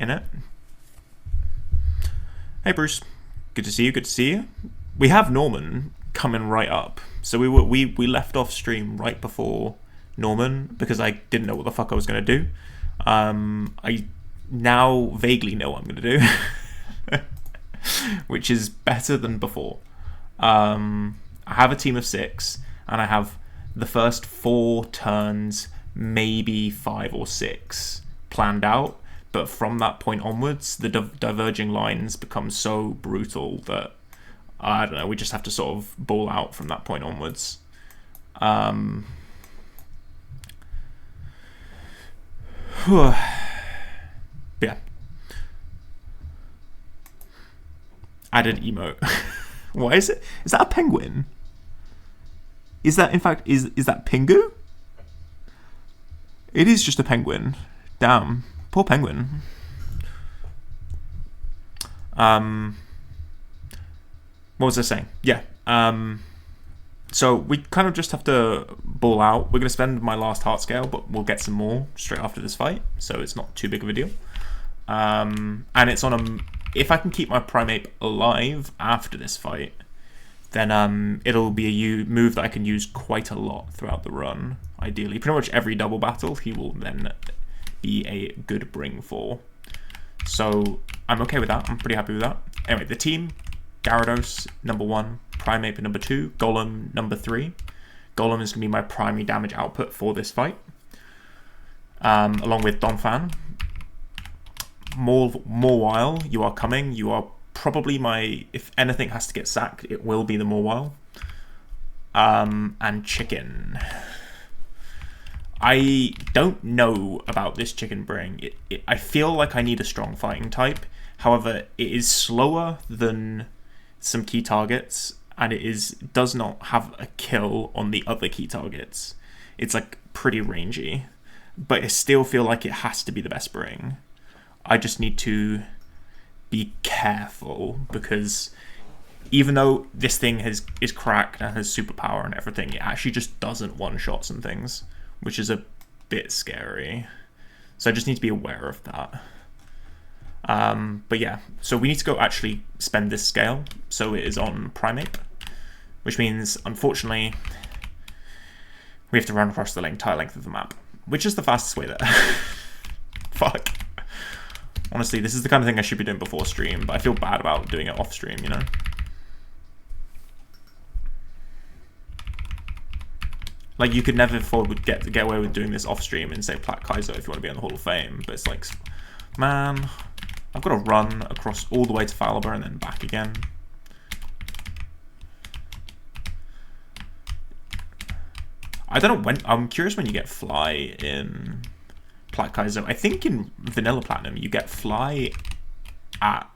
in it. Hey Bruce, good to see you. Good to see you. We have Norman coming right up. So we left off stream right before Norman because I didn't know what the fuck I was gonna do. I now vaguely know what I'm gonna do, which is better than before. I have a team of 6, and I have the first 4 turns, maybe 5 or 6 planned out. But from that point onwards, the diverging lines become so brutal that, I don't know, we just have to sort of ball out from that point onwards. Yeah. Added emote. Why is it? Is that a penguin? Is that, in fact, is that Pingu? It is just a penguin. Damn. Poor penguin. What was I saying? Yeah. So we kind of just have to ball out. We're going to spend my last heart scale, but we'll get some more straight after this fight, so it's not too big of a deal. And it's on a... If I can keep my Primeape alive after this fight, then it'll be a move that I can use quite a lot throughout the run, ideally. Pretty much every double battle, he will then be a good bring for. So I'm okay with that. I'm pretty happy with that. Anyway, the team: Gyarados, number 1, Primeape number 2, Golem number 3. Golem is going to be my primary damage output for this fight, along with Donphan. Mawile, you are coming. You are probably my... If anything has to get sacked, it will be the Mawile. And Chicken. I don't know about this Chicken Bring. I feel like I need a strong fighting type. However, it is slower than some key targets, and it does not have a kill on the other key targets. It's like pretty rangy, but I still feel like it has to be the best Bring. I just need to be careful, because even though this thing is cracked and has superpower and everything, it actually just doesn't one-shot some things, which is a bit scary. So I just need to be aware of that. But yeah, so we need to go actually spend this scale. So it is on Primeape, which means, unfortunately, we have to run across the entire length of the map, which is the fastest way there. Fuck. Honestly, this is the kind of thing I should be doing before stream, but I feel bad about doing it off stream, you know? Like, you could never get away with doing this off stream and say Plat Kaizo if you want to be on the Hall of Fame, but it's like, man, I've got to run across all the way to Falaba and then back again. I don't know when... I'm curious when you get Fly in Plat Kaizo. I think in Vanilla Platinum you get Fly at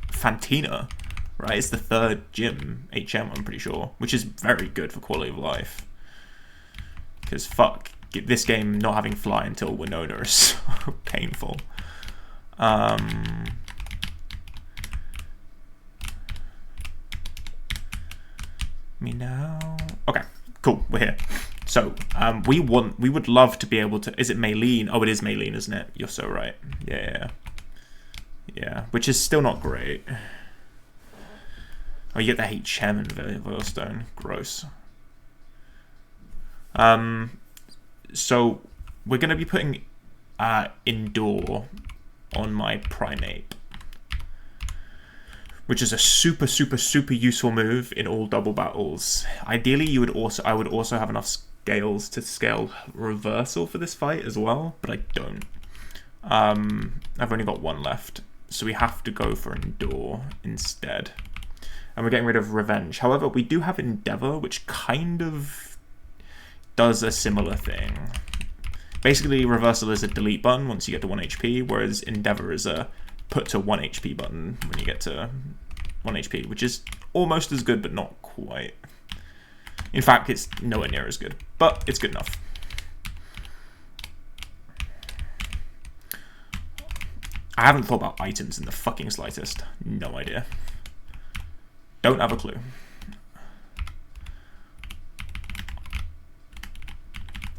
Fantina, right? It's the 3rd gym, HM, I'm pretty sure, which is very good for quality of life. Because fuck, this game not having Fly until Winona is so painful. Me now. Okay, cool. We're here. So we would love to be able to. Is it Maylene? Oh, it is Maylene, isn't it? You're so right. Yeah. Which is still not great. Oh, you get the HM and Veilstone. Gross. So we're going to be putting Endure on my Primeape, which is a super useful move in all double battles. Ideally, I would also have enough scales to scale Reversal for this fight as well, but I don't. I've only got 1 left, so we have to go for Endure instead. And we're getting rid of Revenge. However, we do have Endeavor, which kind of does a similar thing. Basically, Reversal is a delete button once you get to 1 HP, whereas Endeavor is a put to 1 HP button when you get to 1 HP, which is almost as good, but not quite. In fact, it's nowhere near as good, but it's good enough. I haven't thought about items in the fucking slightest. No idea. Don't have a clue.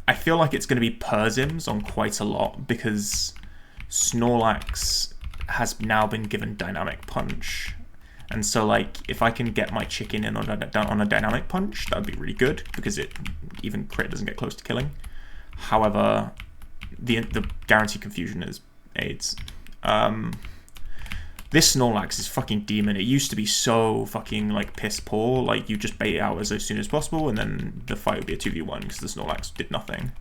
I feel like it's going to be Persims on quite a lot, because Snorlax has now been given Dynamic Punch. And so, like, if I can get my chicken in on a Dynamic Punch, that would be really good, because even crit doesn't get close to killing. However, the Guaranteed Confusion is AIDS. This Snorlax is fucking demon. It used to be so fucking, like, piss poor. Like, you just bait it out as soon as possible, and then the fight would be a 2v1, because the Snorlax did nothing.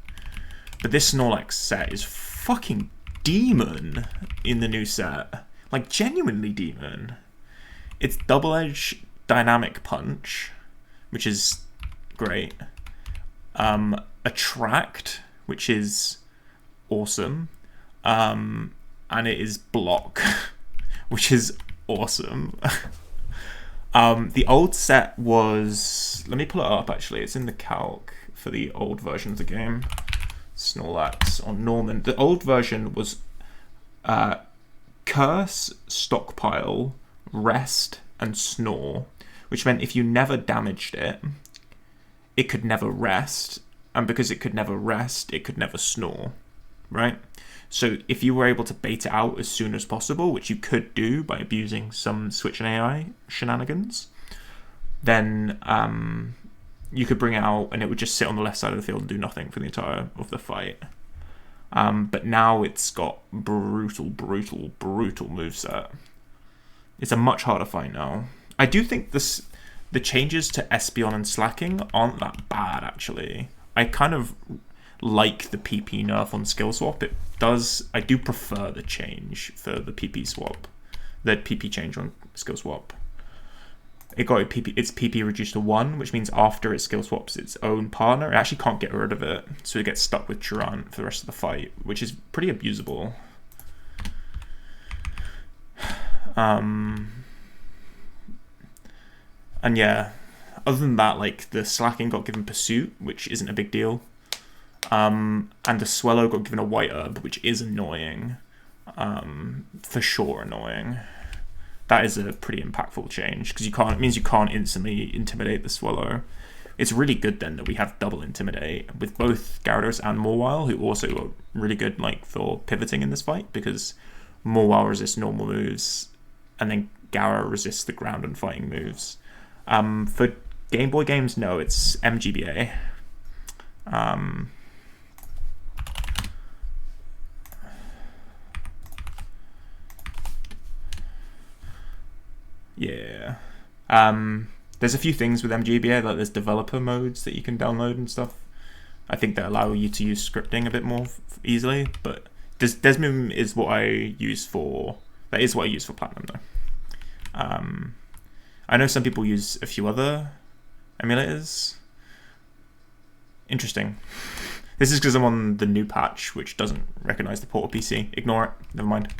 But this Snorlax set is fucking demon in the new set. Like, genuinely demon. It's Double Edge Dynamic Punch, which is great. Attract, which is awesome. And it is Block, which is awesome. The old set was... Let me pull it up, actually. It's in the calc for the old version of the game. Snorlax on Norman. The old version was Curse, Stockpile, Rest, and Snore, which meant if you never damaged it, it could never rest, and because it could never rest, it could never snore, right? So if you were able to bait it out as soon as possible, which you could do by abusing some Switch and AI shenanigans, then you could bring it out and it would just sit on the left side of the field and do nothing for the entire of the fight. But now it's got brutal moveset. It's a much harder fight now. I do think the changes to Espeon and Slacking aren't that bad, actually. I kind of like the PP nerf on skill swap. I do prefer the change for the PP swap. The PP change on skill swap. Its PP reduced to 1, which means after it skill swaps its own partner, it actually can't get rid of it. So it gets stuck with Grunt for the rest of the fight, which is pretty abusable. And yeah, other than that, like, the Slacking got given Pursuit, which isn't a big deal. And the Swellow got given a White Herb, which is annoying. For sure annoying. That is a pretty impactful change, because it means you can't instantly intimidate the Swellow. It's really good then that we have double Intimidate with both Gyarados and Mauville, who also are really good, like, for pivoting in this fight, because Mauville resists normal moves, and then Gyara resists the ground and fighting moves. For Game Boy games, no, it's MGBA. Yeah. There's a few things with MGBA, like there's developer modes that you can download and stuff. I think that allow you to use scripting a bit more easily, but Desmond is what I use for... That is what I use for Platinum, though. I know some people use a few other emulators. Interesting. This is because I'm on the new patch, which doesn't recognize the Portal PC. Ignore it. Never mind.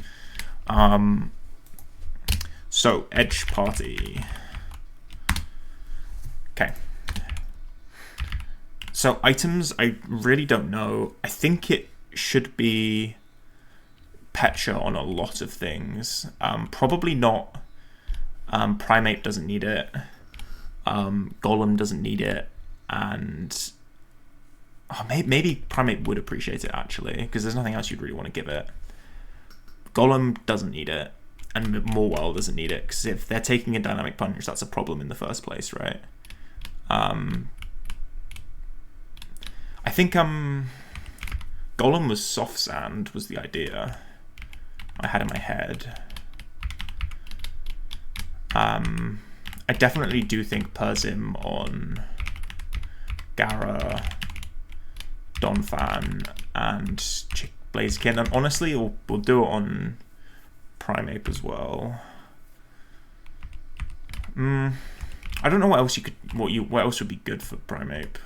So, Edge Party. Okay. So, items, I really don't know. I think it should be Pecha on a lot of things. Probably not. Primeape doesn't need it. Golem doesn't need it. And maybe Primeape would appreciate it, actually, because there's nothing else you'd really want to give it. Golem doesn't need it. And Mauville doesn't need it, because if they're taking a Dynamic Punch, that's a problem in the first place, right? I think Golem was Soft Sand was the idea I had in my head. I definitely do think Persim on Gara, Donphan, and Blaziken. And honestly, we'll do it on Primeape as well. I don't know what else what else would be good for Primeape.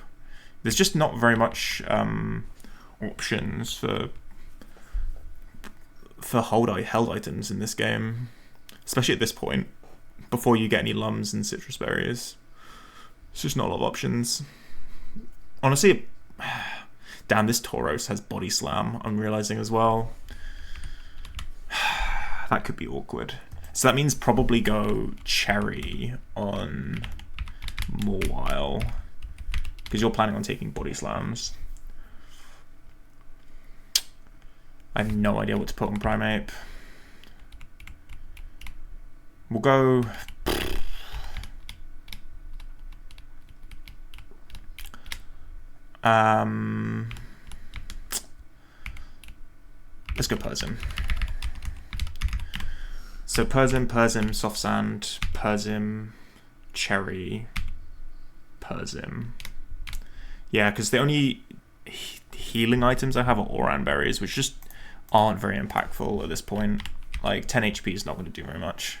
There's just not very much options for held items in this game, especially at this point, before you get any Lums and Citrus Berries. It's just not a lot of options. Honestly, damn, this Tauros has Body Slam, I'm realizing as well. That could be awkward. So that means probably go Cherry on Mauville, because you're planning on taking Body Slams. I have no idea what to put on Primeape. We'll go... let's go Persim. So Persim, Soft Sand, Persim, Cherry, Persim. Yeah, because the only healing items I have are Oran Berries, which just aren't very impactful at this point. Like, 10 HP is not going to do very much.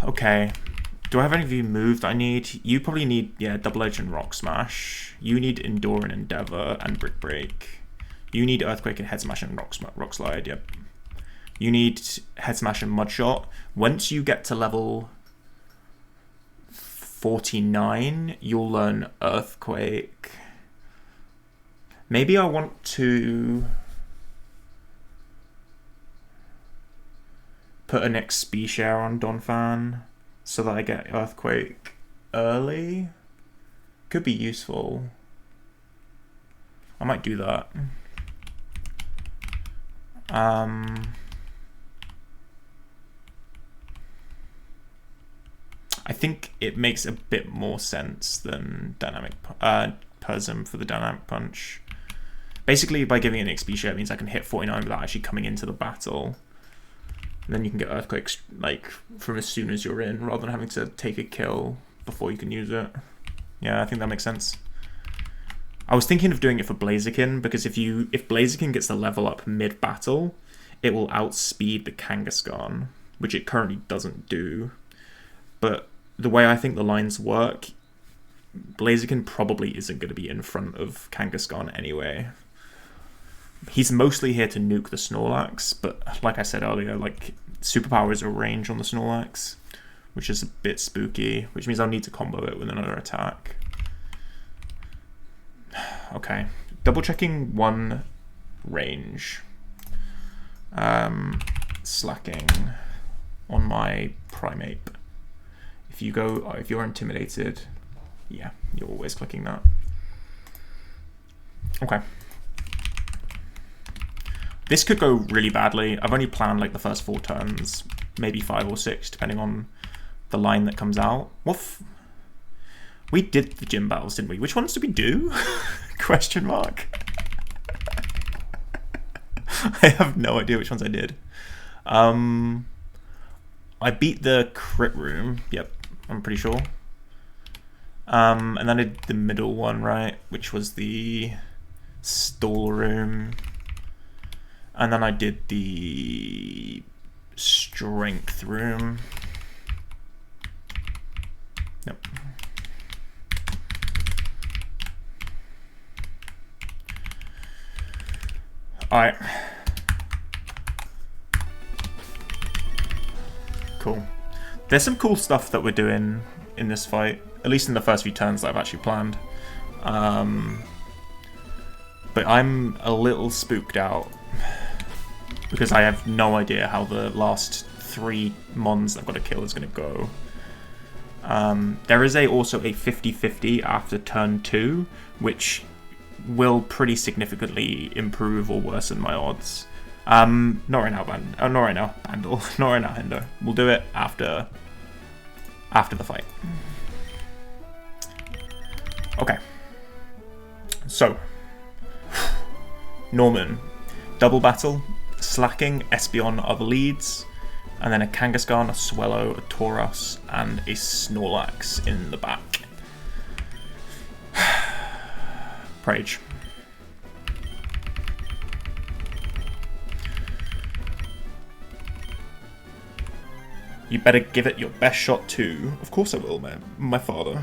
Okay. Do I have any of you moved? I need... You probably need, yeah, Double Edge and Rock Smash. You need Endure and Endeavor and Brick Break. You need Earthquake and Head Smash and Rock Slide, yep. You need Head Smash and Mud Shot. Once you get to level 49, you'll learn Earthquake. Maybe I want to put an XP share on Donphan so that I get Earthquake early. Could be useful. I might do that. I think it makes a bit more sense than Dynamic Persim for the Dynamic Punch. Basically, by giving it an XP share, it means I can hit 49 without actually coming into the battle. And then you can get Earthquakes like from as soon as you're in, rather than having to take a kill before you can use it. Yeah, I think that makes sense. I was thinking of doing it for Blaziken, because if Blaziken gets the level up mid-battle, it will outspeed the Kangaskhan, which it currently doesn't do. But the way I think the lines work, Blaziken probably isn't going to be in front of Kangaskhan anyway. He's mostly here to nuke the Snorlax, but like I said earlier, like, superpowers are range on the Snorlax, which is a bit spooky, which means I'll need to combo it with another attack. Okay, double checking one range. Slacking on my Primeape. If you're intimidated, yeah, you're always clicking that. Okay. This could go really badly. I've only planned like the first 4 turns, maybe 5 or 6, depending on the line that comes out. We did the gym battles, didn't we? Which ones did we do? Question mark. I have no idea which ones I did. I beat the crit room. Yep, I'm pretty sure. And then I did the middle one, right? Which was the stall room. And then I did the strength room. Yep. Alright. Cool. There's some cool stuff that we're doing in this fight, at least in the first few turns that I've actually planned. But I'm a little spooked out because I have no idea how the last 3 mons I've got to kill is going to go. There is also a 50-50 after turn 2, which will pretty significantly improve or worsen my odds. Not right now, Bandle. Not right now, Hendo. We'll do it after the fight. Okay. So, Norman, double battle, slacking, Espeon are the leads, and then a Kangaskhan, a Swellow, a Tauros, and a Snorlax in the back. Prage. You better give it your best shot too. Of course I will, man. My father.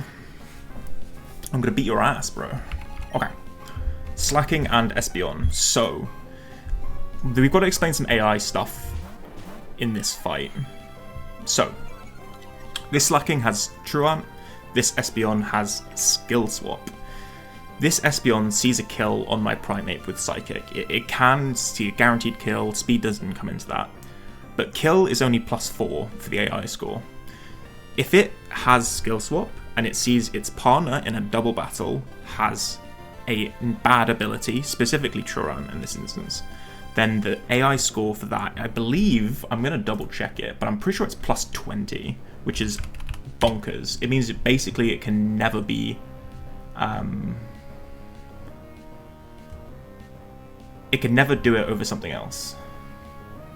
I'm gonna beat your ass, bro. Okay. Slacking and Espeon. So, we've got to explain some AI stuff in this fight. So, this Slacking has Truant. This Espeon has Skill Swap. This Espeon sees a kill on my Primeape with Psychic. It can see a guaranteed kill. Speed doesn't come into that. But kill is only +4 for the AI score. If it has Skill Swap and it sees its partner in a double battle has a bad ability, specifically Truant in this instance, then the AI score for that, I believe, I'm going to double check it, but I'm pretty sure it's plus 20, which is bonkers. It means that basically it can never be... it can never do it over something else.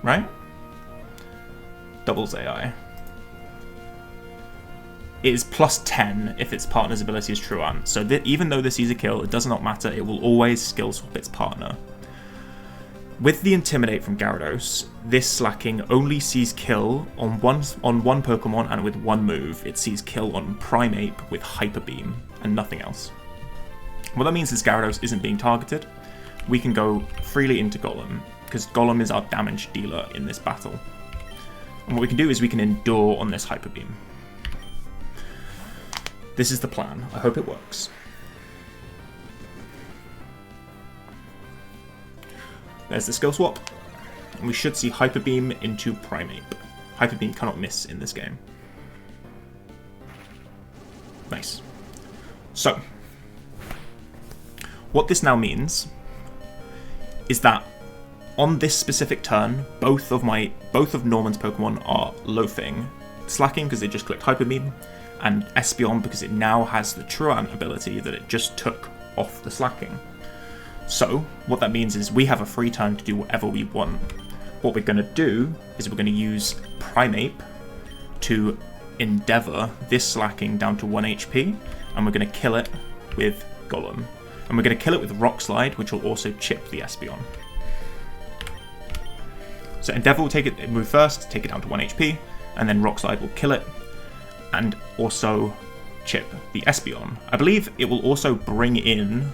Right? Doubles AI. It is plus 10 if its partner's ability is Truant. So even though this sees a kill, it does not matter. It will always skill swap its partner. With the Intimidate from Gyarados, this slacking only sees kill on one Pokemon and with one move. It sees kill on Primeape with Hyper Beam and nothing else. What that means is Gyarados isn't being targeted. We can go freely into Golem, because Golem is our damage dealer in this battle. And what we can do is we can endure on this Hyper Beam. This is the plan. I hope it works. There's the skill swap, and we should see Hyper Beam into Primeape. Hyper Beam cannot miss in this game. Nice. So, what this now means is that on this specific turn, both of Norman's Pokemon are loafing. Slacking because they just clicked Hyper Beam, and Espeon because it now has the Truant ability that it just took off the slacking. So, what that means is we have a free turn to do whatever we want. What we're going to do is we're going to use Primeape to endeavour this slacking down to 1 HP, and we're going to kill it with Golem. And we're going to kill it with Rock Slide, which will also chip the Espeon. So Endeavour will move first, take it down to 1 HP, and then Rock Slide will kill it, and also chip the Espeon. I believe it will also bring in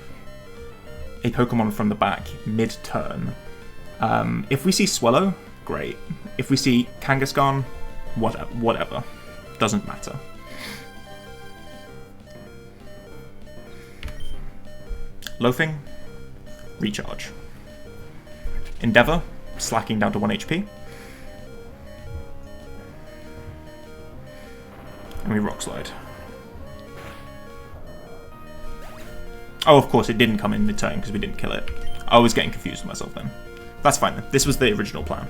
a Pokemon from the back mid-turn. If we see Swellow, great. If we see Kangaskhan, whatever. Doesn't matter. Loafing, recharge. Endeavour, slacking down to 1 HP. And we Rock Slide. Oh, of course, it didn't come in mid-turn because we didn't kill it. I was getting confused with myself then. That's fine then. This was the original plan.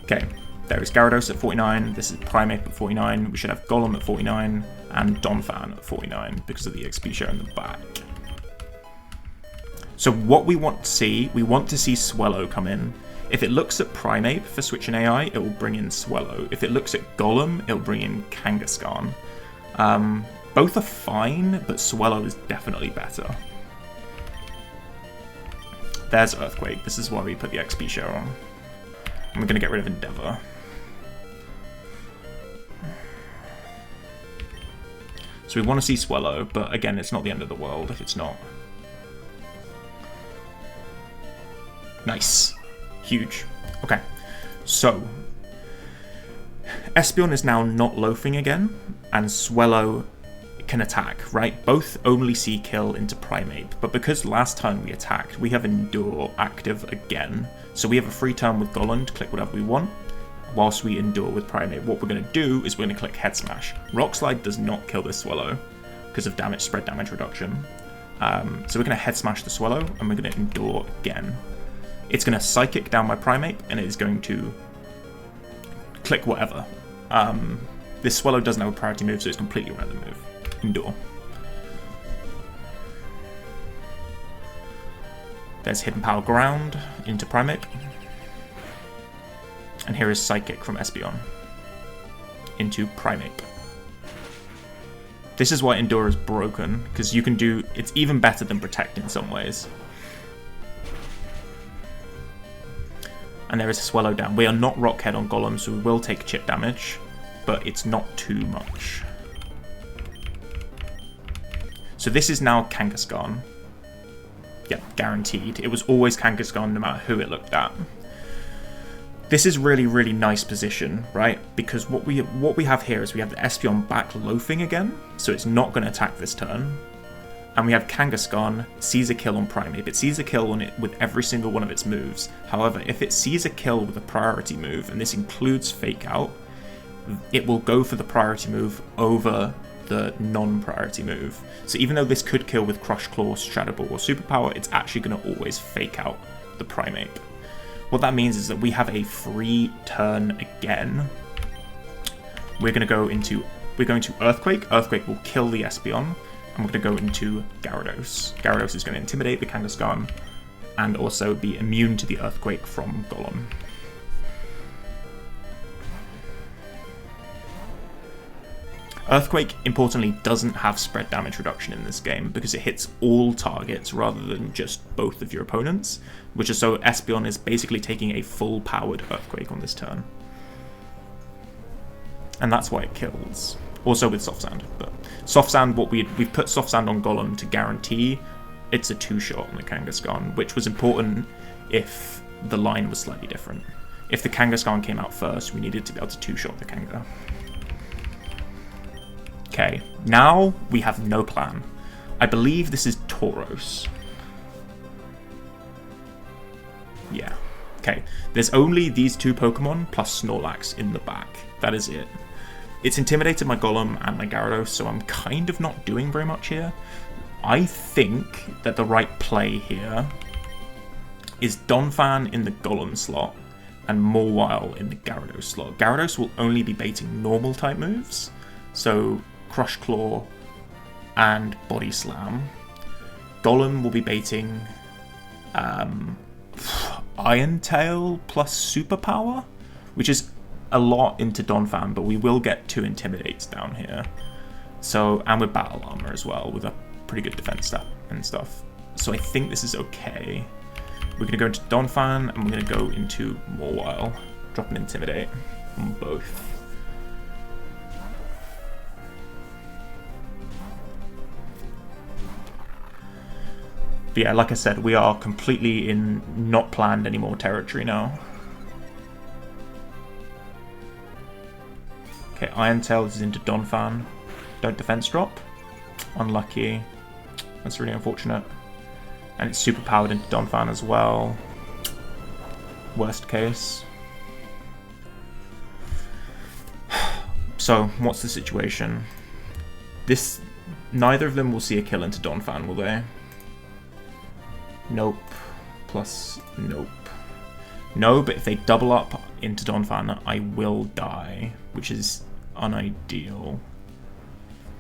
Okay, there is Gyarados at 49. This is Primeape at 49. We should have Golem at 49 and Donphan at 49 because of the XP share in the back. So what we want to see Swellow come in. If it looks at Primeape for switching AI, it will bring in Swellow. If it looks at Golem, it will bring in Kangaskhan. Both are fine, but Swellow is definitely better. There's Earthquake. This is why we put the XP share on. And we're going to get rid of Endeavour. So we want to see Swellow, but again, it's not the end of the world if it's not. Nice. Huge. Okay. So, Espeon is now not loafing again, and Swellow can attack, right? Both only see kill into Primeape, but because last time we attacked, we have Endure active again. So we have a free turn with Golem to click whatever we want, whilst we Endure with Primeape. What we're going to do is we're going to click Head Smash. Rock Slide does not kill this Swellow because of spread damage reduction. So we're going to Head Smash the Swellow, and we're going to Endure again. It's going to Psychic down my Primeape, and it is going to click whatever. This Swellow doesn't have a priority move, so it's completely random move. Endure. There's Hidden Power Ground into Primeape. And here is Psychic from Espeon into Primeape. This is why Endure is broken, because you can do... It's even better than Protect in some ways. And there is a Swellow down. We are not Rock Head on Golem, so we will take chip damage, but it's not too much. So this is now Kangaskhan. Yeah, guaranteed. It was always Kangaskhan no matter who it looked at. This is really, really nice position, right? Because what we have here is we have the Espeon back loafing again, so it's not going to attack this turn. And we have Kangaskhan sees a kill on Primeape. It sees a kill on it with every single one of its moves. However, if it sees a kill with a priority move, and this includes Fake Out, it will go for the priority move over the non-priority move. So even though this could kill with Crush Claw, Shadow Ball, or Superpower, it's actually going to always fake out the Primeape. What that means is that we have a free turn again. We're going to Earthquake. Earthquake will kill the Espeon, and we're going to go into Gyarados. Gyarados is going to intimidate the Kangaskhan, and also be immune to the Earthquake from Golem. Earthquake, importantly, doesn't have spread damage reduction in this game because it hits all targets rather than just both of your opponents, which is so Espeon is basically taking a full-powered Earthquake on this turn. And that's why it kills. Also with Soft Sand. But Soft Sand, we've put Soft Sand on Golem to guarantee it's a 2-shot on the Kangaskhan, which was important if the line was slightly different. If the Kangaskhan came out first, we needed to be able to 2-shot the Kanga. Okay, now we have no plan. I believe this is Tauros. Yeah. Okay, there's only these two Pokemon plus Snorlax in the back. That is it. It's intimidated my Golem and my Gyarados, so I'm kind of not doing very much here. I think that the right play here is Donphan in the Golem slot and Mawile in the Gyarados slot. Gyarados will only be baiting normal type moves, so Crush Claw and Body Slam. Golem will be baiting Iron Tail plus Superpower, which is a lot into Donphan, but we will get 2 Intimidates down here. So, and with Battle Armor as well, with a pretty good defense stat and stuff. So I think this is okay. We're going to go into Donphan, and we're going to go into Mawile. Drop an Intimidate on both. But yeah, like I said, we are completely in not planned anymore territory now. Okay, Iron Tail is into Donphan. Don't defense drop. Unlucky. That's really unfortunate. And it's super powered into Donphan as well. Worst case. So, what's the situation? Neither of them will see a kill into Donphan, will they? Nope. Plus nope. No, but if they double up into Donphan, I will die, which is unideal.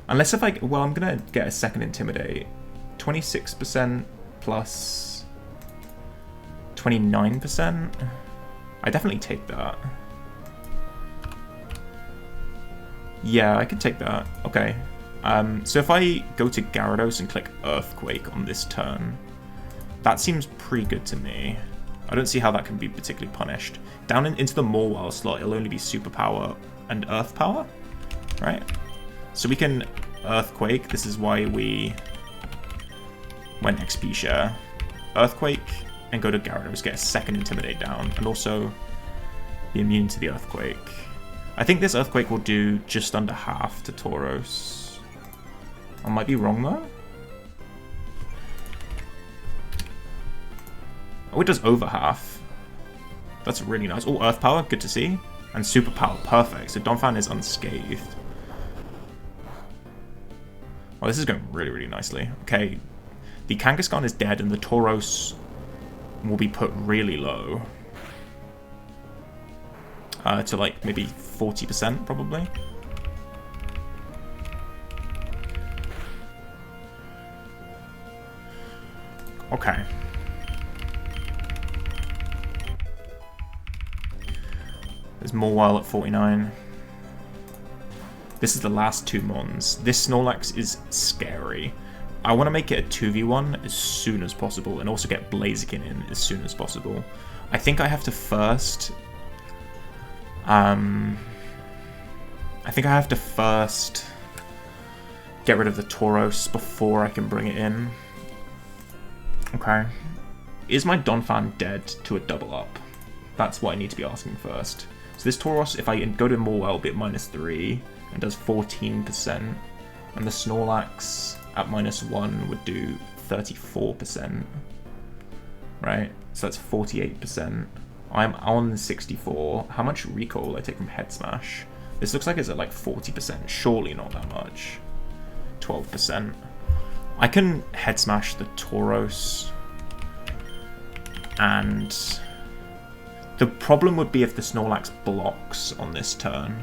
Unless I'm gonna get a second Intimidate. 26% plus 29%. I definitely take that. Yeah, I could take that. Okay. So if I go to Gyarados and click Earthquake on this turn, that seems pretty good to me. I don't see how that can be particularly punished. Down into the Mawile slot, it'll only be Superpower and Earth Power, right? So we can Earthquake. This is why we went XP share. Earthquake and go to Gyarados, get a second Intimidate down, and also be immune to the Earthquake. I think this Earthquake will do just under half to Tauros. I might be wrong though. Oh, it does over half. That's really nice. Oh, Earth Power, good to see. And Super Power, perfect. So Donphan is unscathed. Oh, this is going really, really nicely. Okay, the Kangaskhan is dead and the Tauros will be put really low. To like maybe 40% probably. Okay. There's Mawile at 49. This is the last 2 Mons. This Snorlax is scary. I want to make it a 2v1 as soon as possible and also get Blaziken in as soon as possible. I think I have to first... get rid of the Tauros before I can bring it in. Okay. Is my Donphan dead to a double up? That's what I need to be asking first. So this Tauros, if I go to Mawile, will be at -3 and does 14%. And the Snorlax at -1 would do 34%. Right? So that's 48%. I'm on 64. How much recoil will I take from Head Smash? This looks like it's at like 40%. Surely not that much. 12%. I can head smash the Tauros. And the problem would be if the Snorlax blocks on this turn.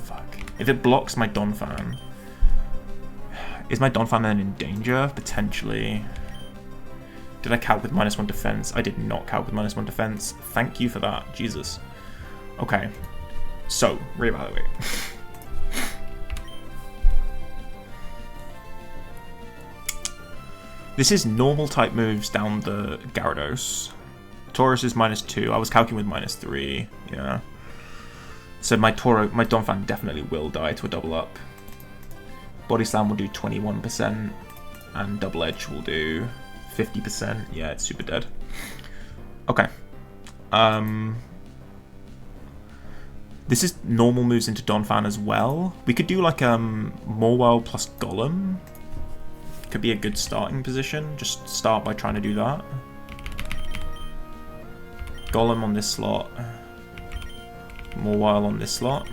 Fuck. If it blocks my Donphan. Is my Donphan then in danger? Potentially. Did I calc with -1 defense? I did not calc with -1 defense. Thank you for that. Jesus. Okay. So, reevaluate. This is normal type moves down the Gyarados. Tauros is -2. I was calculating with -3. Yeah. So my Donphan definitely will die to a double up. Body Slam will do 21%, and Double Edge will do 50%. Yeah, it's super dead. Okay. This is normal moves into Donphan as well. We could do like Mauville plus Golem. Could be a good starting position. Just start by trying to do that. Golem on this slot. Mauville on this slot.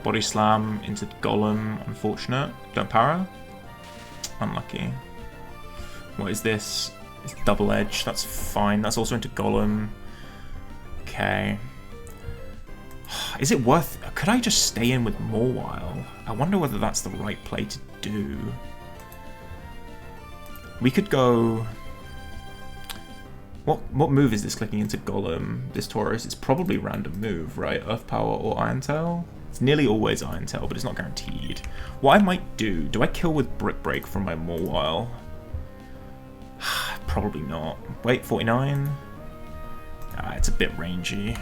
Body Slam into Golem, unfortunate. Don't para. Unlucky. What is this? It's Double Edge, that's fine. That's also into Golem. Okay. Is it worth... Could I just stay in with Mauville? I wonder whether that's the right play to do. We could go... What move is this clicking into Golem? This Tauros? It's probably random move, right? Earth Power or Iron Tail? It's nearly always Iron Tail, but it's not guaranteed. What I might do I kill with Brick Break from my Mauville? Probably not. Wait, 49? Ah, it's a bit rangy.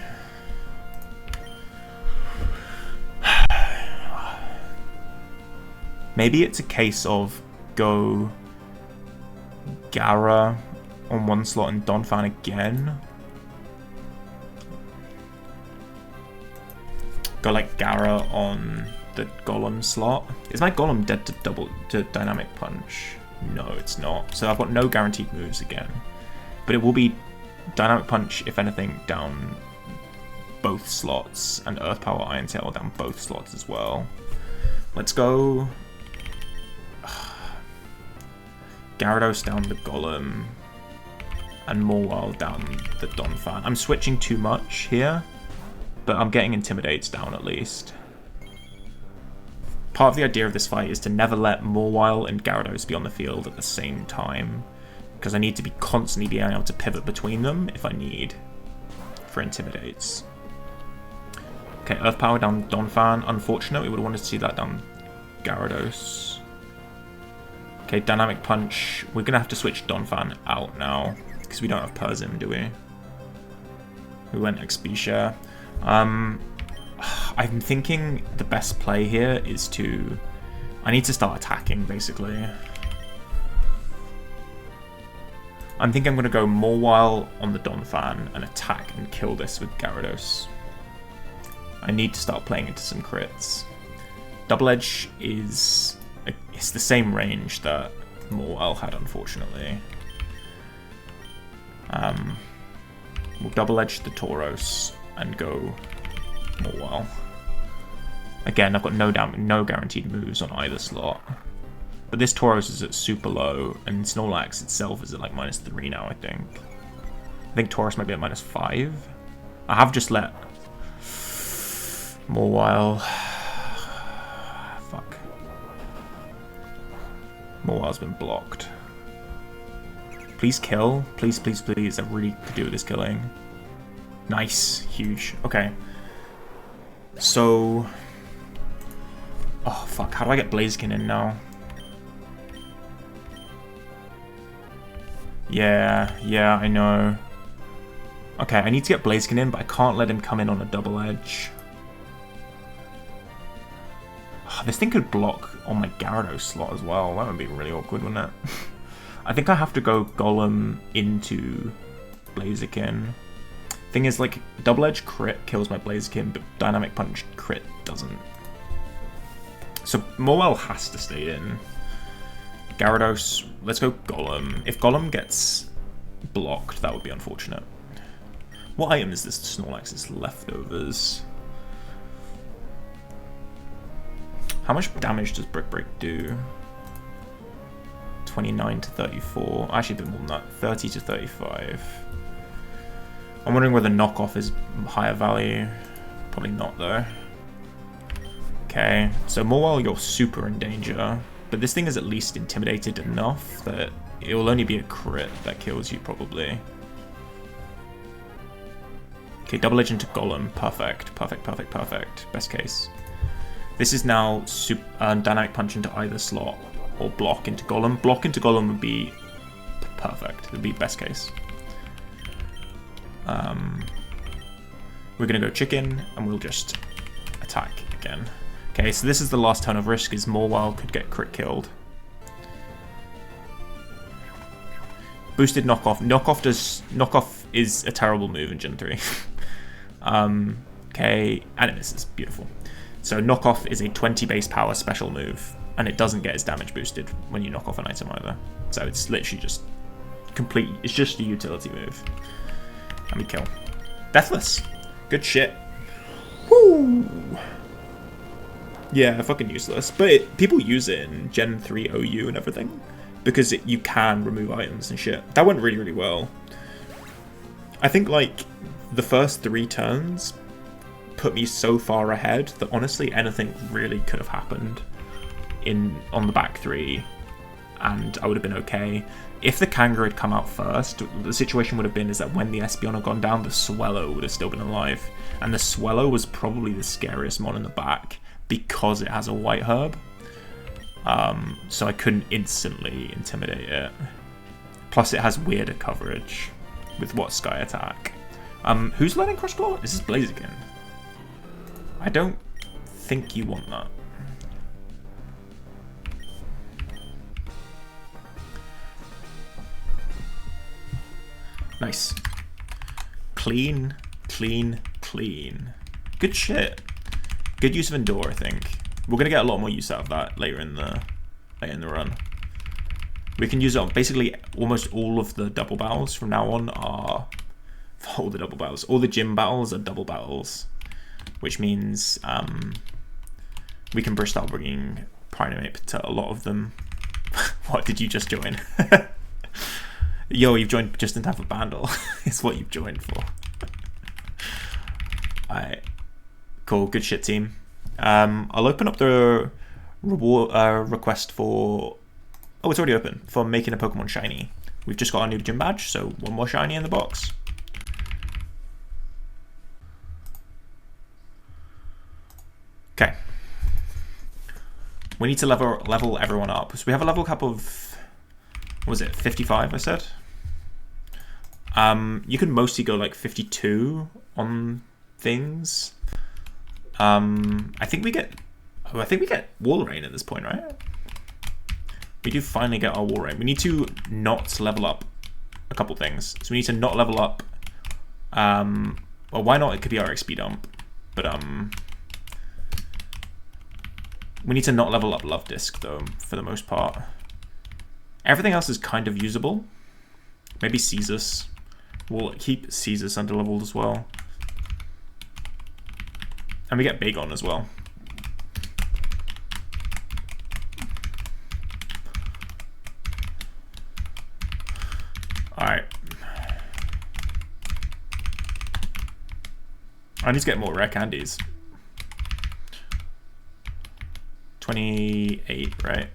Maybe it's a case of go Gara on one slot and Donphan again. Go like Gara on the Golem slot. Is my Golem dead to Dynamic Punch? No, it's not. So I've got no guaranteed moves again. But it will be Dynamic Punch, if anything, down both slots, and Earth Power Iron Tail down both slots as well. Let's go Gyarados down the Golem, and Mauville down the Donphan. I'm switching too much here, but I'm getting Intimidates down at least. Part of the idea of this fight is to never let Mauville and Gyarados be on the field at the same time, because I need to be constantly being able to pivot between them if I need for Intimidates. Okay, Earth Power down Donphan. Unfortunate, we would have wanted to see that down Gyarados. Okay, Dynamic Punch. We're going to have to switch Donphan out now, because we don't have Persim, do we? We went Expedia. I'm thinking the best play here is to... I need to start attacking, basically. I'm thinking I'm going to go Mauville on the Donphan and attack and kill this with Gyarados. I need to start playing into some crits. Double Edge is... It's the same range that Mauville had, unfortunately. We'll Double Edge the Tauros and go Mauville. Again, I've got no guaranteed moves on either slot. But this Tauros is at super low, and Snorlax itself is at like -3 now, I think. I think Tauros might be at -5. I have just let Mauville... Fuck. Mauville's been blocked. Please kill. Please, please, please. I really could do with this killing. Nice. Huge. Okay. So... Oh, fuck. How do I get Blaziken in now? Yeah, I know. Okay, I need to get Blaziken in, but I can't let him come in on a Double Edge. Oh, this thing could block on my Gyarados slot as well. That would be really awkward, wouldn't it? I think I have to go Golem into Blaziken. Thing is, like, Double Edge crit kills my Blaziken, but Dynamic Punch crit doesn't. So Mauville has to stay in. Gyarados, let's go Golem. If Golem gets blocked, that would be unfortunate. What item is this Snorlax's leftovers? How much damage does Brick Break do? 29 to 34. Actually, a bit more than that. 30 to 35. I'm wondering whether knockoff is higher value. Probably not, though. Okay, so Mauville, you're super in danger. But this thing is at least intimidated enough that it will only be a crit that kills you, probably. Okay, Double Edge into Golem. Perfect, perfect, perfect, perfect. Best case. This is now Dynamic Punch into either slot, or Block into Golem. Block into Golem would be perfect. It would be best case. We're going to go Chicken, and we'll just attack again. Okay, so this is the last turn of risk, is Mauville could get crit killed. Boosted Knockoff. Knockoff is a terrible move in Gen 3. Okay, and it misses. Beautiful. So Knockoff is a 20 base power special move, and it doesn't get its damage boosted when you knock off an item either. So it's literally just it's just a utility move. And we kill. Deathless. Good shit. Woo! Yeah, fucking useless. But people use it in Gen 3 OU and everything, because you can remove items and shit. That went really, really well. I think, like, the first 3 turns put me so far ahead that honestly anything really could have happened on the back 3, and I would have been okay. If the Kangaroo had come out first, the situation would have been is that when the Espeon had gone down, the Swellow would have still been alive, and the Swellow was probably the scariest mon in the back because it has a White Herb. So I couldn't instantly intimidate it. Plus it has weirder coverage with what Sky Attack. Who's learning Cross Claw? This is Blaziken. I don't think you want that. Nice. Clean, clean, clean. Good shit. Good use of Endure, I think. We're gonna get a lot more use out of that later in the run. We can use it on basically almost all of the double battles from now on are all the double battles. All the gym battles are double battles, which means we can start bringing Primeape to a lot of them. What did you just join? Yo, you've joined just in time for Bandle. It's what you've joined for. Alright. Cool, good shit, team. I'll open up the reward request for... Oh, it's already open. For making a Pokemon shiny. We've just got our new gym badge, so one more shiny in the box. Okay. We need to level everyone up. So we have a level cap of... What was it? 55, I said? You can mostly go like 52 on things. I think we get Wall Rain at this point, right? We do finally get our Wall Rain. We need to not level up a couple things. So we need to not level up. Well, why not? It could be our XP dump, but we need to not level up Love Disc though, for the most part. Everything else is kind of usable. Maybe Caesar's. We'll keep Caesar's under leveled as well. And we get Bagon as well. Alright. I need to get more rare candies. 28, right?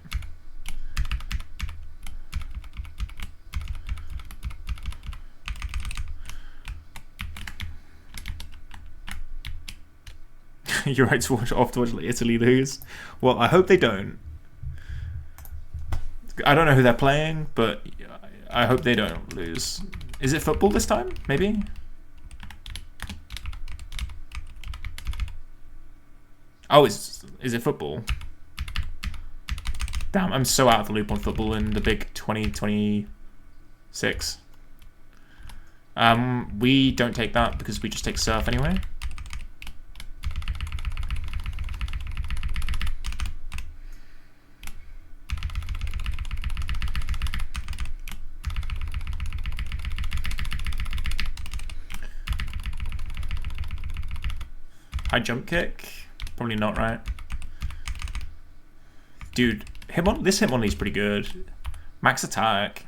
You're right to watch off to watch Italy lose. Well, I hope they don't. I don't know who they're playing, but I hope they don't lose. Is it football this time? Maybe? Oh, is it football? Damn, I'm so out of the loop on football in the big 2026. We don't take that because we just take Surf anyway. High jump kick? Probably not, right? Dude, this Hitmonlee is pretty good. Max attack.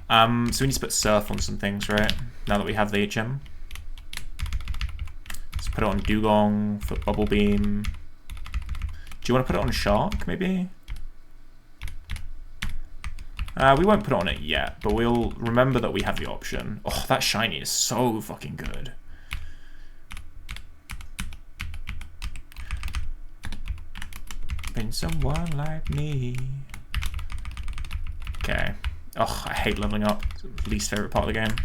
So we need to put Surf on some things, right? Now that we have the HM. Let's put it on Dugong for Bubble Beam. Do you want to put it on Shark, maybe? We won't put it on it yet, but we'll remember that we have the option. Oh, that shiny is so fucking good. Been someone like me. Okay. Oh, I hate leveling up. It's the least favorite part of the game.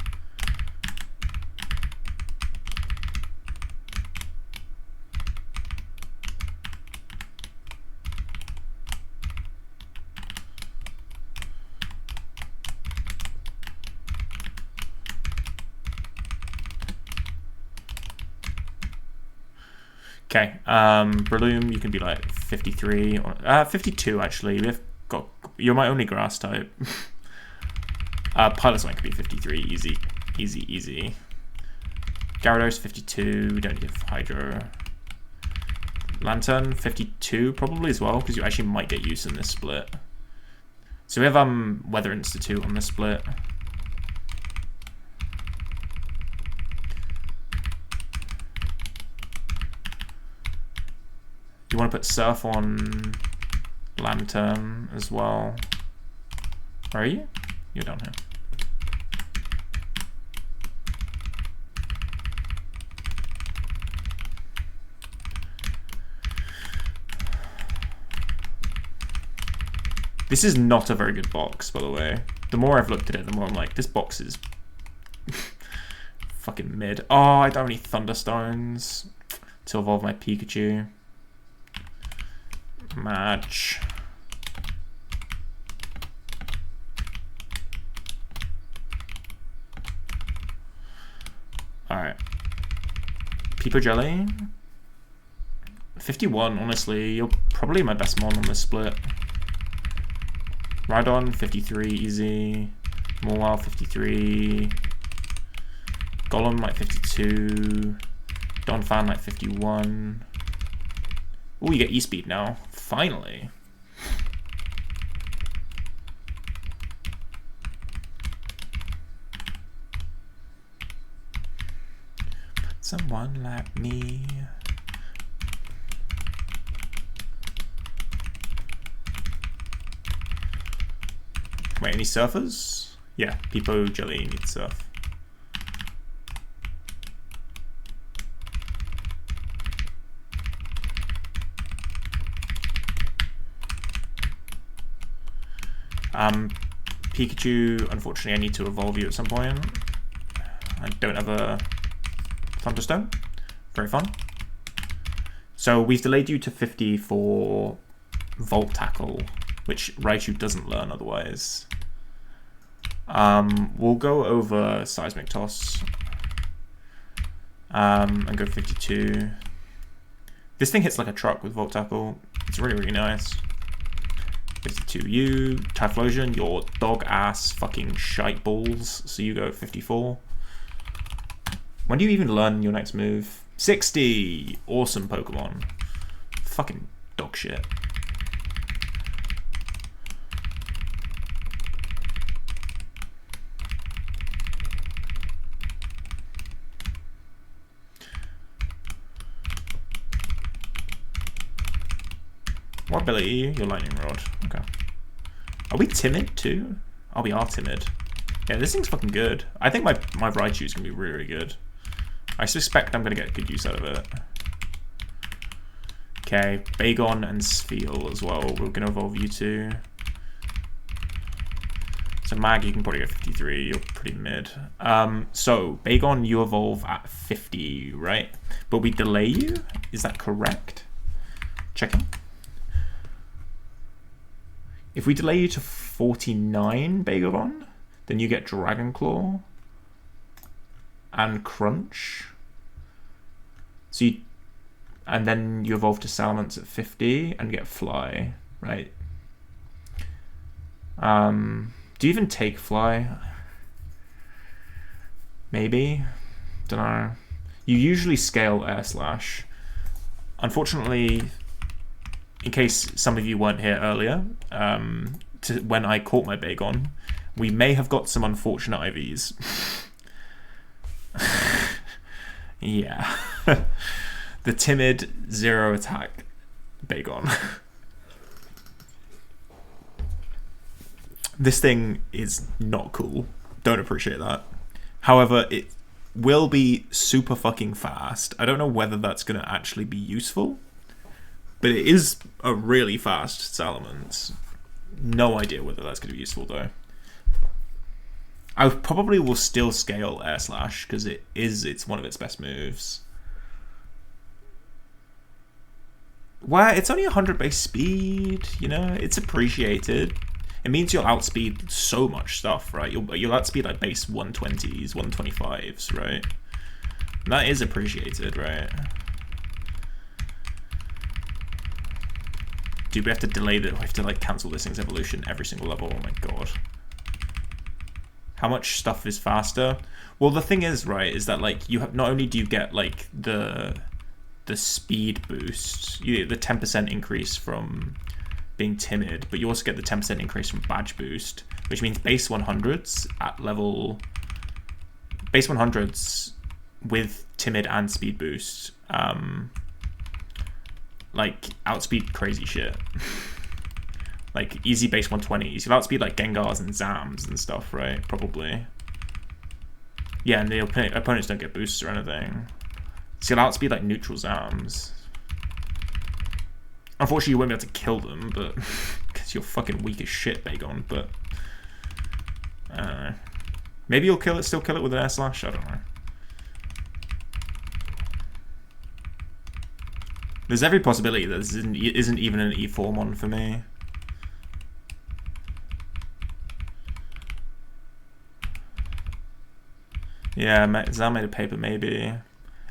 Okay, Breloom, you can be like 53 or 52 actually. You're my only grass type. Pilot's Line could be 53, easy, easy, easy. Gyarados 52, we don't give Hydro. Lantern 52 probably as well, because you actually might get use in this split. So we have Weather Institute on this split. You want to put Surf on Lantern as well. Where are you? You're down here. This is not a very good box, by the way. The more I've looked at it, the more I'm like, this box is fucking mid. Oh, I don't have any Thunderstones to evolve my Pikachu. Match. Alright. Peepo Jelly. 51, honestly. You're probably my best mon on this split. Rhydon, 53, easy. Mauville, 53. Golem, like 52. Donphan, like 51. Oh, you get E-Speed now. Finally. Someone like me. Wait, any surfers? Yeah, Peepo Jelly needs surf. Pikachu, unfortunately I need to evolve you at some point. I don't have a Thunderstone. Very fun. So we've delayed you to 50 for Volt Tackle, which Raichu doesn't learn otherwise. We'll go over Seismic Toss. And go 52. This thing hits like a truck with Volt Tackle. It's really, really nice. 52 you. Typhlosion, your dog ass fucking shite balls. So you go 54. When do you even learn your next move? 60! Awesome Pokemon. Fucking dog shit. What ability? Your Lightning Rod. Okay. Are we timid too? Oh, we are timid. Yeah, this thing's fucking good. I think my Raichu is going to be really, really good. I suspect I'm going to get good use out of it. Okay, Bagon and Spheal as well. We're going to evolve you two. So Mag, you can probably go 53. You're pretty mid. So Bagon, you evolve at 50, right? But we delay you? Is that correct? Checking. If we delay you to 49, Bagon, then then you get Dragon Claw and Crunch. So you, and then you evolve to Salamence at 50 and get Fly, right? Do you even take Fly? Maybe? Don't know. You usually scale Air Slash. Unfortunately, in case some of you weren't here earlier, when I caught my Bagon, we may have got some unfortunate IVs. Yeah. The timid 0 attack Bagon. This thing is not cool. Don't appreciate that. However, it will be super fucking fast. I don't know whether that's going to actually be useful, but it is a really fast Salamence. No idea whether that's going to be useful though. I probably will still scale Air Slash because it's one of its best moves. Well, it's only 100 base speed, you know, it's appreciated. It means you'll outspeed so much stuff, right? You'll outspeed like base 120s, 125s, right? And that is appreciated, right? Dude, we have to delay that. We have to like cancel this thing's evolution every single level. Oh my god. How much stuff is faster? Well, the thing is, right, is that like you have, not only do you get like the speed boost, you get the 10% increase from being timid, but you also get the 10% increase from badge boost, which means base 100s at level base 100s with timid and speed boost like outspeed crazy shit. Like easy base 120s, you'll outspeed like Gengars and Zams and stuff, right? Probably. Yeah, and the opponents don't get boosts or anything, so you'll outspeed like neutral Zams. Unfortunately, you won't be able to kill them, but because you're fucking weak as shit, Bagon. But I don't know. Maybe you'll still kill it with an Air Slash. I don't know. There's every possibility that this isn't even an E4 mon for me. Yeah, Zam made a paper maybe.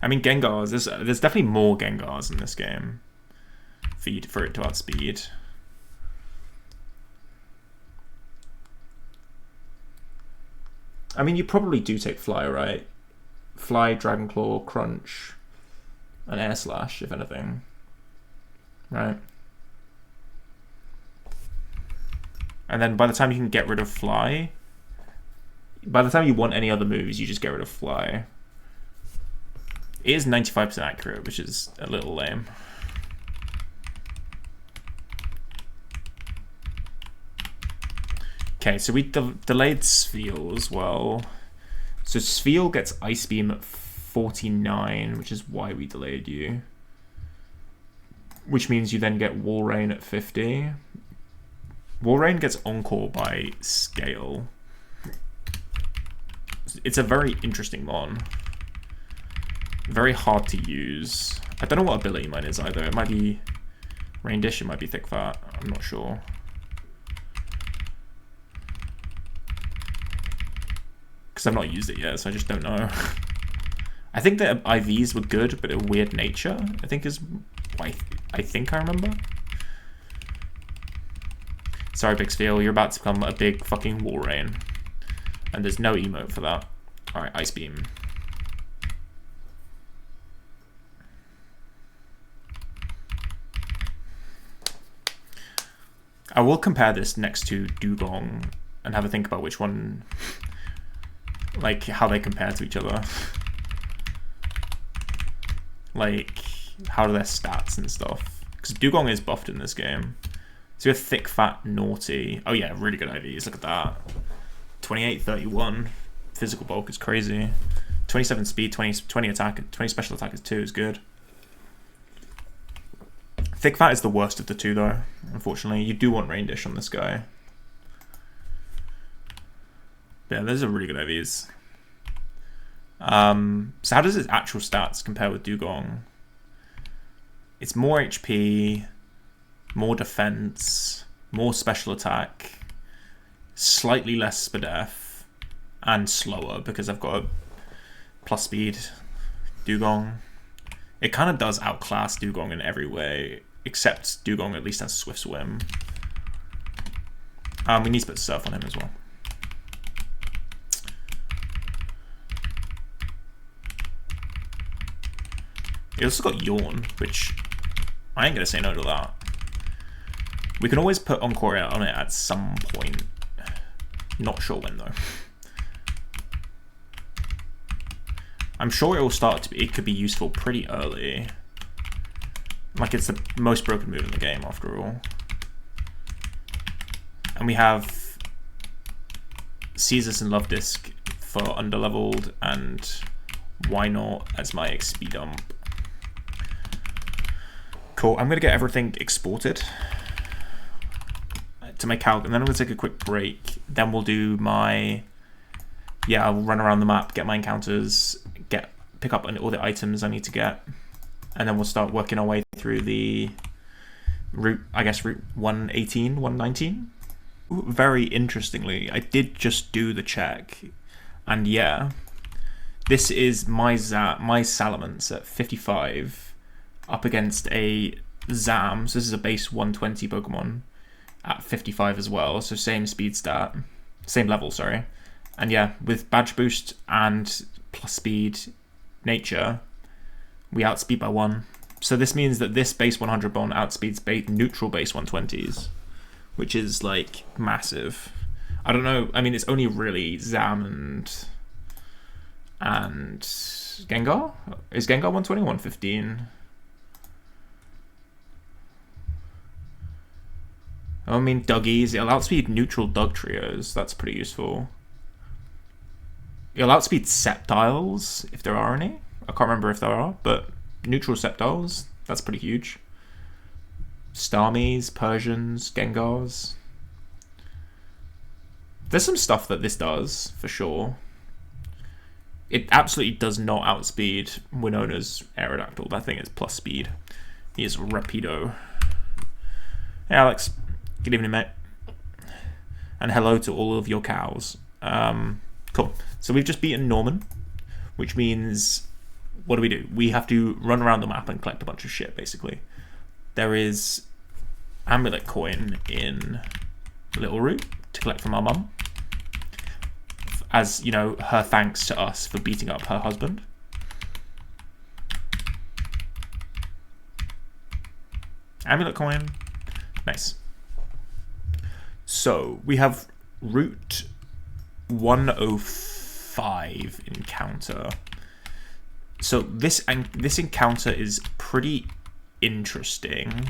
I mean, Gengars. There's definitely more Gengars in this game for it to outspeed. I mean, you probably do take Fly, right? Fly, Dragon Claw, Crunch, and Air Slash, if anything. Right? And then by the time you can get rid of Fly, by the time you want any other moves, you just get rid of Fly. It is 95% accurate, which is a little lame. Okay, so we delayed Spheal as well. So Spheal gets Ice Beam at 49, which is why we delayed you. Which means you then get Wall Rain at 50. Wall Rain gets Encore by Scale. It's a very interesting mon. Very hard to use. I don't know what ability mine is either. It might be Rain Dish, it might be Thick Fat. I'm not sure. Because I've not used it yet, so I just don't know. I think that IVs were good, but a weird nature, I think is what I think I remember. Sorry, Big Spheal, you're about to become a big fucking Wall Rain. And there's no emote for that. Alright, Ice Beam. I will compare this next to Dugong and have a think about which one, like how they compare to each other. Like how are their stats and stuff. Because Dugong is buffed in this game. So you have Thick, Fat, Naughty. Oh yeah, really good IVs, look at that. 28, 31. Physical bulk is crazy. 27 speed, 20 attack, 20 special attack is 2 is good. Thick Fat is the worst of the two though, unfortunately. You do want Rain Dish on this guy. But yeah, those are really good IVs. So how does its actual stats compare with Dugong? It's more HP, more defense, more special attack, slightly less SPDF, and slower because I've got a plus speed Dugong. It kind of does outclass Dugong in every way, except Dugong at least has Swift Swim. We need to put Surf on him as well. He also got Yawn, which I ain't gonna say no to that. We can always put Encore on it at some point. Not sure when though. I'm sure it will start to be, it could be useful pretty early. Like it's the most broken move in the game after all. And we have Caesars and Love Disc for underleveled, and why not as my XP dump. Cool, I'm gonna get everything exported to my calc, and then I'm gonna take a quick break. Then we'll do my, yeah, I'll run around the map, get my encounters, pick up all the items I need to get, and then we'll start working our way through the route, I guess route 118, 119. Very interestingly, I did just do the check, and yeah, this is my Salamence at 55 up against a Zam, so this is a base 120 Pokemon at 55 as well, so same speed stat, same level, sorry. And yeah, with badge boost and plus speed nature, we outspeed by 1. So this means that this base 100 Bond outspeeds neutral base 120s, which is like massive. I don't know, I mean it's only really Zam and Gengar? Is Gengar 120 or 115? I mean Duggies, it'll outspeed neutral Dug trios, that's pretty useful. It'll outspeed Sceptiles, if there are any. I can't remember if there are, but neutral Sceptiles, that's pretty huge. Starmies, Persians, Gengars. There's some stuff that this does, for sure. It absolutely does not outspeed Winona's Aerodactyl. That thing is plus speed. He is Rapido. Hey Alex, good evening mate. And hello to all of your cows. Cool. So we've just beaten Norman, which means, what do? We have to run around the map and collect a bunch of shit, basically. There is Amulet Coin in Little Root to collect from our mum. As, you know, her thanks to us for beating up her husband. Amulet Coin. Nice. So, we have Route 105 encounter. So this encounter is pretty interesting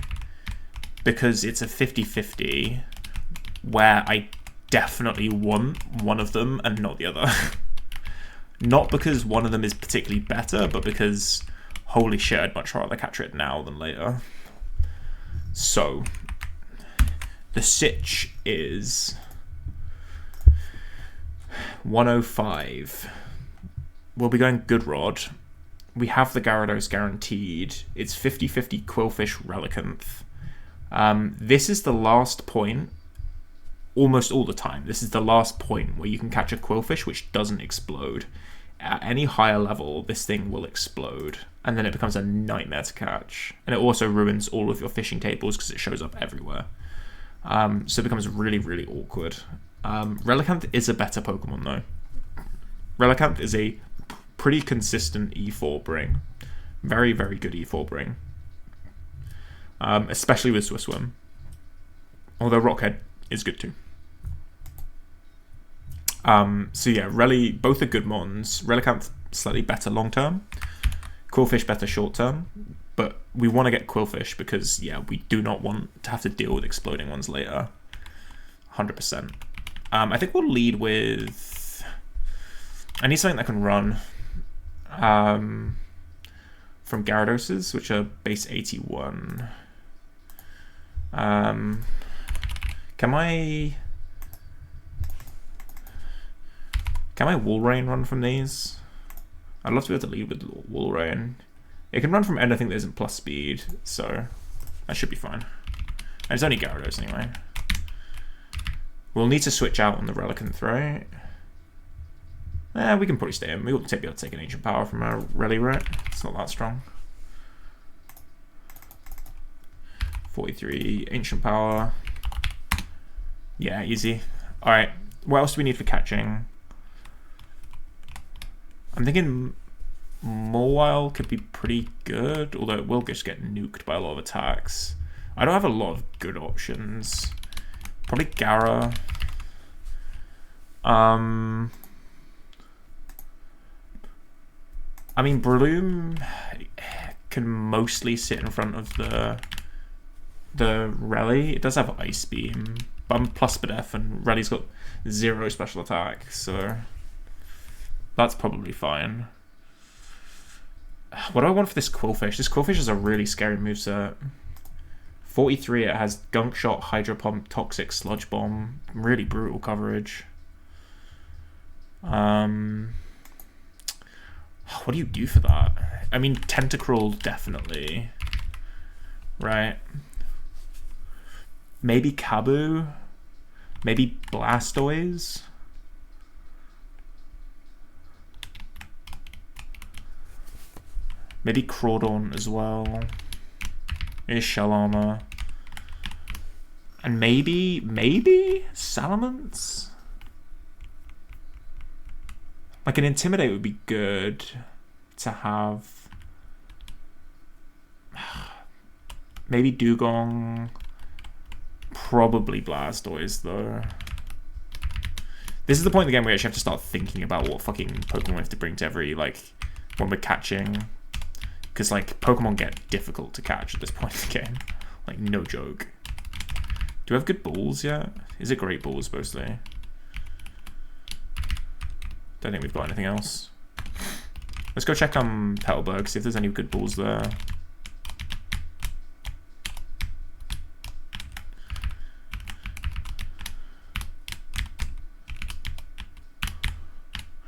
because it's a 50-50 where I definitely want one of them and not the other. Not because one of them is particularly better, but because holy shit, I'd much rather catch it now than later. So the sitch is 105. We'll be going Good Rod. We have the Gyarados guaranteed. It's 50-50 Quillfish Relicanth. This is the last point, almost all the time, this is the last point where you can catch a Quillfish which doesn't explode. At any higher level, this thing will explode, and then it becomes a nightmare to catch. And it also ruins all of your fishing tables because it shows up everywhere. So it becomes really, really awkward. Relicanth is a better Pokemon though. Relicanth is a pretty consistent E4 bring. Very, very good E4 bring. Especially with Swift Swim. Although Rockhead is good too. So yeah, both are good mons. Relicanth slightly better long term. Quillfish better short term. But we want to get Quillfish because, yeah, we do not want to have to deal with exploding ones later. 100%. I think we'll lead with... I need something that can run. From Gyaradoses, which are base 81. Can my Walrein run from these? I'd love to be able to lead with Walrein. It can run from anything that isn't plus speed, so that should be fine. And it's only Gyarados anyway. We'll need to switch out on the Relicanth, right? We can probably stay in. We wouldn't be able to take an Ancient Power from a Rally, right? It's not that strong. 43 Ancient Power. Yeah, easy. Alright, what else do we need for catching? I'm thinking Mauville could be pretty good, although it will just get nuked by a lot of attacks. I don't have a lot of good options. Probably Gara. I mean, Bloom can mostly sit in front of the Rally. It does have Ice Beam, but I'm plus Spadef, and Rally's got 0 special attack, so that's probably fine. What do I want for this Quillfish? This Quillfish is a really scary moveset. 43, it has Gunk Shot, Hydro Pump, Toxic, Sludge Bomb. Really brutal coverage. What do you do for that? I mean, Tentacruel, definitely. Right. Maybe Kabu. Maybe Blastoise. Maybe Crawdon as well. Maybe Shell Armor. And maybe Salamence? Like an Intimidate would be good to have. Maybe Dugong. Probably Blastoise though. This is the point in the game where you actually have to start thinking about what fucking Pokemon we have to bring to every, like, when we're catching. Because, like, Pokemon get difficult to catch at this point in the game. Like, no joke. Do we have good balls yet? Is it Great Balls, supposedly? Don't think we've got anything else. Let's go check Petalburg, see if there's any good balls there.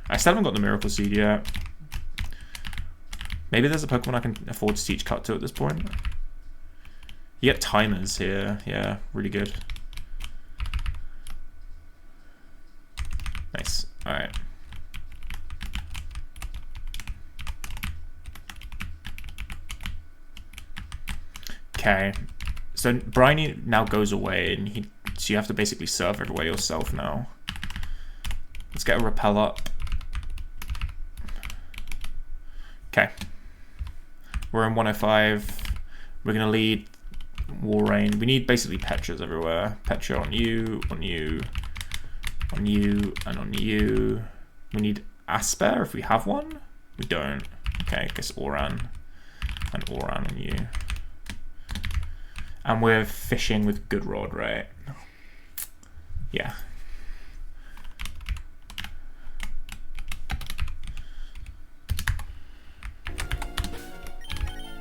I still haven't got the Miracle Seed yet. Maybe there's a Pokemon I can afford to teach Cut to at this point. You get timers here. Yeah, really good. Nice. Alright. Okay. So Briny now goes away, and so you have to basically serve everywhere yourself now. Let's get a Repel up. Okay. We're in 105. We're going to lead Walrein. We need basically Petras everywhere. Petra on you, on you, on you, and on you. We need Asper if we have one. We don't. Okay, I guess Oran. And Oran on you. And we're fishing with Good Rod, right? Yeah.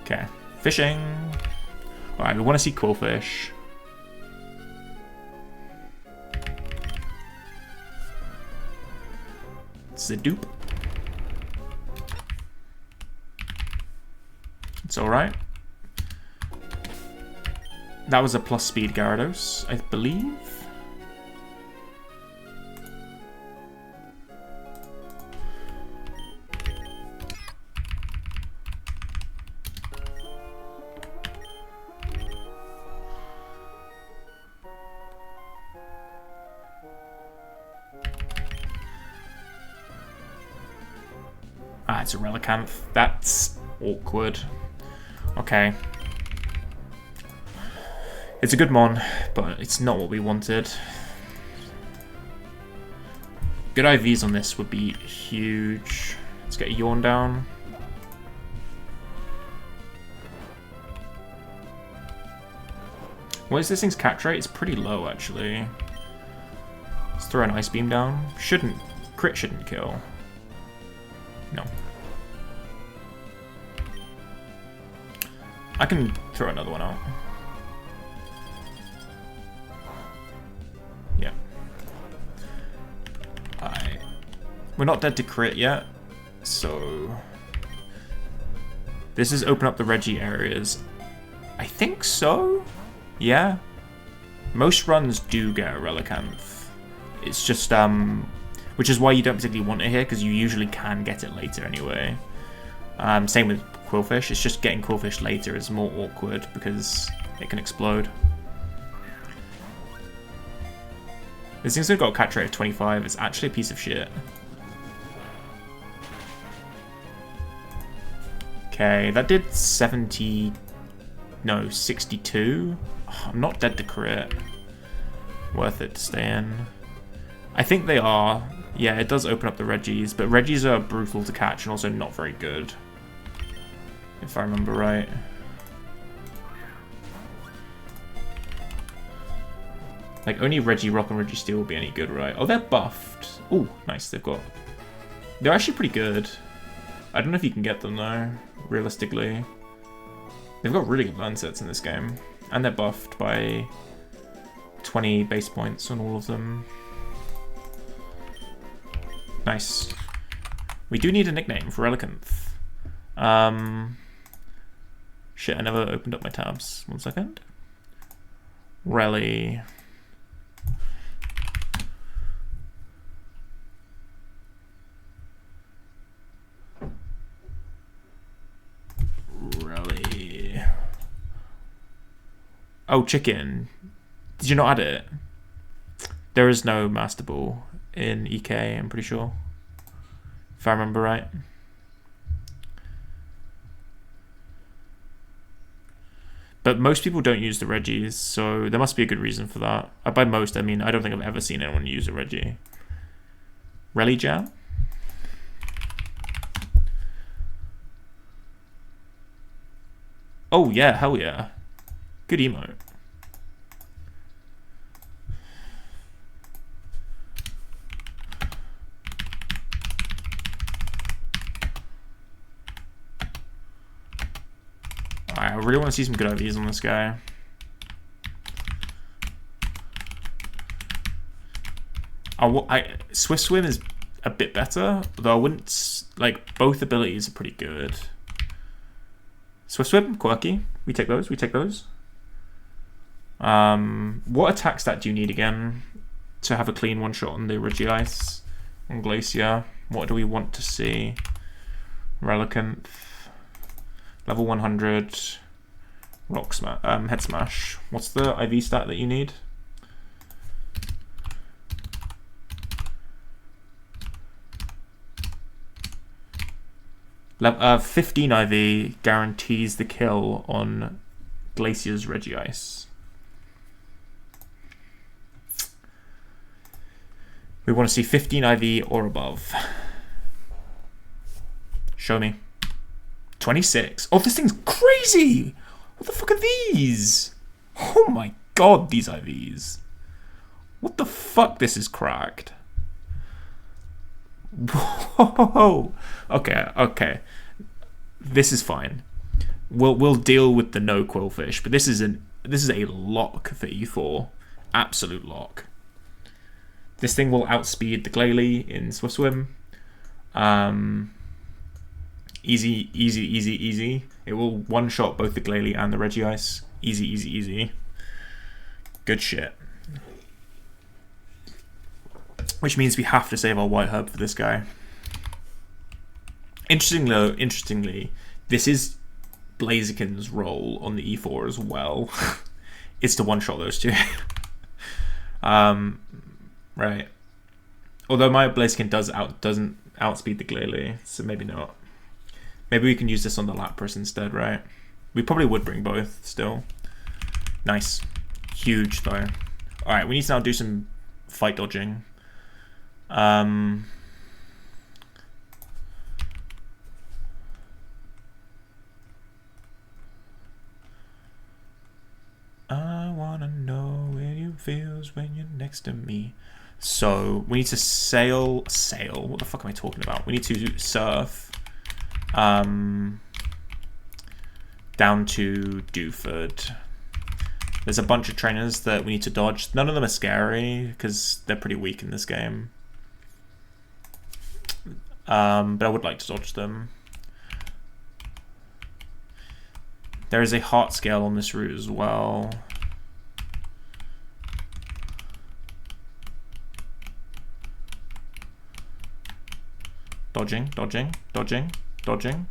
Okay, fishing. Alright, we want to see Quillfish. Zadoop. It's alright. That was a plus speed Gyarados, I believe. Ah, it's a Relicanth. That's awkward. Okay. It's a good mon, but it's not what we wanted. Good IVs on this would be huge. Let's get a Yawn down. What is this thing's catch rate? It's pretty low, actually. Let's throw an Ice Beam down. Crit shouldn't kill. No. I can throw another one out. Yeah. We're not dead to crit yet, so this is open up the Reggie areas. I think so. Yeah. Most runs do get a Relicanth. It's just which is why you don't particularly want it here, because you usually can get it later anyway. Same with Quillfish. It's just getting Quillfish later is more awkward because it can explode. This thing's got a catch rate of 25. It's actually a piece of shit. Okay, that did 70... No, 62. Oh, I'm not dead to crit. Worth it to stay in. I think they are. Yeah, it does open up the Reggies, but Reggies are brutal to catch and also not very good. If I remember right. Like, only Regirock and Registeel will be any good, right? Oh, they're buffed. Oh, nice, they've got... They're actually pretty good. I don't know if you can get them, though, realistically. They've got really good burn sets in this game. And they're buffed by 20 base points on all of them. Nice. We do need a nickname for Relicanth. Shit, I never opened up my tabs. 1 second. Rally. Rally. Oh, chicken. Did you not add it? There is no Master Ball in EK, I'm pretty sure. If I remember right. But most people don't use the Reggies, so there must be a good reason for that. By most, I mean, I don't think I've ever seen anyone use a Reggie. Rally Jam? Oh yeah, hell yeah. Good emote. I really want to see some good IVs on this guy. Swift Swim is a bit better, though I wouldn't... Like, both abilities are pretty good. Swift Swim, quirky. We take those, we take those. What attack stat do you need again to have a clean one-shot on the Regice? On Glacier? What do we want to see? Relicanth. Level 100, Rock Smash, Head Smash. What's the IV stat that you need? Level 15 IV guarantees the kill on Glacier's Regice. We want to see 15 IV or above. Show me. 26. Oh, this thing's crazy! What the fuck are these? Oh my god, these IVs. What the fuck? This is cracked. Whoa. Okay, okay. This is fine. We'll deal with the no Quillfish, but this is a lock for E4. Absolute lock. This thing will outspeed the Glalie in Swift Swim. Easy, easy, easy, easy. It will one-shot both the Glalie and the Regice. Easy, easy, easy. Good shit. Which means we have to save our White Herb for this guy. Interestingly, this is Blaziken's role on the E4 as well. It's to one-shot those two. Right. Although my Blaziken doesn't outspeed the Glalie, so maybe not. Maybe we can use this on the Lapras instead, right? We probably would bring both still. Nice. Huge, though. Alright, we need to now do some fight dodging. I wanna know where you feels when you're next to me. So, we need to sail. What the fuck am I talking about? We need to surf. Down to Dewford. There's a bunch of trainers that we need to dodge. None of them are scary because they're pretty weak in this game. But I would like to dodge them. There is a heart scale on this route as well. Dodging, dodging, dodging, dodging.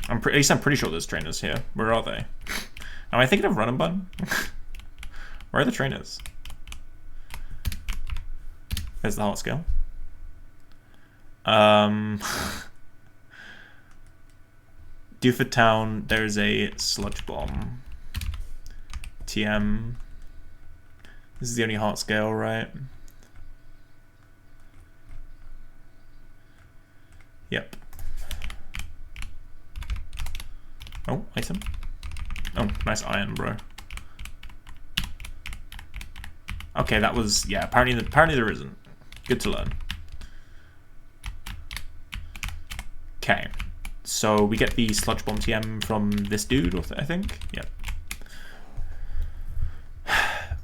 At least I'm pretty sure there's trainers here. Where are they? Am I thinking of run and bun? Where are the trainers? There's the heart scale. Dewford Town, there's a sludge bomb. TM. This is the only heart scale, right? Yep. Oh, item. Oh, nice iron, bro. Okay, that was, yeah, apparently there isn't. Good to learn. Okay, so we get the sludge bomb TM from this dude, I think. Yep.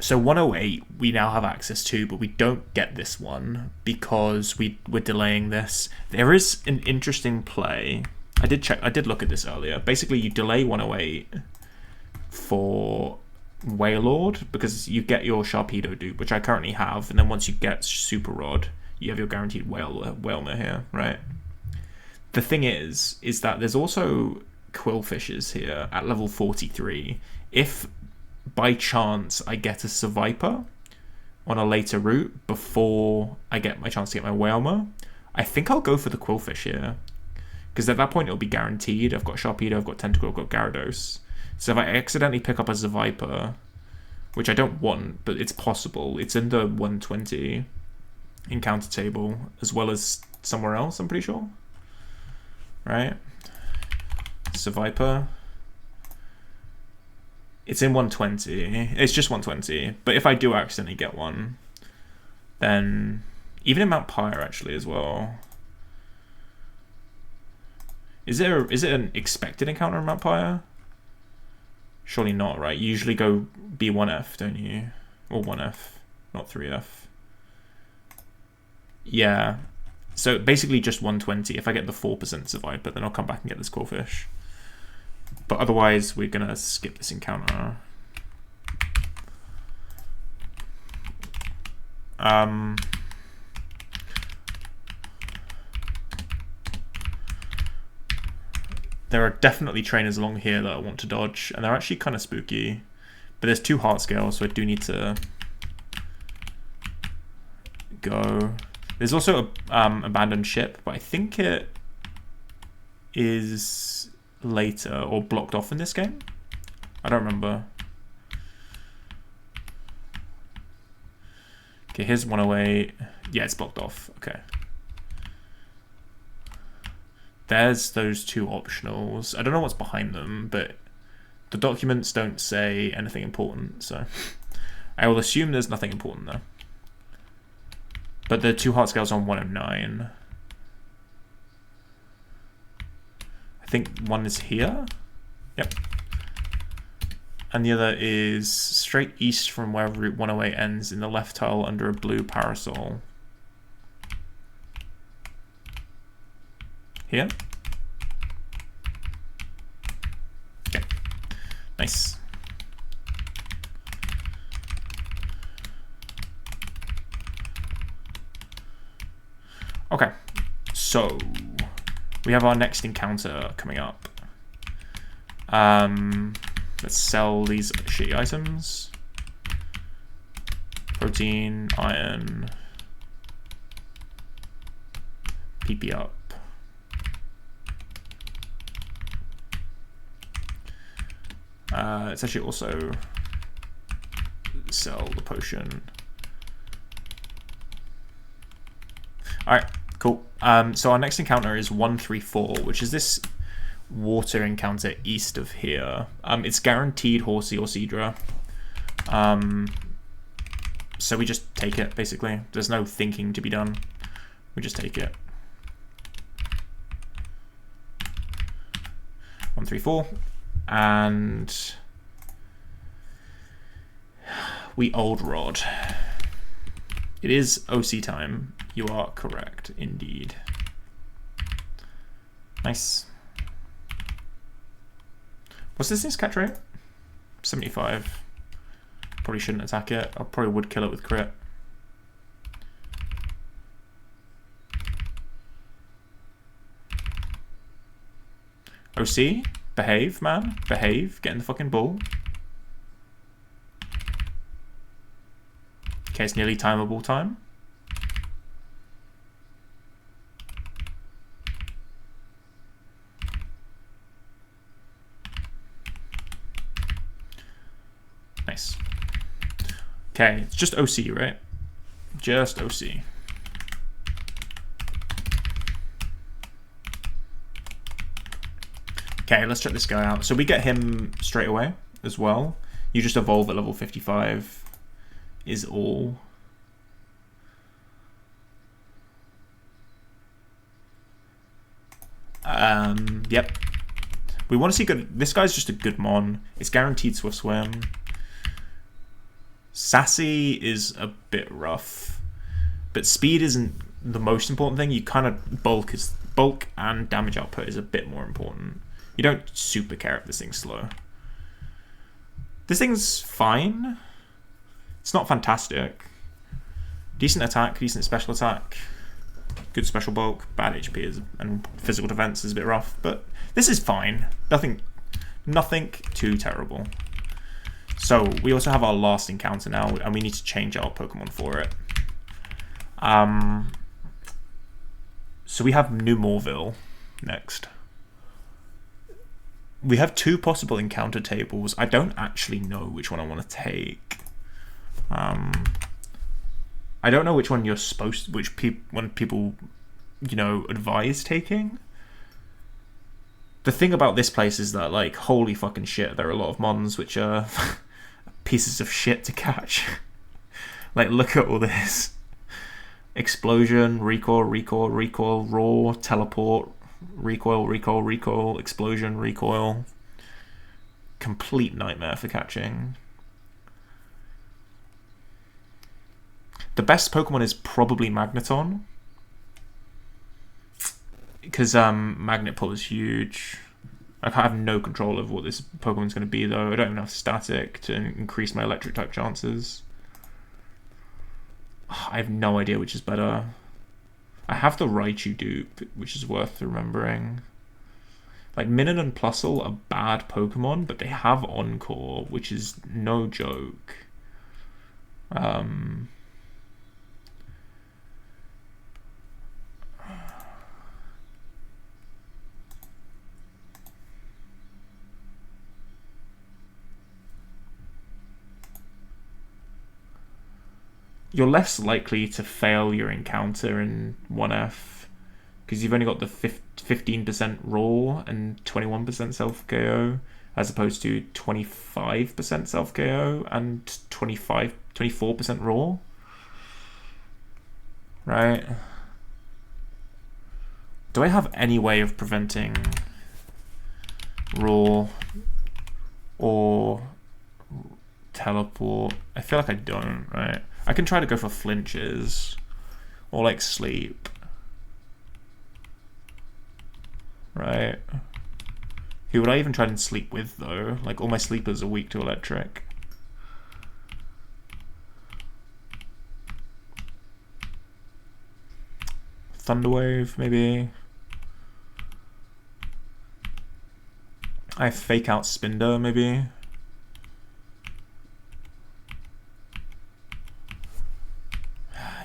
So 108 we now have access to, but we don't get this one because we're delaying this. There is an interesting play. I did look at this earlier. Basically, you delay 108 for Wailord because you get your Sharpedo dupe, which I currently have, and then once you get Super Rod, you have your guaranteed Whalmer here, right? The thing is that there's also Quillfishes here at level 43. If by chance I get a Surviper on a later route before I get my chance to get my Whalmer, I think I'll go for the Quillfish here. Because at that point it'll be guaranteed. I've got Sharpedo, I've got Tentacle, I've got Gyarados. So if I accidentally pick up a Surviper, which I don't want, but it's possible, it's in the 120 encounter table, as well as somewhere else, I'm pretty sure. Right? Surviper. It's in 120. It's just 120. But if I do accidentally get one, then even in Mount Pyre actually as well. Is it an expected encounter in Mount Pyre? Surely not, right? You usually go B1F, don't you? Or 1F, not 3F. Yeah. So basically just 120. If I get the 4% Surviper, then I'll come back and get this Quillfish. But otherwise, we're going to skip this encounter. There are definitely trainers along here that I want to dodge, and they're actually kind of spooky. But there's 2 heart scales, so I do need to go. There's also a abandoned ship, but I think it is later or blocked off in this game. I don't remember. Okay, here's 108. Yeah, it's blocked off. Okay. There's those 2 optionals. I don't know what's behind them, but the documents don't say anything important, so I will assume there's nothing important there. But the 2 heart scales on 109. I think one is here. Yep. And the other is straight east from where Route 108 ends in the left tile under a blue parasol. Here. Okay. Nice. Okay. So we have our next encounter coming up. Let's sell these shitty items. Protein, iron, PP up. It's actually also sell the potion. Alright, cool. So our next encounter is 134, which is this water encounter east of here. It's guaranteed Horsey or Seadra. So we just take it, basically. There's no thinking to be done. We just take it. 134. And we old rod. It is OC time. You are correct, indeed. Nice. What's this catch rate? 75. Probably shouldn't attack it. I probably would kill it with crit. OC, behave, man. Behave. Get in the fucking ball. Okay, it's nearly timeable time. Nice. Okay, it's just OC, right? Just OC. Okay, let's check this guy out. So we get him straight away as well. You just evolve at level 55 is all. Yep. We want to see good. This guy's just a good mon. It's guaranteed Swift Swim. Sassy is a bit rough, but speed isn't the most important thing. You kind of bulk and damage output is a bit more important. You don't super care if this thing's slow. This thing's fine. It's not fantastic. Decent attack, decent special attack, good special bulk, bad HP and physical defense is a bit rough, but this is fine. Nothing too terrible. So we also have our last encounter now, and we need to change our Pokemon for it. So we have New Mauville next. We have 2 possible encounter tables. I don't actually know which one I want to take. I don't know which one you're supposed to, when people, you know, advise taking. The thing about this place is that, like, holy fucking shit, there are a lot of mons which are pieces of shit to catch. Like, look at all this. Explosion, recoil, recoil, recoil, roar, teleport, recoil, recoil, recoil, explosion, recoil. Complete nightmare for catching. The best Pokemon is probably Magneton, because Magnet Pull is huge. I have no control over what this Pokemon's going to be, though. I don't even have static to increase my electric type chances. I have no idea which is better. I have the Raichu dupe, which is worth remembering. Like, Minun and Plusle are bad Pokemon, but they have Encore, which is no joke. You're less likely to fail your encounter in 1F because you've only got the 15% raw and 21% self KO, as opposed to 25% self KO and 24% raw. Right? Do I have any way of preventing raw or teleport? I feel like I don't, right? I can try to go for flinches or like sleep. Right? Who would I even try and sleep with though? Like, all my sleepers are weak to electric. Thunderwave, maybe. I have Fake Out Spinder, maybe.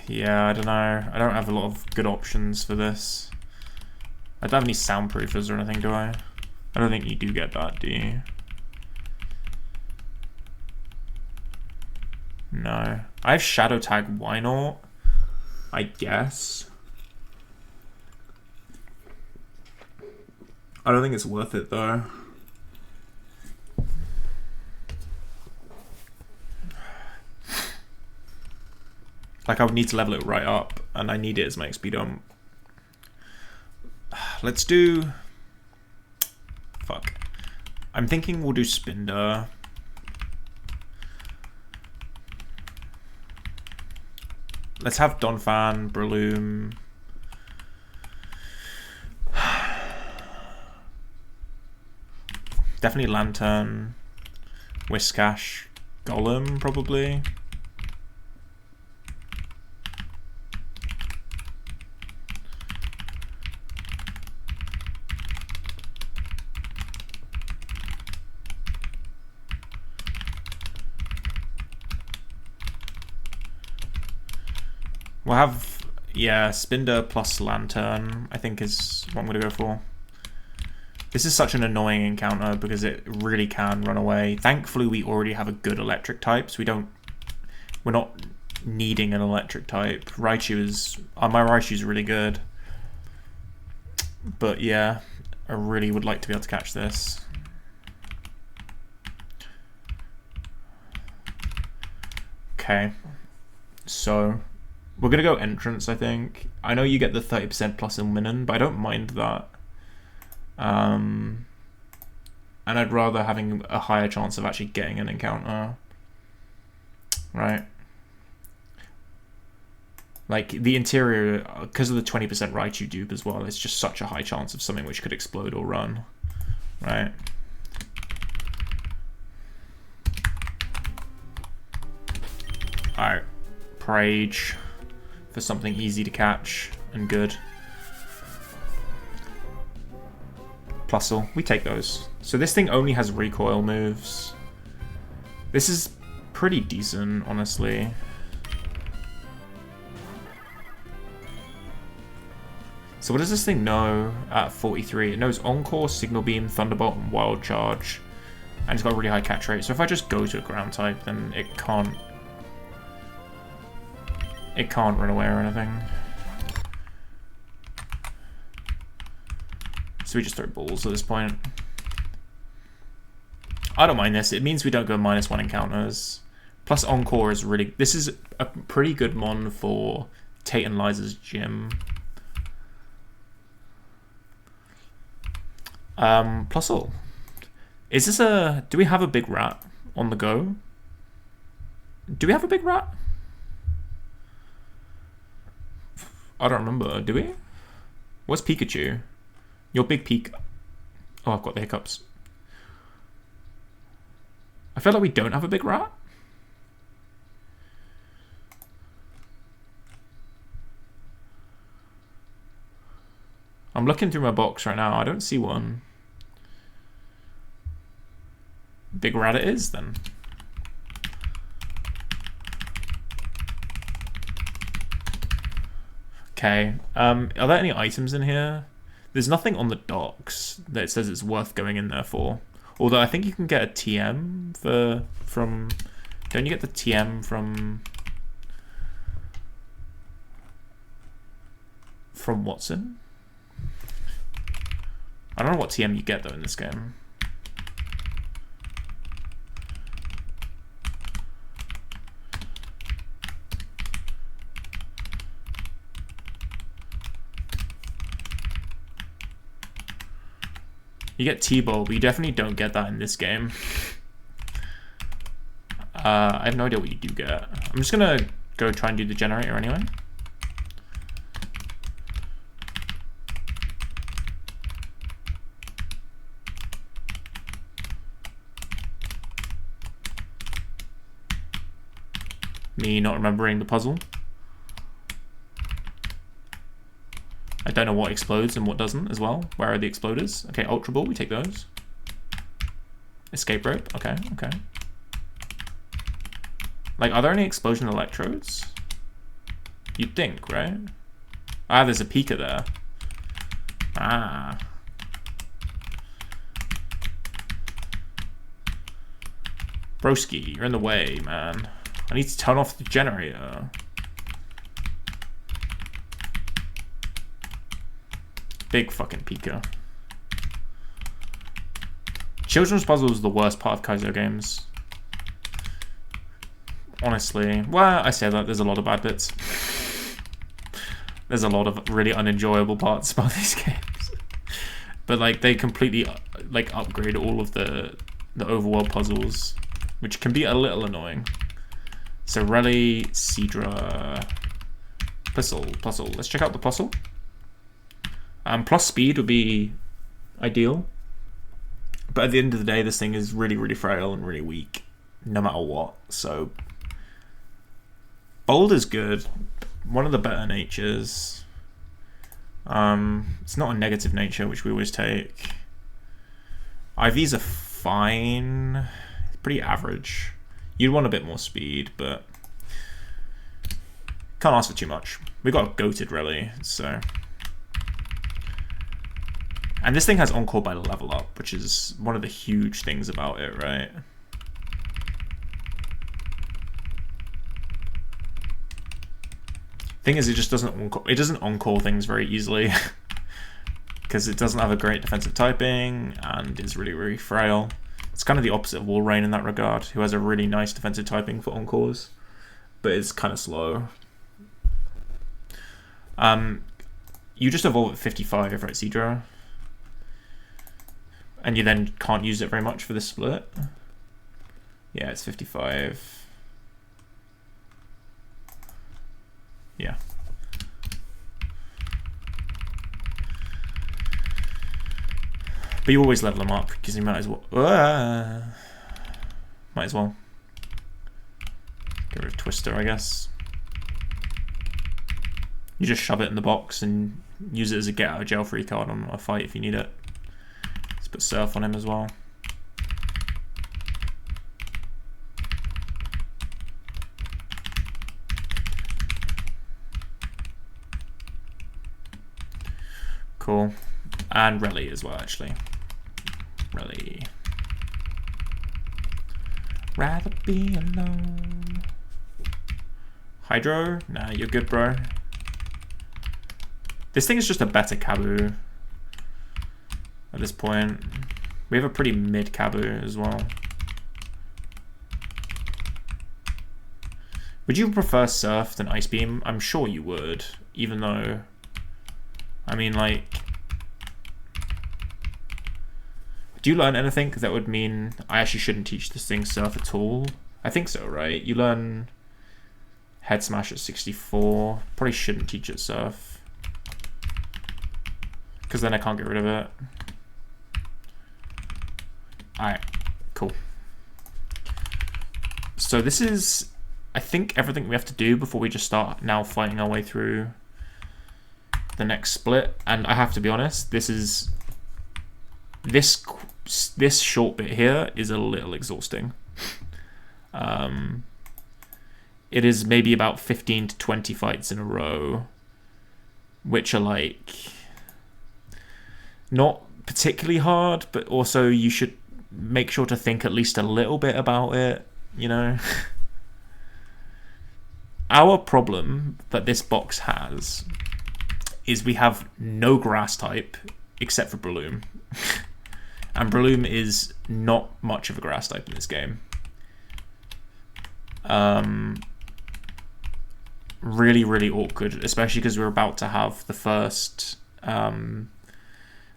Yeah, I don't know. I don't have a lot of good options for this. I don't have any soundproofers or anything, do I? I don't think you do get that, do you? No. I have Shadow Tag, why not? I guess. I don't think it's worth it though. Like, I would need to level it right up, and I need it as my XP dump. Let's do... Fuck. I'm thinking we'll do Spinder. Let's have Donphan, Breloom. Definitely Lantern. Whiscash. Golem, probably. We'll have, yeah, Spinder plus Lantern, I think is what I'm going to go for. This is such an annoying encounter because it really can run away. Thankfully, we already have a good electric type, so we're not needing an electric type. Raichu is, my Raichu is really good. But yeah, I really would like to be able to catch this. Okay, so we're gonna go entrance, I think. I know you get the 30% plus Illuminant, but I don't mind that. And I'd rather having a higher chance of actually getting an encounter. Right? Like, the interior, because of the 20% Raichu dupe as well, it's just such a high chance of something which could explode or run. Right? Alright. Prage for something easy to catch and good. Plusle, we take those. So this thing only has recoil moves. This is pretty decent, honestly. So what does this thing know at 43? It knows Encore, Signal Beam, Thunderbolt, and Wild Charge. And it's got a really high catch rate. So if I just go to a ground type, then it can't run away or anything. So we just throw balls at this point. I don't mind this. It means we don't go -1 encounters. Plus Encore is really... This is a pretty good mon for Tate and Liza's gym. Plusle. Is this a... Do we have a big rat on the go? Do we have a big rat? I don't remember. Do we? What's Pikachu? Your big peak. Oh, I've got the hiccups. I feel like we don't have a big rat. I'm looking through my box right now. I don't see one. Big rat it is, then. Okay. Are there any items in here? There's nothing on the docks that says it's worth going in there for. Although I think you can get a TM from... Don't you get the TM from Watson? I don't know what TM you get though in this game. You get T-Ball, but you definitely don't get that in this game. I have no idea what you do get. I'm just gonna go try and do the generator anyway. Me not remembering the puzzle. I don't know what explodes and what doesn't as well. Where are the exploders? Okay, Ultra Ball, we take those. Escape rope, okay, okay. Like, are there any explosion electrodes? You'd think, right? Ah, there's a Pika there. Ah. Broski, you're in the way, man. I need to turn off the generator. Big fucking Pika. Children's puzzle is the worst part of Kaizo games. Honestly. Well, I say that, there's a lot of bad bits. There's a lot of really unenjoyable parts about these games. But like, they completely like upgrade all of the overworld puzzles, which can be a little annoying. So Rally, Seadra, Plusle. Let's check out the Plusle. Plus speed would be ideal. But at the end of the day, this thing is really, really frail and really weak, no matter what. So Bold is good. One of the better natures. It's not a negative nature, which we always take. IVs are fine. It's pretty average. You'd want a bit more speed, but Can't ask for too much. We got a goated rally, so. And this thing has Encore by level up, which is one of the huge things about it, right? Thing is, it just doesn't encore things very easily because it doesn't have a great defensive typing and is really, really frail. It's kind of the opposite of Walrein in that regard, who has a really nice defensive typing for encores, but it's kind of slow. You just evolve at 55, right, Cedro? And you then can't use it very much for this split. Yeah, it's 55. Yeah. But you always level them up because you might as well. Might as well. Get rid of Twister, I guess. You just shove it in the box and use it as a get out of jail free card on a fight if you need it. Let's put Surf on him as well. Cool. And Rally as well, actually. Rally. Rather be alone. Hydro? Nah, you're good, bro. This thing is just a better Kabu at this point. We have a pretty mid Kabu as well. Would you prefer Surf than Ice Beam? I'm sure you would, even though... I mean, like... Do you learn anything? Because that would mean I actually shouldn't teach this thing Surf at all. I think so, right? You learn Head Smash at 64. Probably shouldn't teach it Surf. Because then I can't get rid of it. Alright, cool. So this is, I think, everything we have to do before we just start now fighting our way through the next split. And I have to be honest, this short bit here is a little exhausting. It is maybe about 15 to 20 fights in a row, which are like not particularly hard, but also you should make sure to think at least a little bit about it, you know. Our problem that this box has is we have no grass type except for Breloom. And Breloom is not much of a grass type in this game. Really, really awkward, especially because we're about to have the first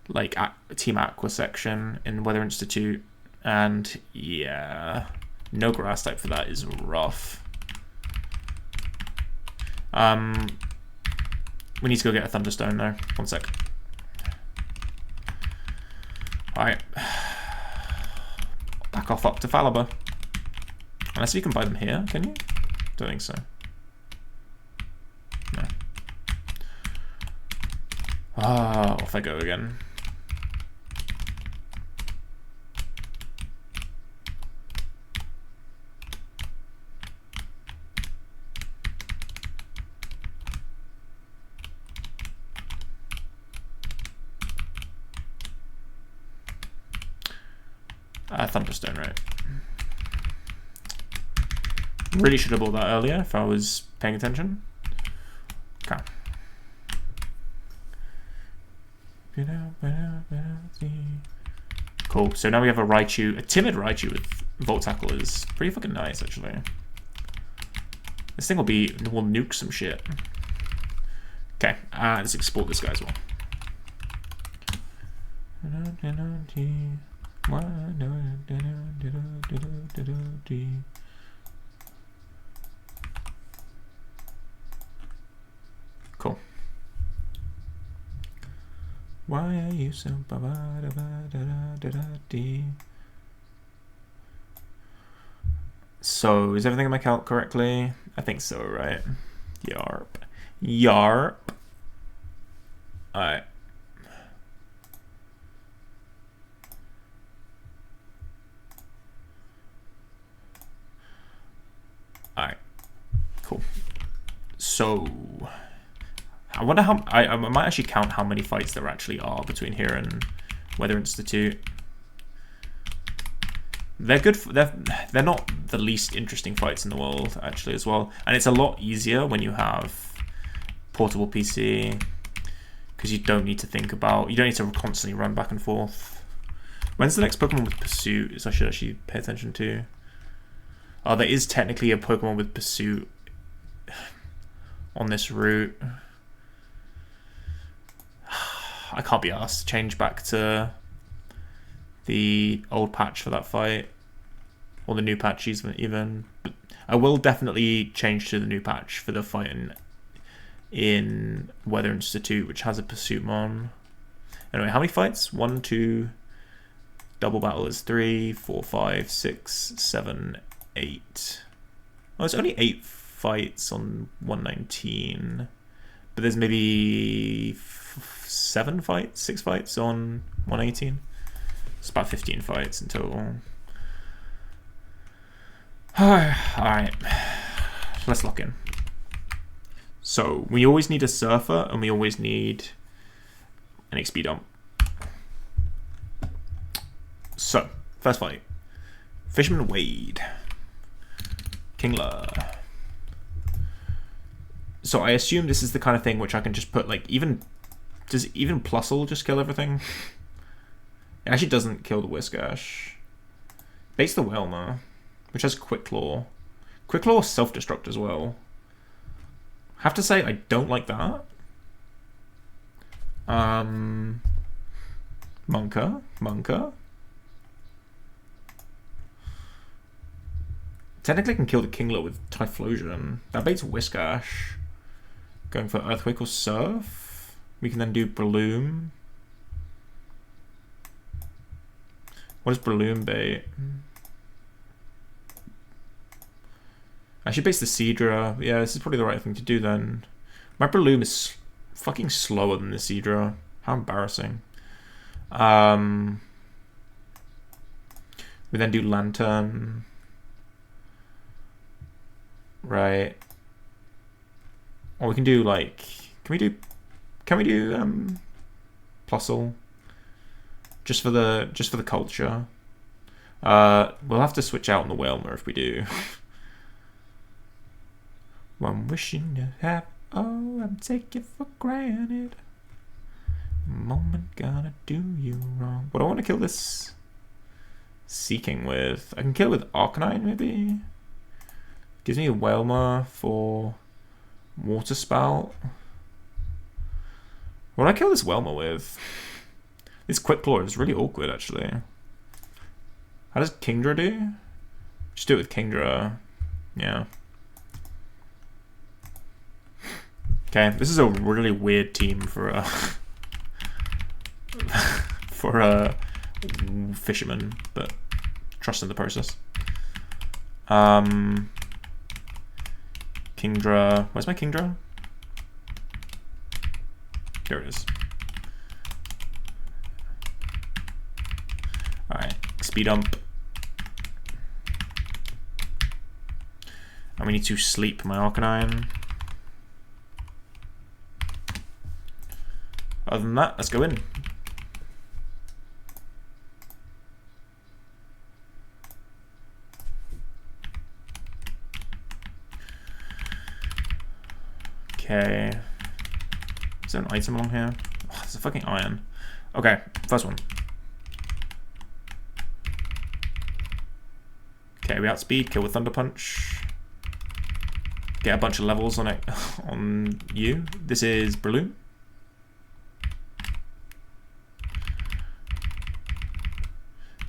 like Team Aqua section in Weather Institute, and yeah, no grass type for that is rough. We need to go get a Thunderstone though. 1 sec. Alright. Back off up to Falaba. Unless you can buy them here, can you? Don't think so. No. Ah, off I go again. Thunderstone, right? Really should have bought that earlier if I was paying attention. Okay. Cool. So now we have a Raichu, a timid Raichu with Volt Tackle is pretty fucking nice, actually. This thing will nuke some shit. Okay, let's export this guy as well. Cool. Why are you so So, is everything in my calc correctly? I think so, right? Yarp. Yarp. Alright. Alright. Cool. So I wonder how I might actually count how many fights there actually are between here and Weather Institute. They're good. They're not the least interesting fights in the world actually as well, and it's a lot easier when you have portable PC because you don't need to think about. You don't need to constantly run back and forth. When's the next Pokemon with Pursuit? Is I should actually pay attention to. Oh, there is technically a Pokemon with Pursuit on this route. I can't be asked to change back to the old patch for that fight, or the new patch even. But I will definitely change to the new patch for the fight in Weather Institute, which has a Pursuit Mon. Anyway, how many fights? 1, 2, double battle is 3, 4, 5, 6, 7, 8. Oh, it's only 8 fights on 119, but there's maybe 7 fights, 6 fights on 118. It's about 15 fights in total. Alright, let's lock in. So, we always need a Surfer, and we always need an XP dump. So, first fight. Fisherman Wade. Kingler. So, I assume this is the kind of thing which I can just put, like, does even Plusle just kill everything? It actually doesn't kill the Whiscash. Baits the Whelmer, which has Quick Claw. Quick Claw is self-destruct as well. Have to say, I don't like that. Monka. Technically, I can kill the Kingler with Typhlosion. That baits Whiscash. Going for Earthquake or Surf. We can then do Breloom. What does Breloom bait? I should base the Seadra. Yeah, this is probably the right thing to do then. My Breloom is fucking slower than the Seadra. How embarrassing. We then do Lantern. Right. Or we can do like... Can we do Plusle? Just for the culture. We'll have to switch out on the Whelmer if we do. One wishing to have, oh, I'm taking for granted. Moment gonna do you wrong. What do I want to kill this Seeking with? I can kill it with Arcanine maybe? Gives me a Whelmer for Water Spout. What do I kill this Whelmer with? This Quick Claw is really awkward actually. How does Kingdra do? Just do it with Kingdra. Yeah. Okay, this is a really weird team for a for a fisherman, but trust in the process. Kingdra, where's my Kingdra? There it is. Alright, speed dump. And we need to sleep my Arcanine. Other than that, let's go in. Okay. Is there an item along here? Oh, there's a fucking iron. Okay, first one. Okay, we outspeed, kill with Thunder Punch. Get a bunch of levels on it on you. This is Breloom.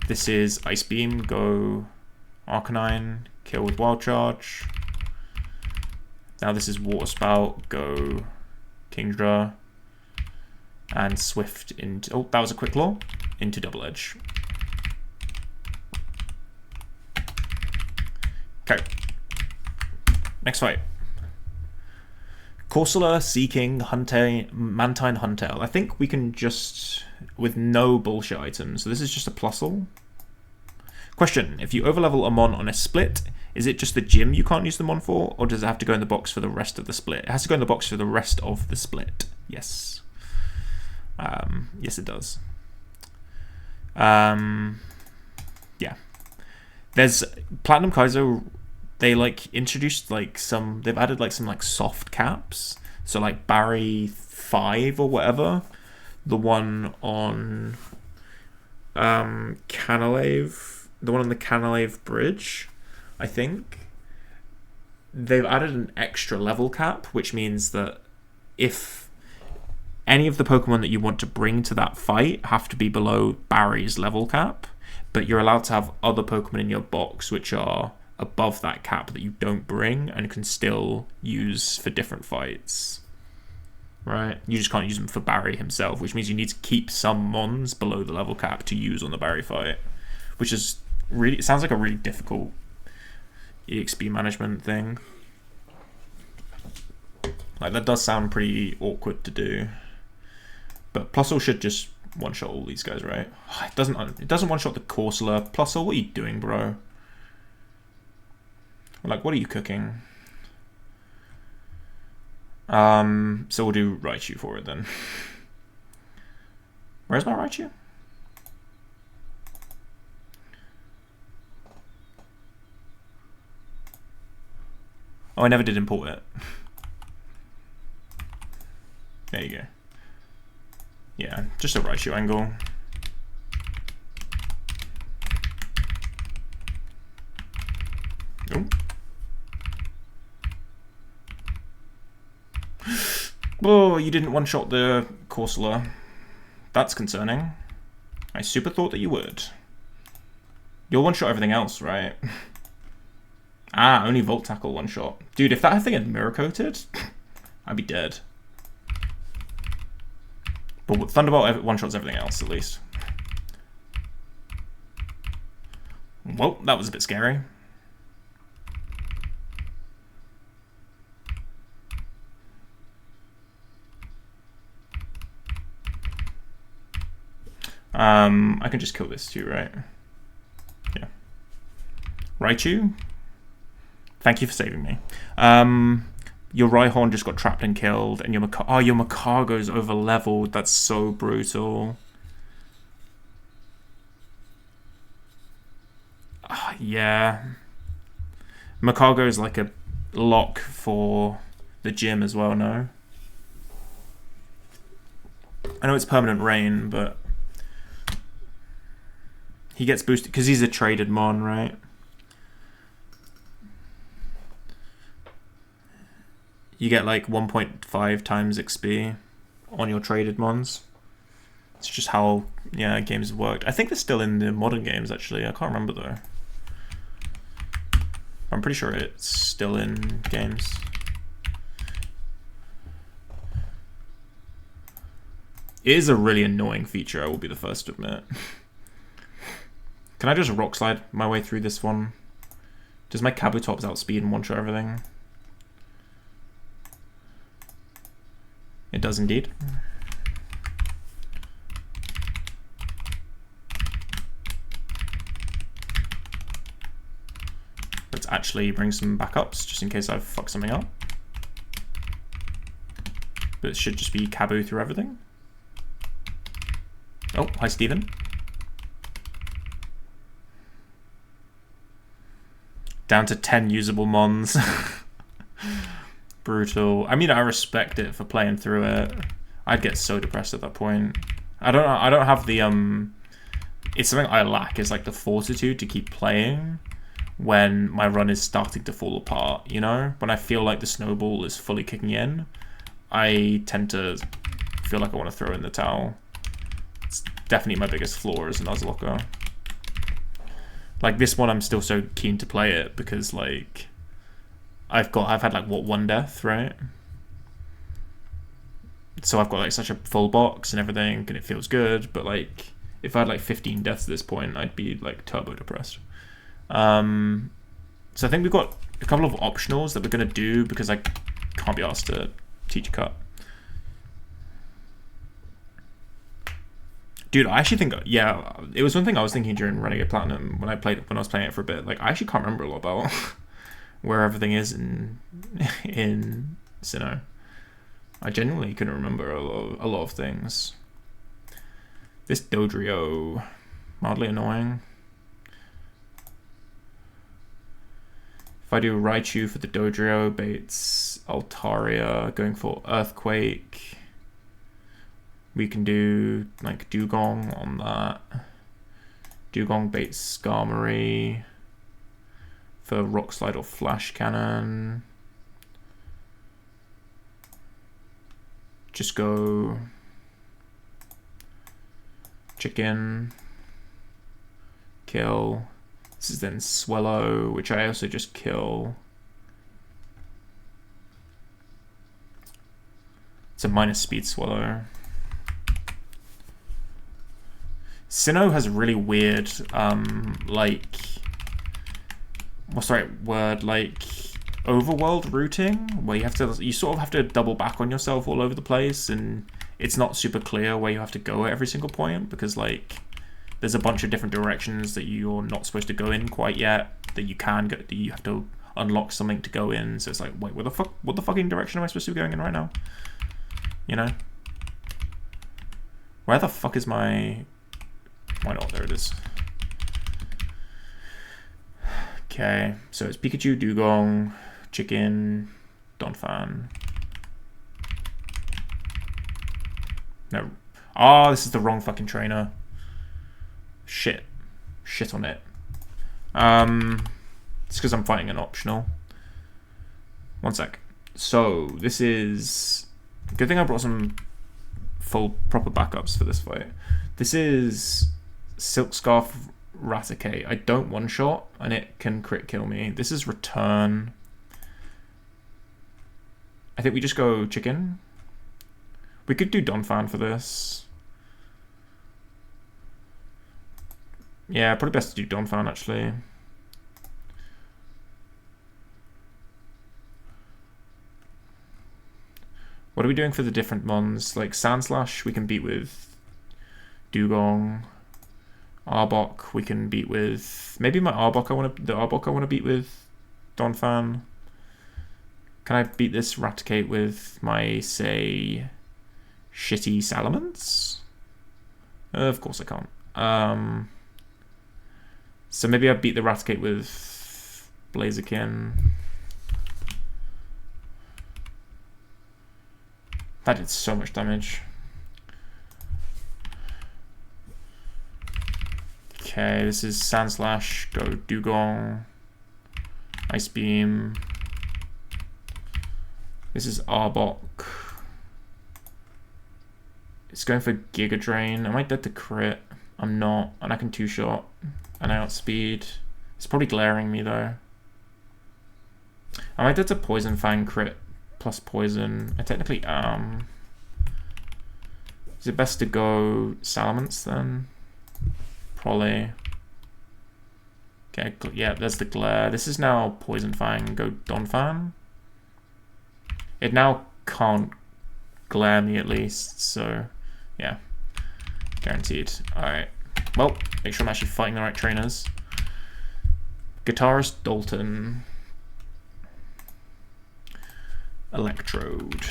This is Ice Beam, go Arcanine, kill with Wild Charge. Now this is Water Spout, go Kingdra. And Swift into, oh, that was a Quick Claw, into Double Edge. Okay. Next fight. Corsola, Seeking, Mantine, Huntail. I think we can just, with no bullshit items, so this is just a Plusle. Question: if you overlevel a mon on a split, is it just the gym you can't use the mon for, or does it have to go in the box for the rest of the split? It has to go in the box for the rest of the split. Yes. Yes, it does. Yeah. There's Platinum Kaizo. They like introduced like some. They've added like some like soft caps. So like Barry 5 or whatever, the one on Canalave, the one on the Canalave bridge, I think. They've added an extra level cap, which means that if any of the Pokemon that you want to bring to that fight have to be below Barry's level cap, but you're allowed to have other Pokemon in your box which are above that cap that you don't bring and can still use for different fights. Right? You just can't use them for Barry himself, which means you need to keep some mons below the level cap to use on the Barry fight, which is really, it sounds like a really difficult EXP management thing. Like, that does sound pretty awkward to do. But Plusle should just one-shot all these guys, right? It doesn't one-shot the Corsola. Plusle, what are you doing, bro? Like, what are you cooking? So we'll do Raichu for it then. Where's my Raichu? Oh, I never did import it. There you go. Yeah, just a Raichu angle. Oh. Oh, you didn't one-shot the Corsola. That's concerning. I super thought that you would. You'll one-shot everything else, right? Ah, only Volt Tackle one-shot. Dude, if that thing had Mirror-Coated, I'd be dead. But Thunderbolt one-shots everything else, at least. Well, that was a bit scary. I can just kill this too, right? Yeah. Raichu, thank you for saving me. Your Rhyhorn just got trapped and killed, and your Macargo's over leveled. That's so brutal. Yeah. Macargo is like a lock for the gym as well, no? I know it's permanent rain, but he gets boosted because he's a traded mon, right? You get like 1.5 times XP on your traded mons. It's just how, yeah, games have worked. I think they're still in the modern games, actually. I can't remember, though. I'm pretty sure it's still in games. It is a really annoying feature, I will be the first to admit. Can I just rock slide my way through this one? Does my Kabutops outspeed and one-shot everything? It does indeed. Let's actually bring some backups just in case I've fucked something up. But it should just be Kabu through everything. Oh, hi Steven. Down to 10 usable mons. Brutal. I mean, I respect it for playing through it. I'd get so depressed at that point. I don't have the it's something I lack, is like the fortitude to keep playing when my run is starting to fall apart, you know? When I feel like the snowball is fully kicking in, I tend to feel like I want to throw in the towel. It's definitely my biggest flaw as a Nuzlocke. Like this one, I'm still so keen to play it because like I've had like what, 1 death, right? So I've got like such a full box and everything, and it feels good. But like if I had like 15 deaths at this point, I'd be like turbo depressed. So I think we've got a couple of optionals that we're gonna do because I can't be asked to teach a cut. Dude, I actually think, yeah, it was one thing I was thinking during Renegade Platinum when I was playing it for a bit. Like, I actually can't remember a lot about where everything is in Sinnoh. I genuinely couldn't remember a lot of things. This Dodrio, mildly annoying. If I do Raichu for the Dodrio, baits Altaria, going for Earthquake. We can do like Dugong on that. Dugong baits Skarmory for Rock Slide or Flash Cannon. Just go Chicken. Kill. This is then Swallow, which I also just kill. It's a minus speed Swallow. Sinnoh has a really weird, like, what's the right word, like, overworld routing, where you sort of have to double back on yourself all over the place, and it's not super clear where you have to go at every single point, because, like, there's a bunch of different directions that you're not supposed to go in quite yet, that you can go, that you have to unlock something to go in, so it's like, wait, what the fucking direction am I supposed to be going in right now? You know? Where the fuck is my... Why not? There it is. Okay, so it's Pikachu, Dugong, Chicken, Donphan. No. Oh, this is the wrong fucking trainer. Shit. Shit on it. It's because I'm fighting an optional. One sec. So, this is... Good thing I brought some full proper backups for this fight. This is Silk Scarf Raticate. I don't one-shot, and it can crit kill me. This is Return. I think we just go Chicken. We could do Donphan for this. Yeah, probably best to do Donphan, actually. What are we doing for the different ones? Like Sandslash, we can beat with Dugong. Arbok, we can beat with... Maybe my Arbok the Arbok I want to beat with Donphan. Can I beat this Raticate with my, say, shitty Salamence? Of course I can't. So maybe I beat the Raticate with Blaziken. That did so much damage. Okay, this is Sandslash, go Dugong. Ice Beam. This is Arbok. It's going for Giga Drain. Am I dead to crit? I'm not, and I can two-shot, and I outspeed. It's probably glaring me though. Am I dead to Poison Fang crit plus poison? I technically am. Is it best to go Salamence then? Probably. Okay, yeah, there's the glare. This is now Poison Fang, go Donphan. It now can't glare me at least, so yeah, guaranteed. Alright, well, make sure I'm actually fighting the right trainers. Guitarist Dalton. Electrode.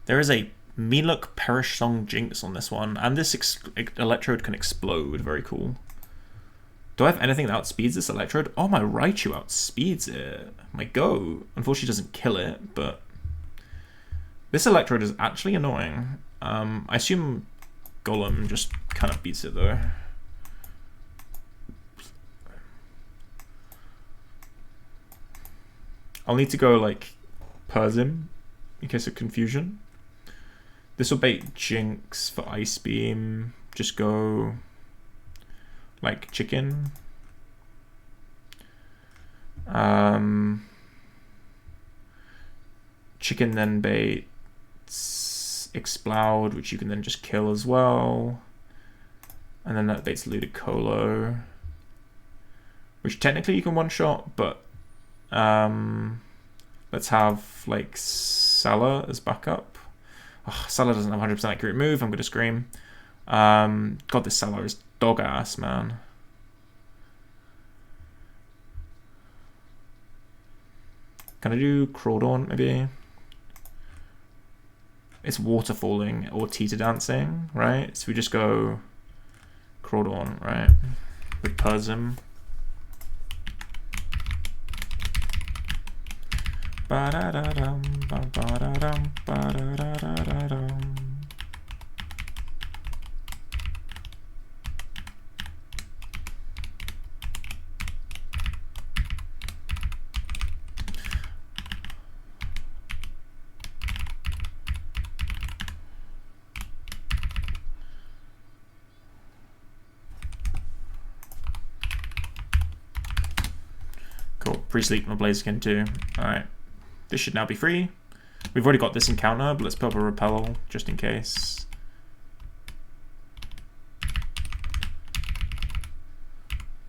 There is a Melook Perish Song Jinx on this one, and this Electrode can explode. Very cool. Do I have anything that outspeeds this Electrode? Oh, my Raichu outspeeds it. My Go, unfortunately, doesn't kill it, but this Electrode is actually annoying. I assume Golem just kind of beats it though. I'll need to go like Persim in case of confusion. This will bait Jinx for Ice Beam. Just go like Chicken. Chicken then baits Explode, which you can then just kill as well. And then that baits Ludicolo, which technically you can one-shot, but let's have like Salah as backup. Oh, Salah doesn't have 100% accurate move. I'm going to scream. God, this Salah is dog ass, man. Can I do Crawdaunt, maybe? It's waterfalling or teeter dancing, right? So we just go Crawdaunt, right? With Persim. Ba-da-da-dum, ba-da-dum, ba-da-da-da-dum. Cool. Pre-sleep my Blaziken too. Alright. This should now be free. We've already got this encounter, but let's put up a repel just in case.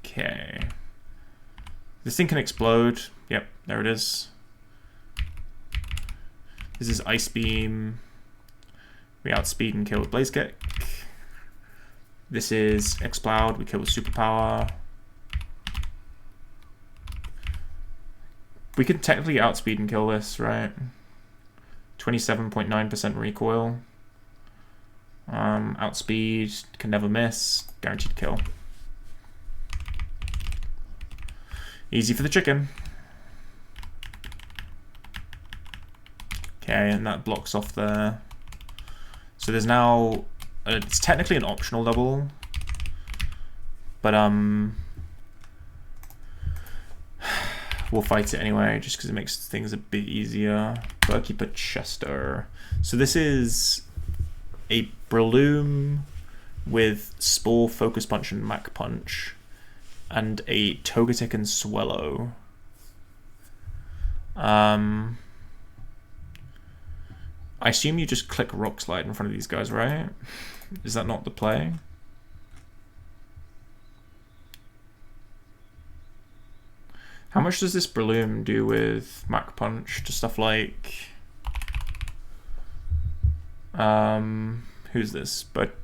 Okay. This thing can explode. Yep, there it is. This is Ice Beam. We outspeed and kill with Blaze Kick. This is Exploud. We kill with Superpower. We could technically outspeed and kill this, right? 27.9% recoil. Outspeed, can never miss, guaranteed kill. Easy for the chicken. Okay, and that blocks off there. So there's now, it's technically an optional double, but we'll fight it anyway, just because it makes things a bit easier. Barkeeper Chester. So this is a Breloom with Spore, Focus Punch, and Mach Punch, and a Togetic and Swellow. I assume you just click Rock Slide in front of these guys, right? Is that not the play? How much does this Breloom do with Mach Punch to stuff like... who's this? But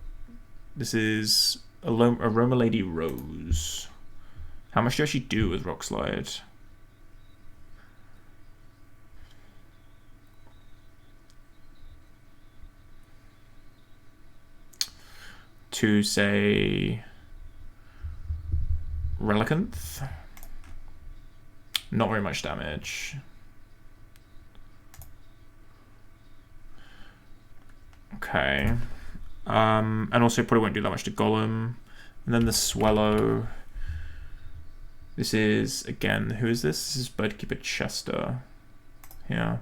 this is Aroma Lady Rose. How much do you actually do with Rock Slide? To say Relicanth? Not very much damage. Okay. And also probably won't do that much to Golem. And then the Swellow. This is, again, who is this? This is Birdkeeper Chester. Yeah.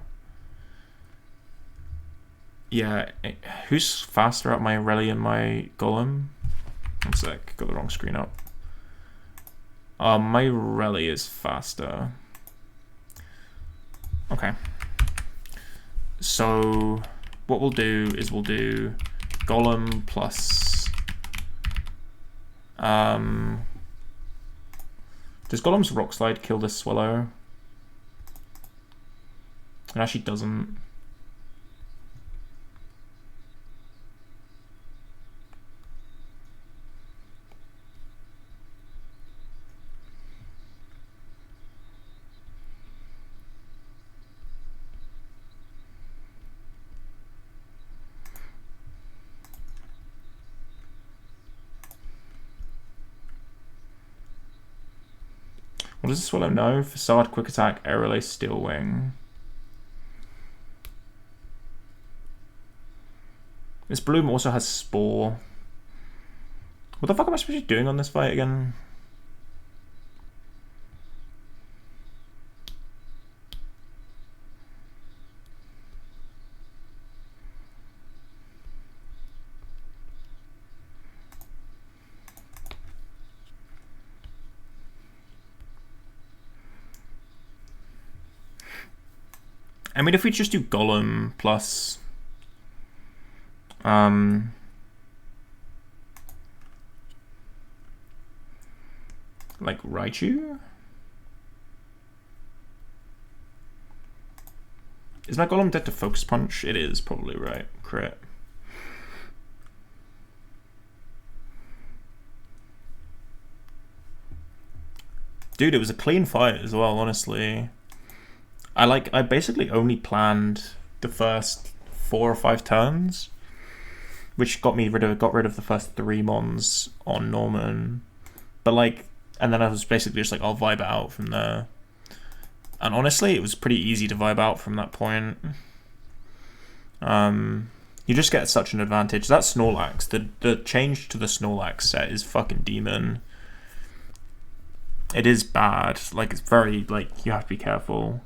Yeah, who's faster at my Rally and my Golem? One sec, got the wrong screen up. My Rally is faster. Okay. So what we'll do is we'll do Golem plus... does Golem's Rock Slide kill this Swellow? It actually doesn't. What does this Swellow know? Facade, Quick Attack, Air Relay, Steel Wing. This Bloom also has Spore. What the fuck am I supposed to be doing on this fight again? I mean, if we just do Golem plus... like Raichu? Is my golem dead to focus punch? It is, probably, right. Crit. Dude, it was a clean fight as well, honestly. I basically only planned the first 4 or 5 turns, which got rid of the first 3 mons on Norman. But like, and then I was basically just like, I'll vibe out from there. And honestly, it was pretty easy to vibe out from that point. You just get such an advantage. That Snorlax, the change to the Snorlax set is fucking demon. It is bad. Like, it's very, like, you have to be careful.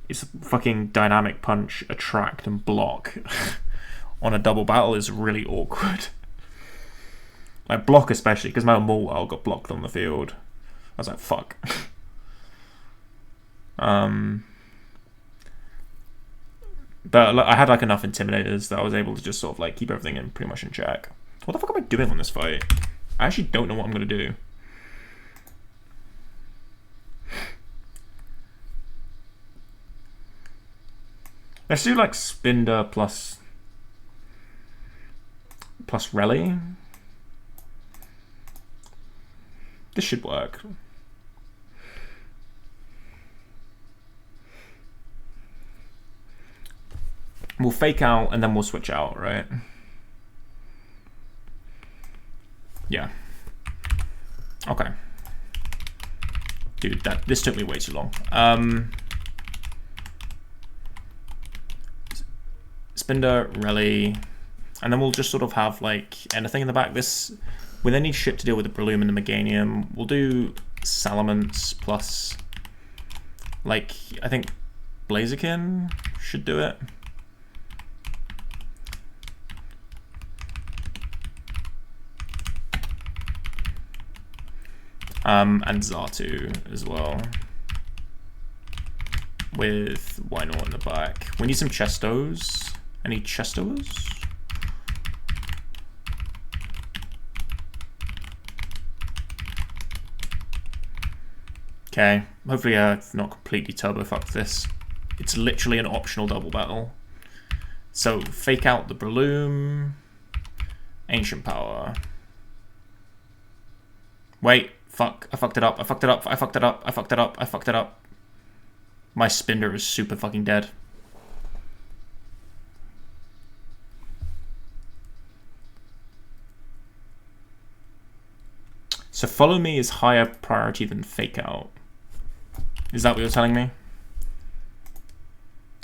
It's fucking dynamic punch, attract, and block on a double battle is really awkward. Like, block especially, because my Mauville got blocked on the field. I was like, fuck. But I had like enough intimidators that I was able to just sort of like keep everything in pretty much in check. What the fuck am I doing on this fight? I actually don't know what I'm gonna do. Let's do like Spinder plus Rally. This should work. We'll fake out and then we'll switch out, right? Yeah. Okay. Dude, this took me way too long. Spinder, Rally, and then we'll just sort of have like anything in the back. We then need shit to deal with the Breloom and the Meganium. We'll do Salamence plus, like, I think Blaziken should do it. And Xatu as well. With Wynor in the back. We need some Chestos. Any Chestos? Okay, hopefully I've not completely turbo fucked this. It's literally an optional double battle. So fake out the Breloom. Ancient Power. Wait, fuck, I fucked it up, I fucked it up, I fucked it up, I fucked it up, I fucked it up. My Spinder is super fucking dead. So follow me is higher priority than fake out. Is that what you're telling me?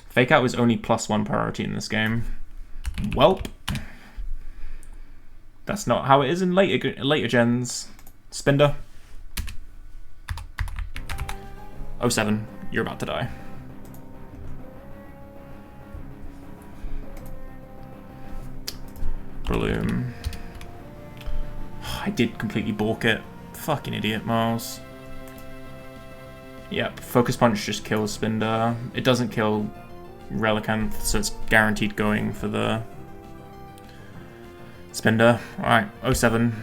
Fake out is only +1 priority in this game. Welp. That's not how it is in later gens. Spinder. 07. You're about to die. Breloom. I did completely balk it. Fucking idiot, Miles. Yep, Focus Punch just kills Spinder. It doesn't kill Relicanth, so it's guaranteed going for the Spinder. Alright, 07.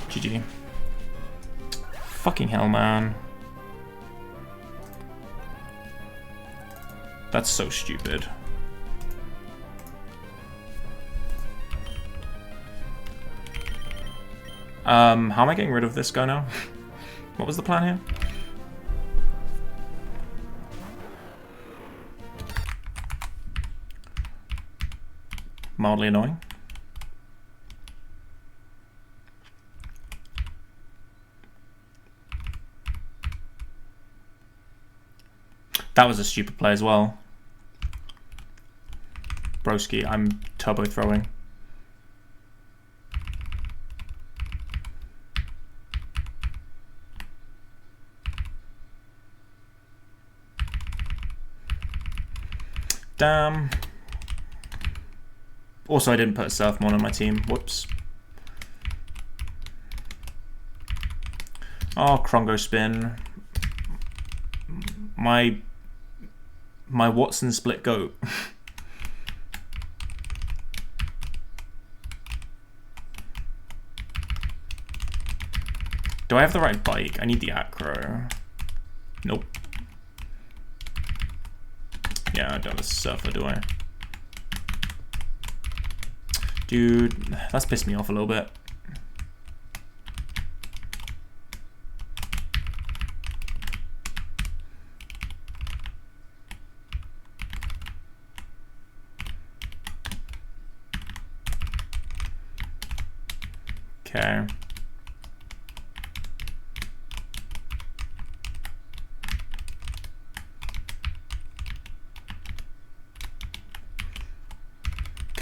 GG. Fucking hell, man. That's so stupid. How am I getting rid of this guy now? What was the plan here? Mildly annoying. That was a stupid play as well. Broski, I'm turbo throwing. Damn. Also, I didn't put a Surfmon on my team. Whoops. Oh, Krongo spin. My Watson split goat. Do I have the right bike? I need the Acro. Nope. Yeah, I don't have a surfer, do I? Dude, that's pissed me off a little bit. Okay.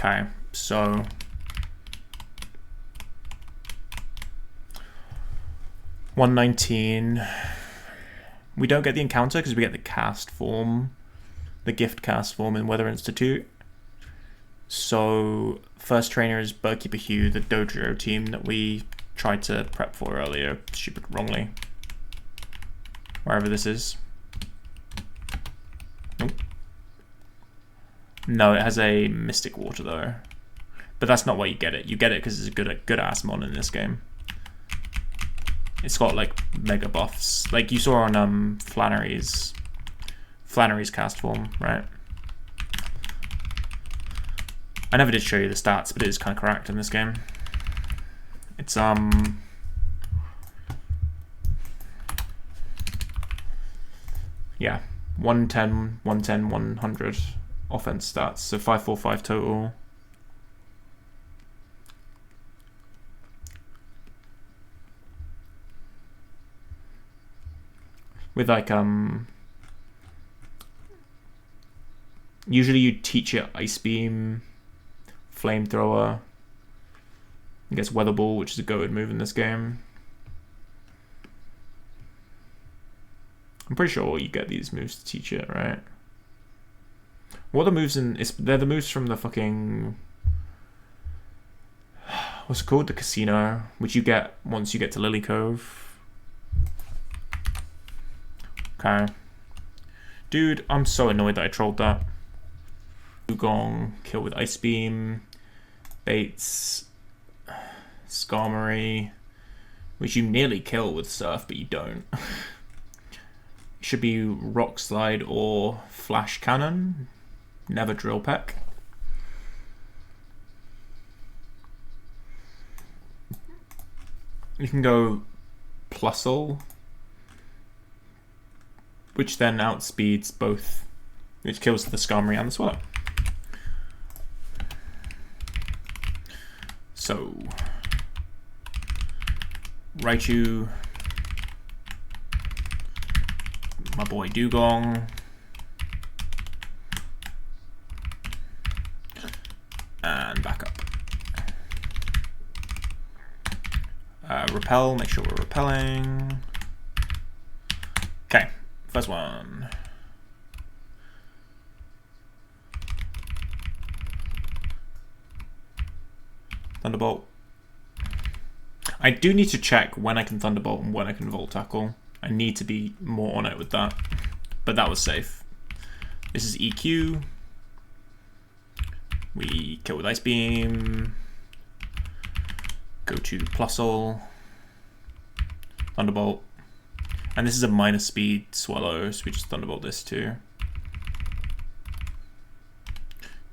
Okay, so 119. We don't get the encounter because we get the cast form, the gift cast form in Weather Institute. So first trainer is Birkeeper Hugh, the dojo team that we tried to prep for earlier, stupid wrongly. Wherever this is. Nope. No, it has a Mystic Water though. But that's not why you get it. You get it because it's a good ass mon in this game. It's got like mega buffs. Like you saw on Flannery's cast form, right? I never did show you the stats, but it is kind of correct in this game. It's yeah, 110, 110, 100 offense stats, so 545 total. With like usually you teach it Ice Beam, Flamethrower. I guess Weather Ball, which is a goated move in this game. I'm pretty sure you get these moves to teach it, right? What are the moves in? They're the moves from the fucking, what's it called? The casino, which you get once you get to Lily Cove. Okay. Dude, I'm so annoyed that I trolled that. Dugong, kill with Ice Beam. Bates. Skarmory, which you nearly kill with Surf, but you don't. It should be Rock Slide or Flash Cannon. Never Drill Peck. You can go Plusle, which then outspeeds both, which kills the Skarmory and the Swallow. So Raichu, my boy Dugong, and back up. Repel, make sure we're repelling. Okay, first one. Thunderbolt. I do need to check when I can Thunderbolt and when I can Volt Tackle. I need to be more on it with that. But that was safe. This is EQ. We kill with Ice Beam. Go to Plusle. Thunderbolt. And this is a minus speed Swallow, so we just Thunderbolt this too.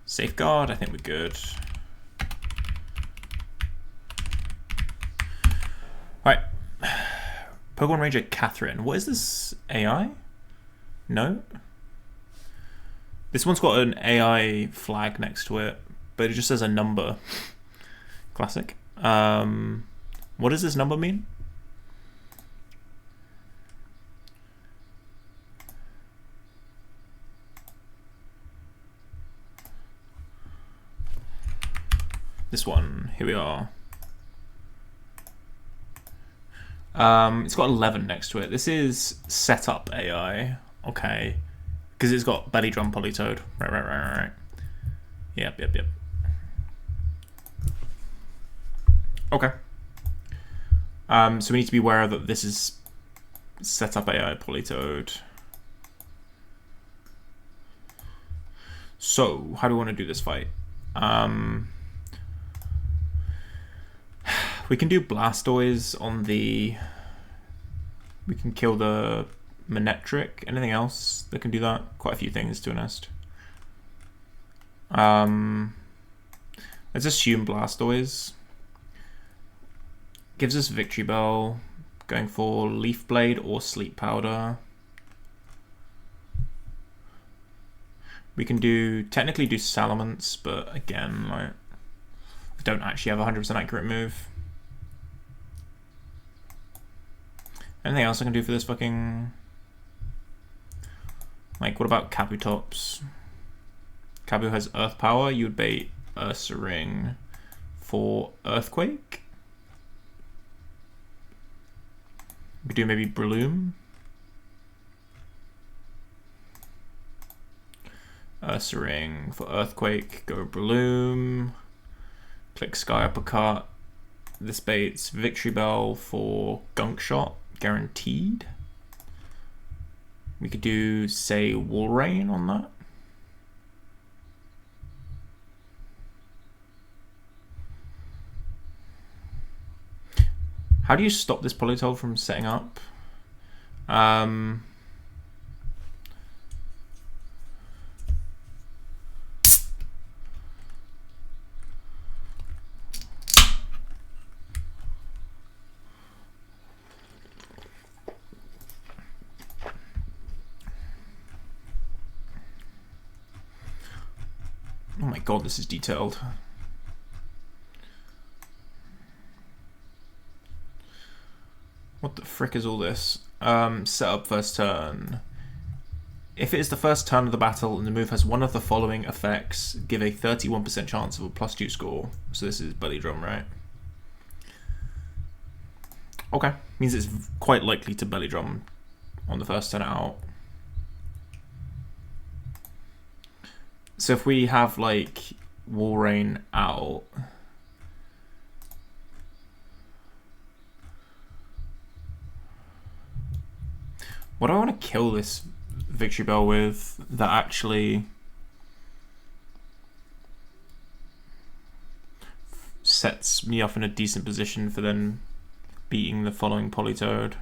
Safeguard, I think we're good. Alright, Pokemon Ranger Catherine. What is this? AI? No? This one's got an AI flag next to it, but it just says a number. Classic. What does this number mean? This one, here we are. It's got 11 next to it. This is setup AI. Okay. Because it's got Belly Drum Politoed. Right. Yep. Okay. So we need to be aware that this is setup AI Politoed. So, how do we want to do this fight? We can do Blastoise on the We can kill the Manetric. Anything else that can do that? Quite a few things, to be honest. Let's assume Blastoise. Gives us Victory Bell. Going for Leaf Blade or Sleep Powder. We can technically do Salamence, but again, like, I don't actually have a 100% accurate move. Anything else I can do for this fucking... Like, what about Kabutops? Kabu has Earth Power. You would bait Ursaring for Earthquake. We could do maybe Breloom. Ursaring for Earthquake. Go Breloom. Click Sky Uppercut. This baits Victory Bell for Gunk Shot. Guaranteed. We could do, say, Walrein on that. How do you stop this Politoed from setting up? Oh my god, this is detailed. What the frick is all this? Set up first turn. If it is the first turn of the battle and the move has one of the following effects, give a 31% chance of a +2 score. So this is Belly Drum, right? Okay. Means it's quite likely to Belly Drum on the first turn out. So if we have, like, Walrein out... What do I want to kill this Victory Bell with that actually sets me up in a decent position for then beating the following Politoed?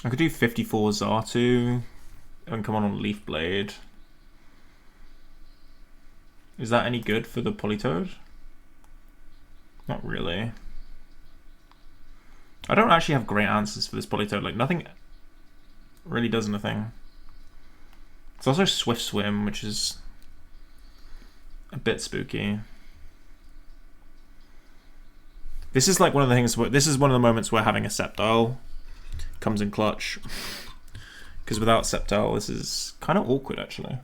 I could do 54 Xatu and come on Leaf Blade. Is that any good for the Politoed? Not really. I don't actually have great answers for this Politoed. Like, nothing really does anything. It's also Swift Swim, which is a bit spooky. This is like one of the things where, this is one of the moments where having a Sceptile comes in clutch, because without Sceptile this is kind of awkward actually.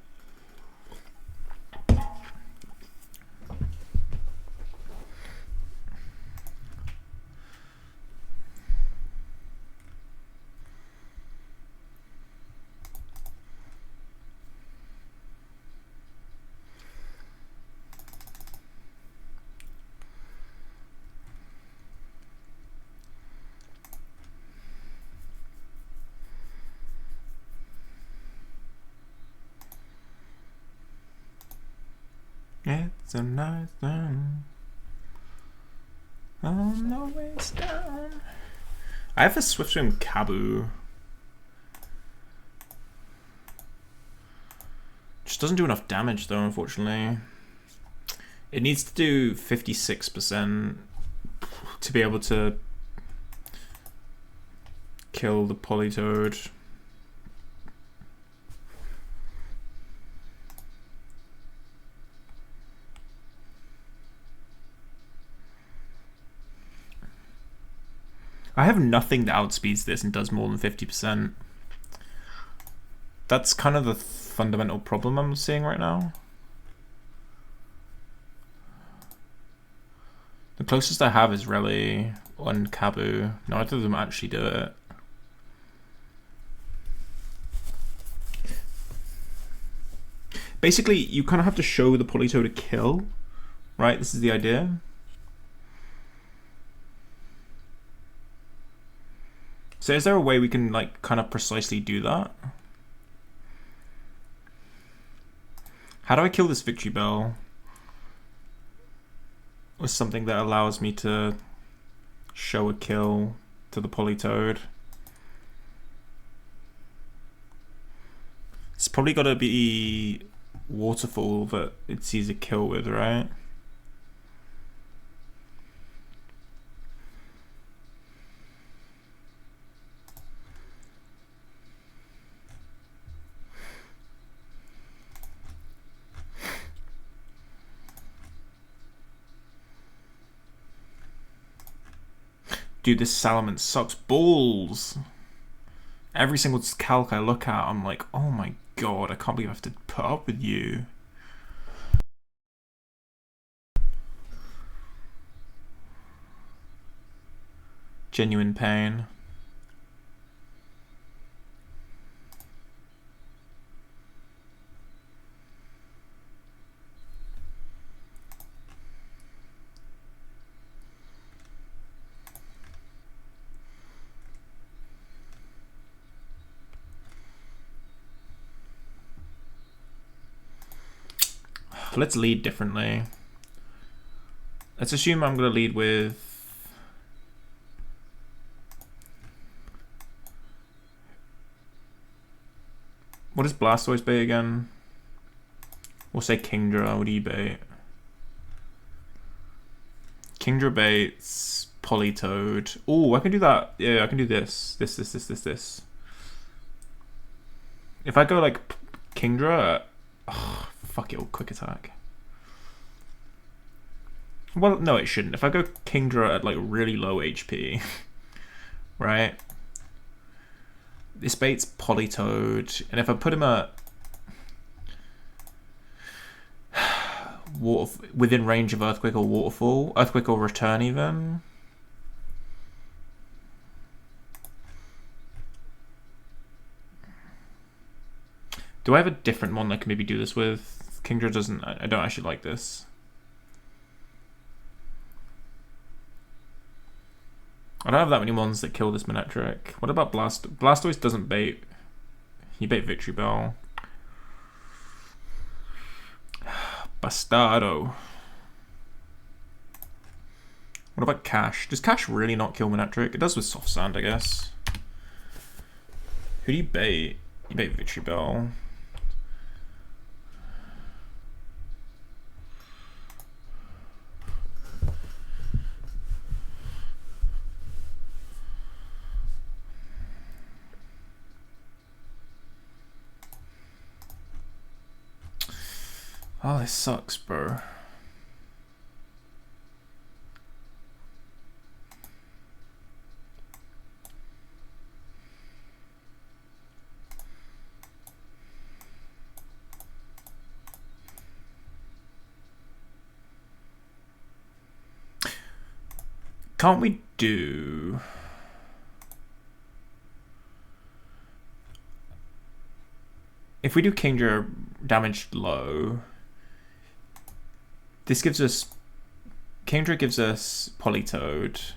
It's a nice thing. On the way down. I have a Swift Swim Kabu. Just doesn't do enough damage though, unfortunately. It needs to do 56% to be able to kill the Politoed. I have nothing that outspeeds this and does more than 50%. That's kind of the fundamental problem I'm seeing right now. The closest I have is Rally on Kabu. Neither of them actually do it. Basically, you kind of have to show the Politoed to kill, right? This is the idea. So is there a way we can like kind of precisely do that? How do I kill this victory bell with something that allows me to show a kill to the Polytoad? It's probably got to be Waterfall that it sees a kill with, right? Dude, this Salamence sucks balls. Every single calc I look at, I'm like, oh my god, I can't believe I have to put up with you. Genuine pain. Let's lead differently. Let's assume I'm going to lead with... What does Blastoise bait again? We'll say Kingdra. What do you bait? Kingdra baits Polytoad. Oh, I can do that. Yeah, I can do this. This. If I go like Kingdra... Oh, fuck it, quick attack. Well, no, it shouldn't. If I go Kingdra at like really low HP, right? This baits Polytoad, and if I put him at within range of Earthquake or Waterfall, Earthquake or Return even. Do I have a different one I can maybe do this with? Kingdra doesn't. I don't actually like this. I don't have that many ones that kill this Manectric. What about Blastoise doesn't bait. He bait Victory Bell. Bastardo. What about Cash? Does Cash really not kill Manectric? It does with Soft Sand, I guess. Who do you bait? You bait Victory Bell. Oh, this sucks, bro. Can't we do... If we do Kingdra damaged low, this gives us... Kingdra gives us Polytoad.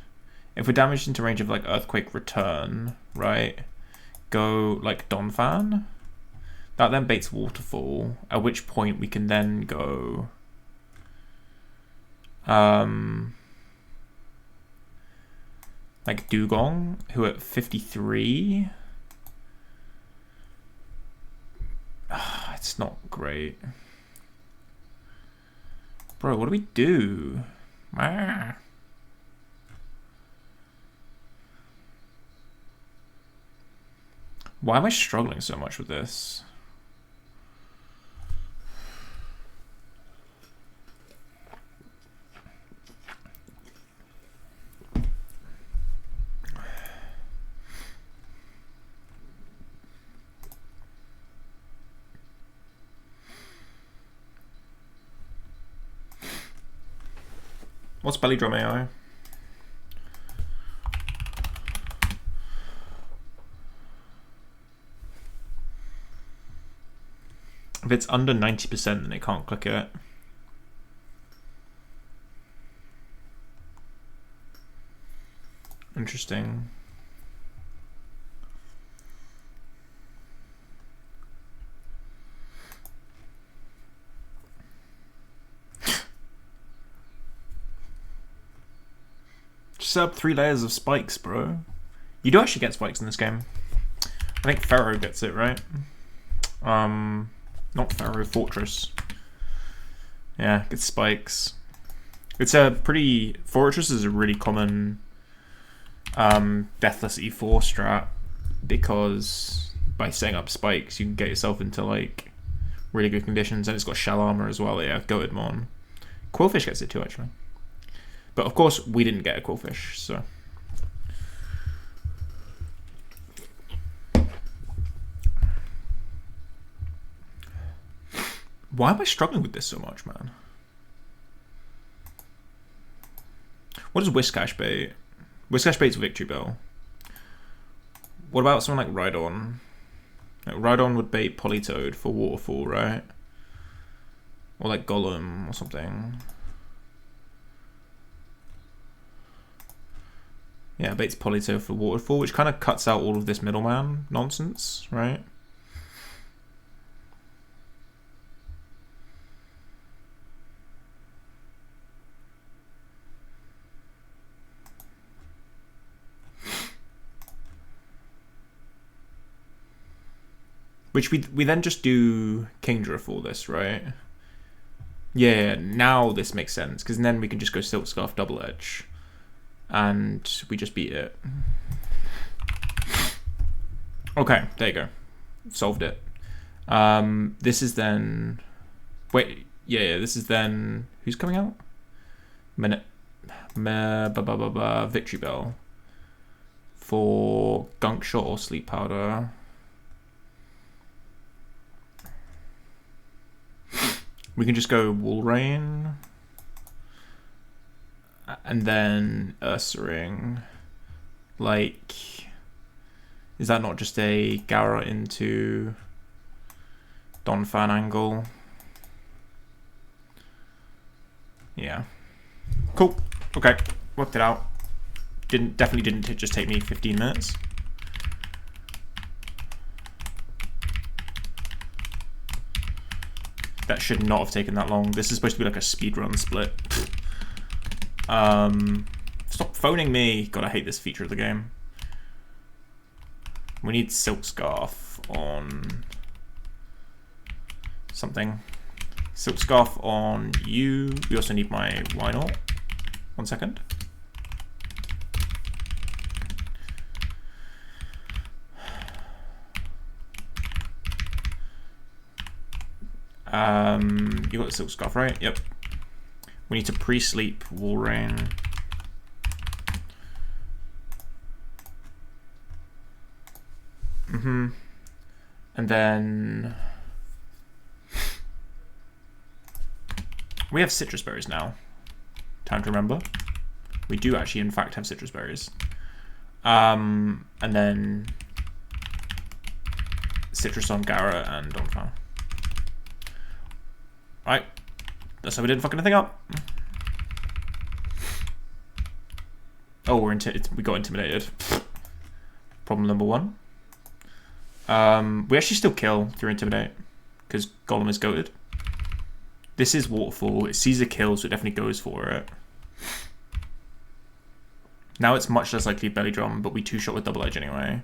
If we're damaged into range of like Earthquake Return, right? Go like Donphan. That then baits Waterfall, at which point we can then go... like Dugong, who at 53. It's not great. Bro, what do we do? Why am I struggling so much with this? What's Belly Drum AI? If it's under 90%, then it can't click it. Interesting. Just set up 3 layers of spikes, bro. You do actually get spikes in this game. I think Pharaoh gets it, right? Not Pharaoh, Fortress. Yeah, gets spikes. It's a pretty... Fortress is a really common Deathless E4 strat, because by setting up spikes you can get yourself into like really good conditions, and it's got shell armor as well. Yeah, goated mon. Quillfish gets it too, actually. But of course we didn't get a Quillfish, so... Why am I struggling with this so much, man? What is Whiskash Bait? Whiskash Bait's Victory Bell. What about someone like Rhydon? Like, Rhydon would bait Politoad for Waterfall, right? Or like Golem or something. Yeah, baits Politoad for Waterfall, which kind of cuts out all of this middleman nonsense, right? Which we then just do Kingdra for this, right? Yeah, now this makes sense, because then we can just go Silk Scarf Double Edge. And we just beat it. Okay, there you go. Solved it. This is then... Wait, yeah, this is then... Who's coming out? Victory Bell. For Gunk Shot or Sleep Powder. We can just go Wool Rain. And then Ursaring. Like, is that not just a Gara into Donphan angle? Yeah. Cool. Okay. Worked it out. Definitely didn't just take me 15 minutes. That should not have taken that long. This is supposed to be like a speedrun split. Stop phoning me. God, I hate this feature of the game. We need Silk Scarf on something. Silk Scarf on you. We also need my why not. 1 second. You got the Silk Scarf, right? Yep. We need to pre-sleep Wool Rain. And then we have citrus berries now. Time to remember. We do actually, in fact, have citrus berries. And then citrus on Gara and Donphan. Right. That's how we didn't fuck anything up. Oh, we got intimidated. Problem number 1. We actually still kill through Intimidate, because Golem is goated. This is Waterfall. It sees a kill, so it definitely goes for it. Now it's much less likely Belly Drum, but we 2-shot with Double Edge anyway.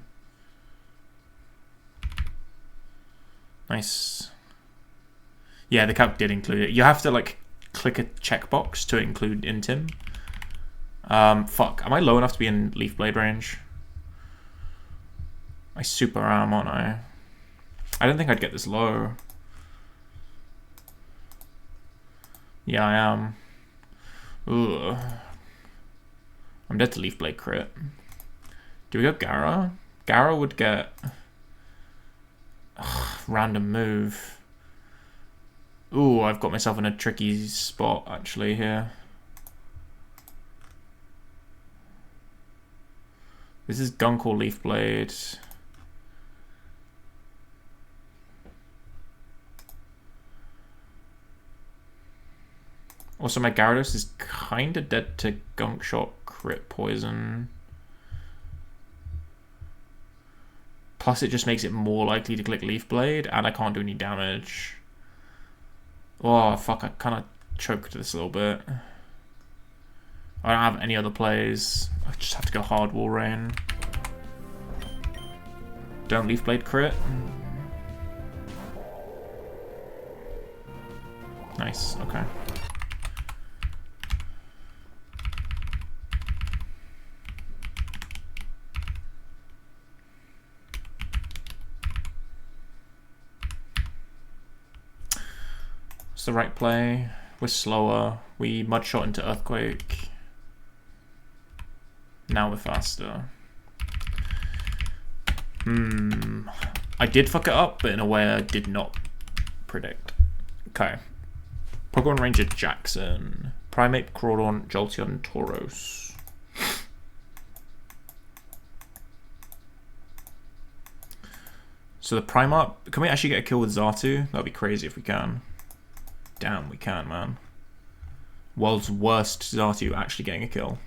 Nice. Yeah, the calc did include it. You have to like click a checkbox to include Intim. Fuck. Am I low enough to be in Leaf Blade range? I super am, aren't I? I don't think I'd get this low. Yeah, I am. Ugh. I'm dead to Leaf Blade crit. Do we go Gara? Gara would get... Ugh, random move. Ooh, I've got myself in a tricky spot, actually, here. This is Gunk or Leaf Blade. Also, my Gyarados is kind of dead to Gunk Shot crit poison. Plus it just makes it more likely to click Leaf Blade, and I can't do any damage. Oh fuck, I kind of choked this a little bit. I don't have any other plays. I just have to go hard Wall Rain. Don't Leaf Blade crit. Nice, okay. It's the right play. We're slower. We mud shot into Earthquake. Now we're faster. I did fuck it up, but in a way I did not predict. Okay. Pokemon Ranger Jackson. Primeape, Crawdon, Jolteon, Tauros. So the Primarch... Can we actually get a kill with Xatu? That'd be crazy if we can. Damn, we can, man. World's worst Xatu actually getting a kill.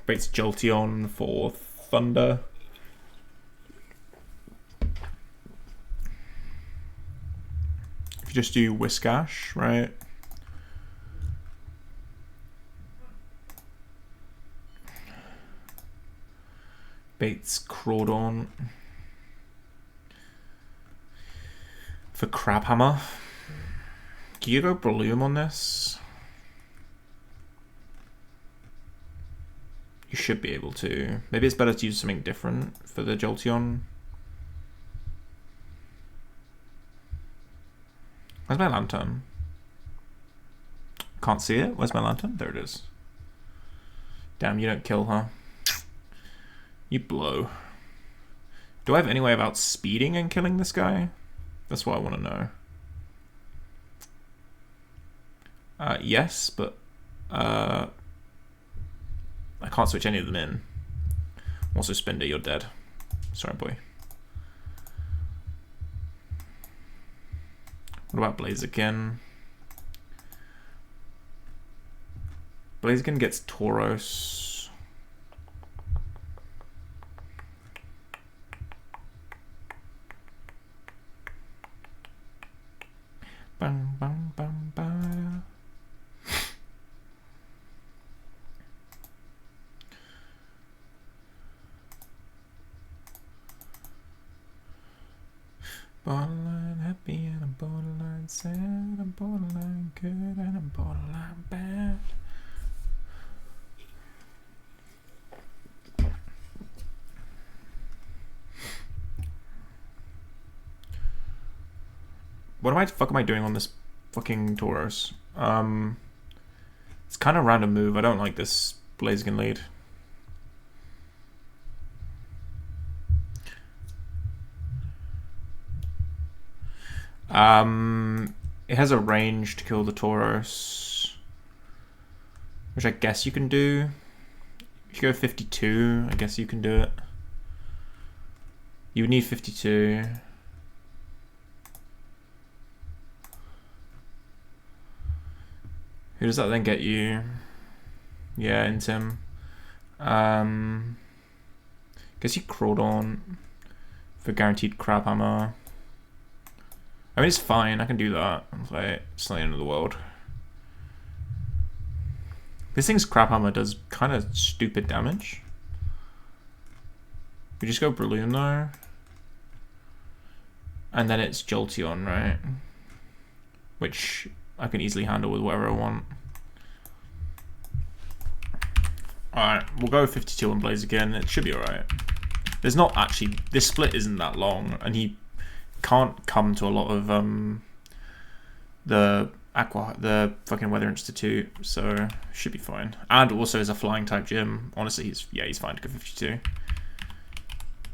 Baits Jolteon for Thunder. If you just do Whiskash, right? Baits Crawdon for Crabhammer. Can you go Breloom on this? You should be able to. Maybe it's better to use something different for the Jolteon. Where's my lantern? Can't see it. Where's my lantern? There it is. Damn, you don't kill, huh? You blow. Do I have any way of outspeeding and killing this guy? That's what I want to know. Yes, but I can't switch any of them in. Also, Spinda, you're dead. Sorry, boy. What about Blaziken? Blaziken gets Tauros. Bang, bang, bang, bang. Borderline happy and I'm borderline sad, I'm borderline good and I'm borderline bad. What the fuck am I doing on this fucking Tauros? It's kind of a random move. I don't like this Blaziken lead. It has a range to kill the Tauros, which I guess you can do. If you go 52, I guess you can do it. You would need 52. Who does that then get you? Yeah, Intim. Guess you Crawdon for guaranteed Crabhammer. I mean, it's fine. I can do that. It's not the end of the world. This thing's Crabhammer does kind of stupid damage. We just go Breloom though. And then it's Jolteon, right? Which I can easily handle with whatever I want. Alright, we'll go 52 on Blaziken. It should be alright. There's not actually... This split isn't that long, and he can't come to a lot of the Aqua, the fucking Weather Institute, so should be fine. And also as a flying type gym, honestly, he's fine to go 52.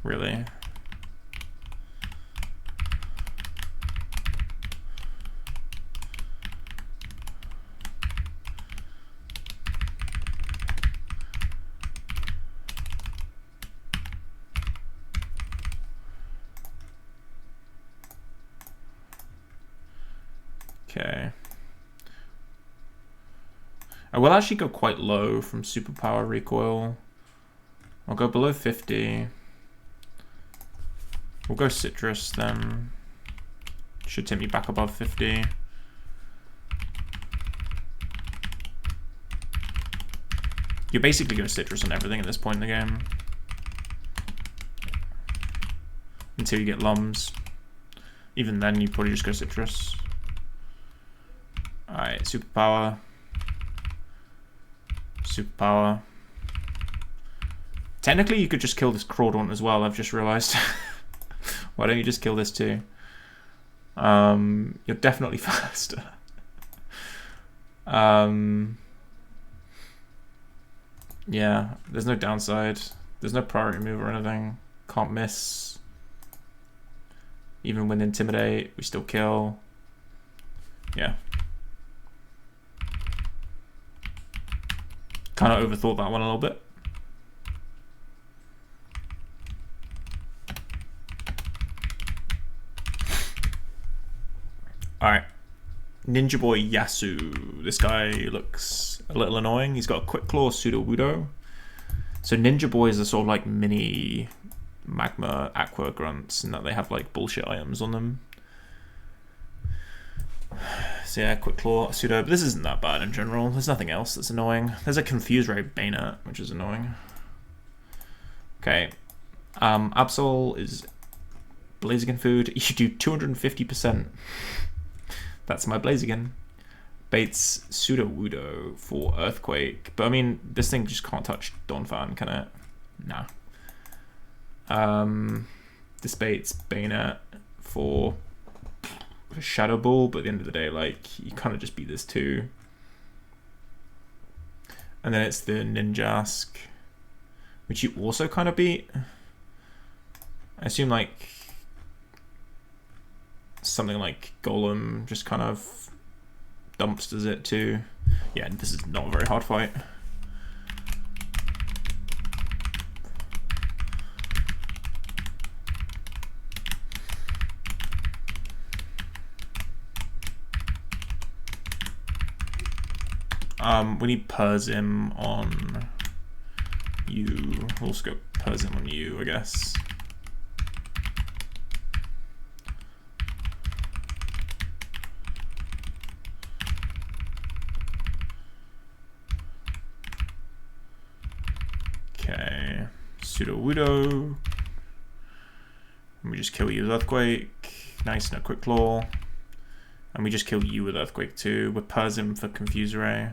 Really. Okay. I will actually go quite low from superpower recoil. I'll go below 50. We'll go citrus then. Should take me back above 50. You're basically going citrus on everything at this point in the game. Until you get lums. Even then, you probably just go citrus. Alright, superpower. Superpower. Technically, you could just kill this Crawdaunt as well, I've just realized. Why don't you just kill this too? You're definitely faster. Yeah, there's no downside. There's no priority move or anything. Can't miss. Even with Intimidate, we still kill. Yeah. Kind of overthought that one a little bit. Alright. Ninja Boy Yasu. This guy looks a little annoying. He's got a Quick Claw, Pseudo Wudo. So Ninja Boys are sort of like mini Magma Aqua Grunts, and that they have like bullshit items on them. So yeah, Quick Claw, Pseudo, but this isn't that bad in general. There's nothing else that's annoying. There's a Confuse Ray Bayonet, which is annoying. Okay. Absol is Blaziken food. You do 250%. That's my Blaziken. Baits Pseudo Wudo for Earthquake. But I mean, this thing just can't touch Donphan, can it? Nah. This baits Bayonet for Shadow Ball, but at the end of the day, like, you kind of just beat this too. And then it's the Ninjask, which you also kind of beat. I assume like something like Golem just kind of dumpsters it too. Yeah, this is not a very hard fight. We need Persim on you. We'll also go Persim on you, I guess. Okay, Pseudo Wudo. And we just kill you with Earthquake. Nice, no Quick Claw. And we just kill you with Earthquake too. We're Persim for Confuse Ray.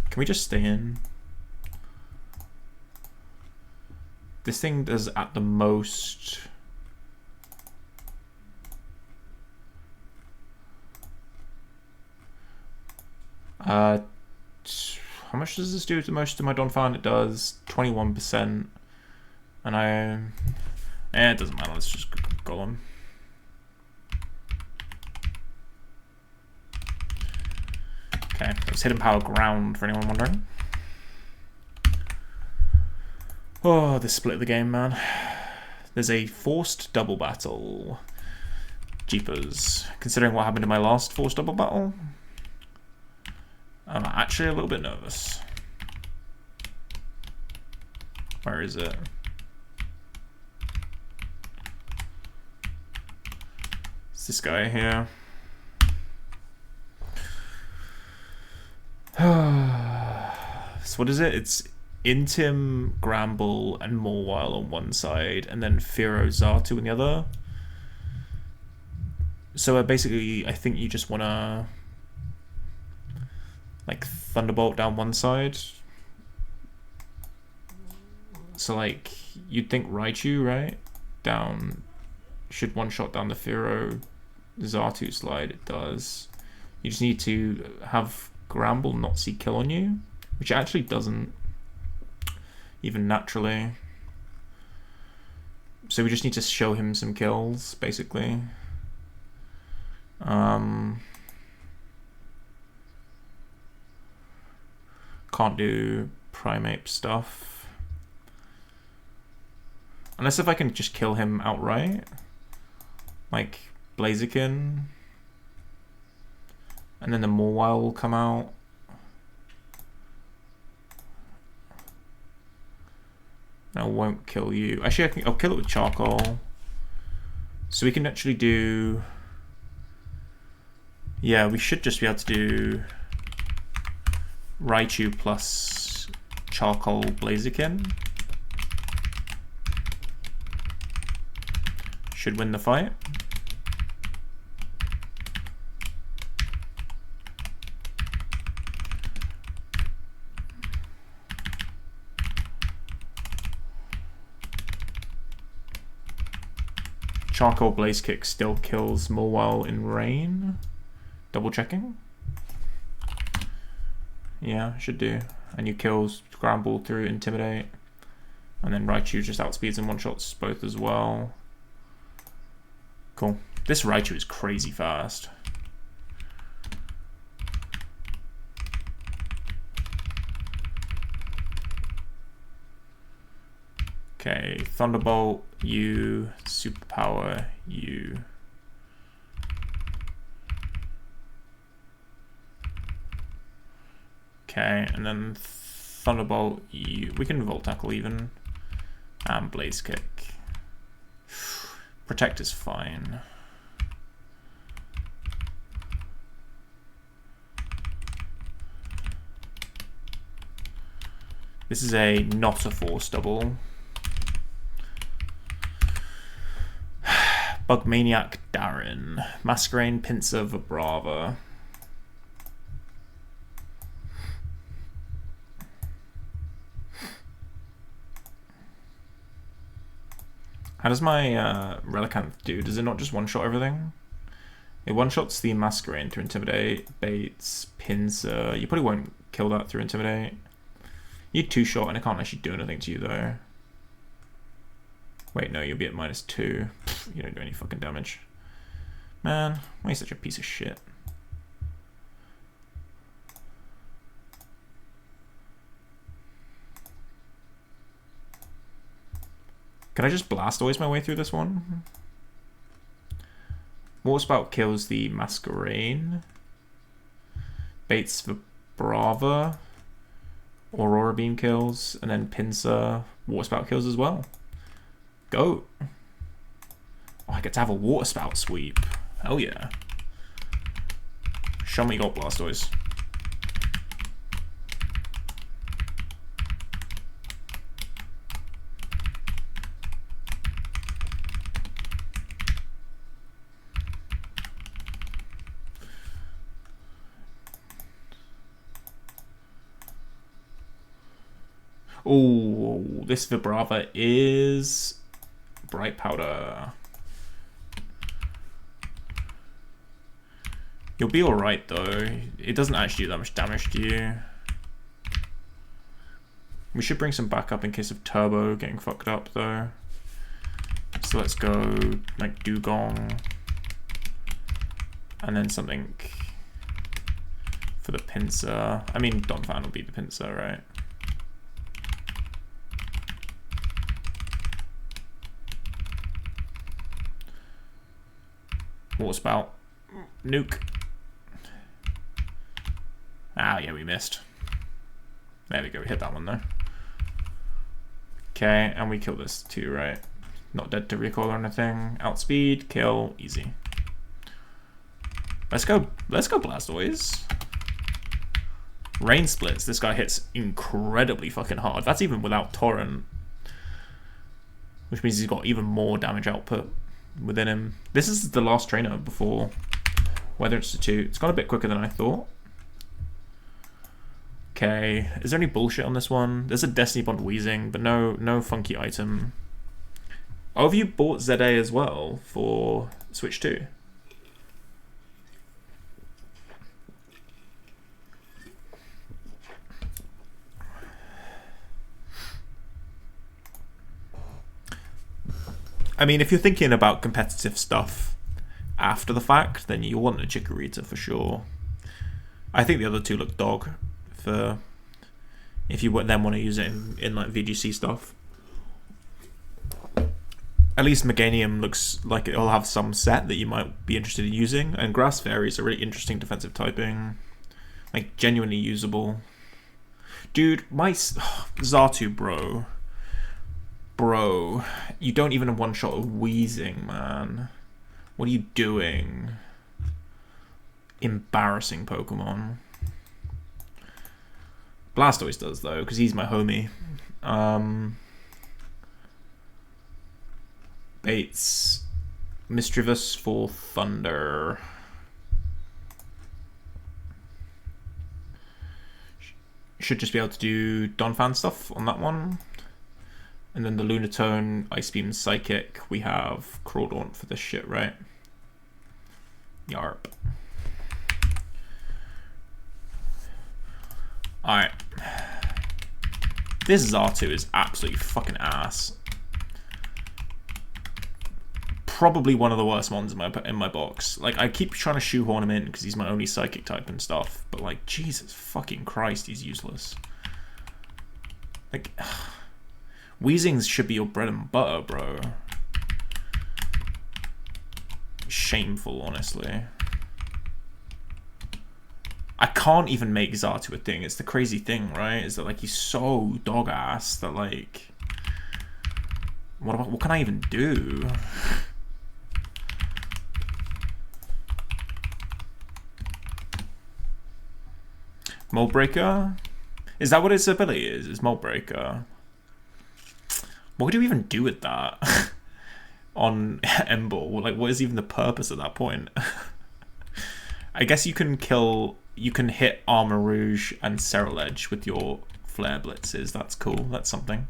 Can we just stay in? This thing does at the most... how much does this do to most of my Donphan? It does 21%. And it doesn't matter, let's just go on. Okay, let's Hidden Power Ground for anyone wondering. Oh, this split the game, man. There's a forced double battle. Jeepers. Considering what happened in my last forced double battle, I'm actually a little bit nervous. Where is it? It's this guy here. So what is it? It's Intim, Gramble, and Morwile on one side, and then Firo Zatu on the other. So basically, I think you just want to like Thunderbolt down one side. So like, you'd think Raichu, right? Down, should one-shot down the Firo Zatu slide, it does. You just need to have Gramble not see kill on you, which it actually doesn't, even naturally. So we just need to show him some kills, basically. Can't do Primeape stuff. Unless if I can just kill him outright. Like Blaziken. And then the Morwile will come out. I won't kill you. Actually, I'll kill it with charcoal. So we can actually do... Yeah, we should just be able to do Raichu plus charcoal Blaziken. Should win the fight. Charcoal Blaze Kick still kills Mauville in rain. Double checking. Yeah, should do. And you kill Ground Ball through Intimidate. And then Raichu just outspeeds and one-shots both as well. Cool. This Raichu is crazy fast. Okay, Thunderbolt, you, Superpower, you. Okay, and then Thunderbolt, you. We can Volt Tackle even. And Blaze Kick. Protect is fine. This is not a force double. Bugmaniac Darren. Masquerain Pinsir Vibrava. How does my Relicanth do? Does it not just one-shot everything? It one-shots the Masquerain through Intimidate, Baits, Pinsir. You probably won't kill that through Intimidate. You two-shot and it can't actually do anything to you though. Wait, no, you'll be at -2. You don't do any fucking damage. Man, why are you such a piece of shit? Can I just Blastoise my way through this one? Water Spout kills the Masquerain. Baits Vibrava. Aurora Beam kills. And then Pinsir, Water Spout kills as well. Go. Oh, I get to have a Water Spout sweep. Hell yeah. Show me you got Blastoise. Oh, this Vibrava is Bright Powder. You'll be alright though. It doesn't actually do that much damage to you. We should bring some backup in case of Turbo getting fucked up though. So let's go like Dugong. And then something for the Pinsir. I mean, Donphan will be the Pinsir, right? Water Spout. Nuke. Ah, yeah, we missed. There we go, we hit that one though. Okay, and we kill this too, right? Not dead to recoil or anything. Outspeed, kill, easy. Let's go Blastoise. Rain Splits, this guy hits incredibly fucking hard. That's even without Torrent. Which means he's got even more damage output within him. This is the last trainer before Weather Institute. It's gone a bit quicker than I thought. Okay, is there any bullshit on this one? There's a Destiny Bond Wheezing, but no funky item. Oh, have you bought ZA as well for Switch 2? I mean, if you're thinking about competitive stuff after the fact, then you want a Chikorita for sure. I think the other two look dog for if you then want to use it in like VGC stuff. At least Meganium looks like it'll have some set that you might be interested in using, and Grass Fairy is a really interesting defensive typing, like genuinely usable. Dude, my Xatu bro. Bro, you don't even have one shot of wheezing, man. What are you doing? Embarrassing Pokemon. Blastoise does, though, because he's my homie. Bates. Mischievous for Thunder. Should just be able to do Donphan stuff on that one. And then the Lunatone, Ice Beam, Psychic. We have Crawdaunt for this shit, right? Yarp. Alright. This R2 is absolutely fucking ass. Probably one of the worst ones in my box. Like, I keep trying to shoehorn him in because he's my only psychic type and stuff. But, like, Jesus fucking Christ, he's useless. Like, Weezings should be your bread and butter, bro. Shameful, honestly. I can't even make Xatu a thing. It's the crazy thing, right? Is that, like, he's so dog ass that, like, what can I even do? Mold Breaker? Is that what its ability is? Is Mold Breaker? What do you even do with that on Emball? Like, what is even the purpose at that point? I guess you can hit Armor Rouge and Ceruledge with your Flare Blitzes. That's cool. That's something.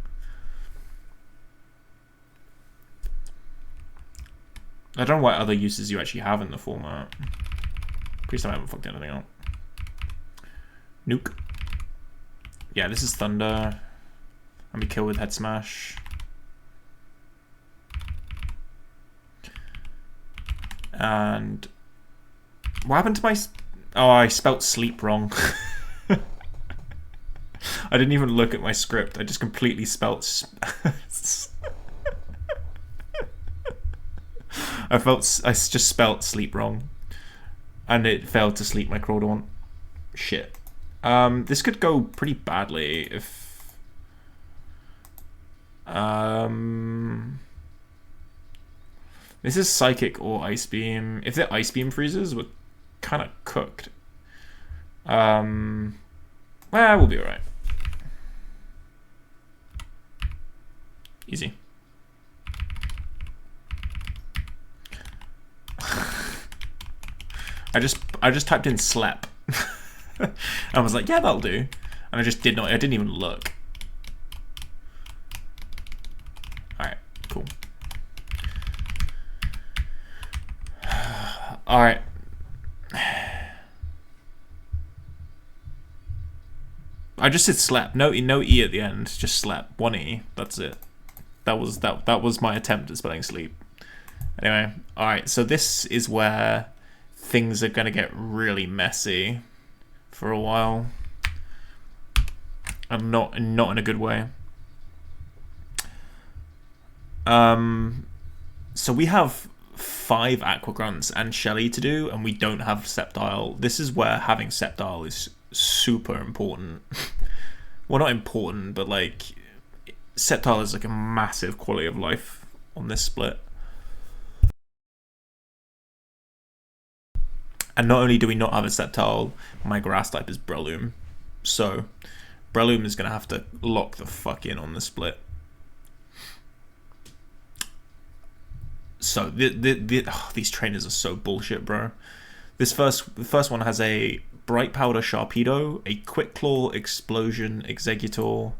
I don't know what other uses you actually have in the format. Please tell me I haven't fucked anything up. Nuke. Yeah, this is Thunder. And we kill with Head Smash. And what happened to my... Oh, I spelt sleep wrong. I didn't even look at my script. I just completely spelt... I just spelt sleep wrong. And it failed to sleep my Crawdaunt. Shit. This could go pretty badly if... This is Psychic or Ice Beam. If the Ice Beam freezes, we're kind of cooked. Well, we'll be alright. Easy. I just typed in slap. I was like, yeah, that'll do. And I just did not, I didn't even look. Alright, cool. Alright. I just said slap. No E at the end. Just slap. One E. That's it. That was my attempt at spelling sleep. Anyway, alright, so this is where things are gonna get really messy for a while. And not in a good way. So we have 5 Aqua Grunts and Shelly to do, and we don't have Sceptile. This is where having Sceptile is super important. Well, not important, but like Sceptile is like a massive quality of life on this split. And not only do we not have a Sceptile, my grass type is Breloom. So Breloom is going to have to lock the fuck in on the split. So these trainers are so bullshit, bro. The first one has a Bright Powder Sharpedo, a Quick Claw Explosion Exeggutor,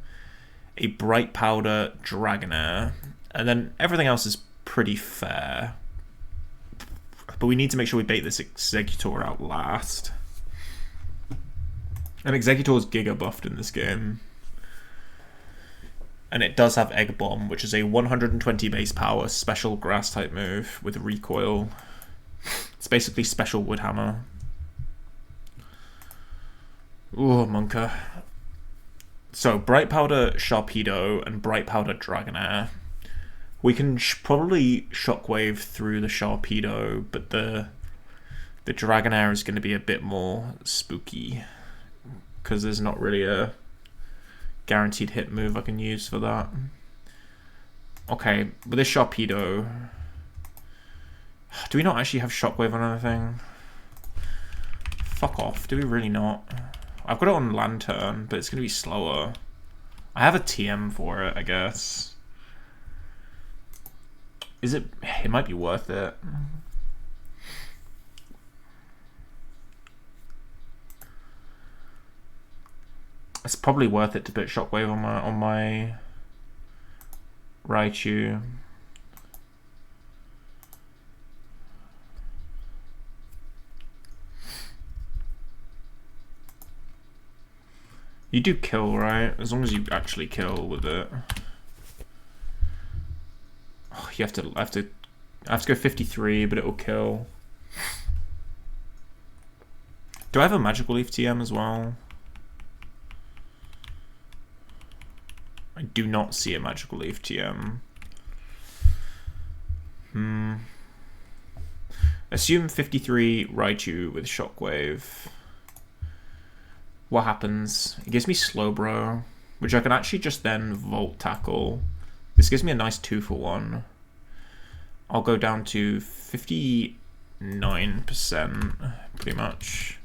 a Bright Powder Dragonair, and then everything else is pretty fair. But we need to make sure we bait this Exeggutor out last. And Exeggutor is Giga buffed in this game. And it does have Egg Bomb, which is a 120 base power special grass type move with recoil. It's basically special Wood Hammer. Ooh, Monka. So, Bright Powder Sharpedo and Bright Powder Dragonair. We can probably Shockwave through the Sharpedo, but the Dragonair is going to be a bit more spooky. Because there's not really a guaranteed hit move I can use for that. Okay, with this Sharpedo, do we not actually have Shockwave on anything? Fuck off, do we really not? I've got it on Lantern, but it's going to be slower. I have a TM for it, I guess. Is it? It might be worth it. It's probably worth it to put Shockwave on my Raichu. You do kill, right? As long as you actually kill with it. Oh, I have to go 53, but it will kill. Do I have a Magical Leaf TM as well? I do not see a Magical Leaf TM. Assume 53 Raichu with Shockwave. What happens? It gives me Slowbro, which I can actually just then Volt Tackle. This gives me a nice 2-for-1. I'll go down to 59%, pretty much.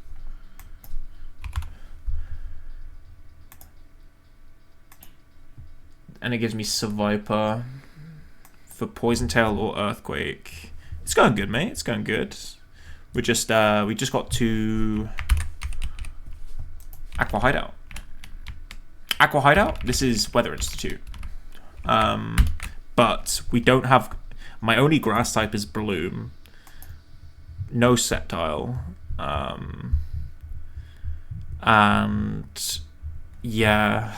And it gives me Survivor for Poison Tail or Earthquake. It's going good, mate. It's going good. We just got to Aqua Hideout. Aqua Hideout. This is Weather Institute. But we don't have. My only grass type is Bloom. No Sceptile. And yeah.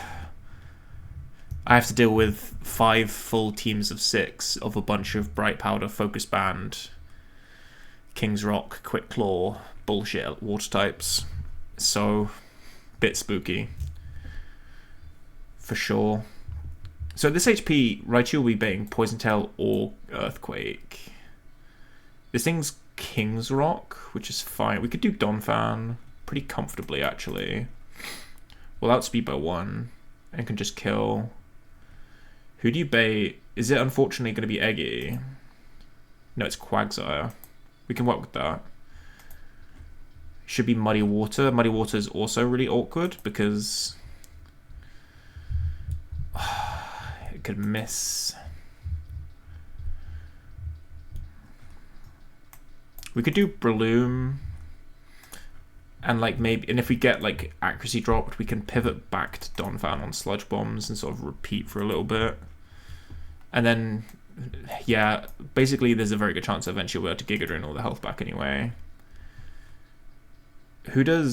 I have to deal with 5 full teams of 6 of a bunch of Bright Powder, Focus Band, King's Rock, Quick Claw, bullshit water types. So, bit spooky. For sure. So this HP, Raichu will be baiting Poison Tail or Earthquake. This thing's King's Rock, which is fine. We could do Donphan pretty comfortably, actually. Well, outspeed by 1 and can just kill. Who do you bait? Is it unfortunately going to be Eggy? No, it's Quagsire. We can work with that. Should be Muddy Water. Muddy Water is also really awkward because it could miss. We could do Breloom. And like maybe, and if we get like accuracy dropped, we can pivot back to Donphan on Sludge Bombs and sort of repeat for a little bit. And then, yeah, basically there's a very good chance eventually we'll be able to Giga Drain all the health back anyway. Who do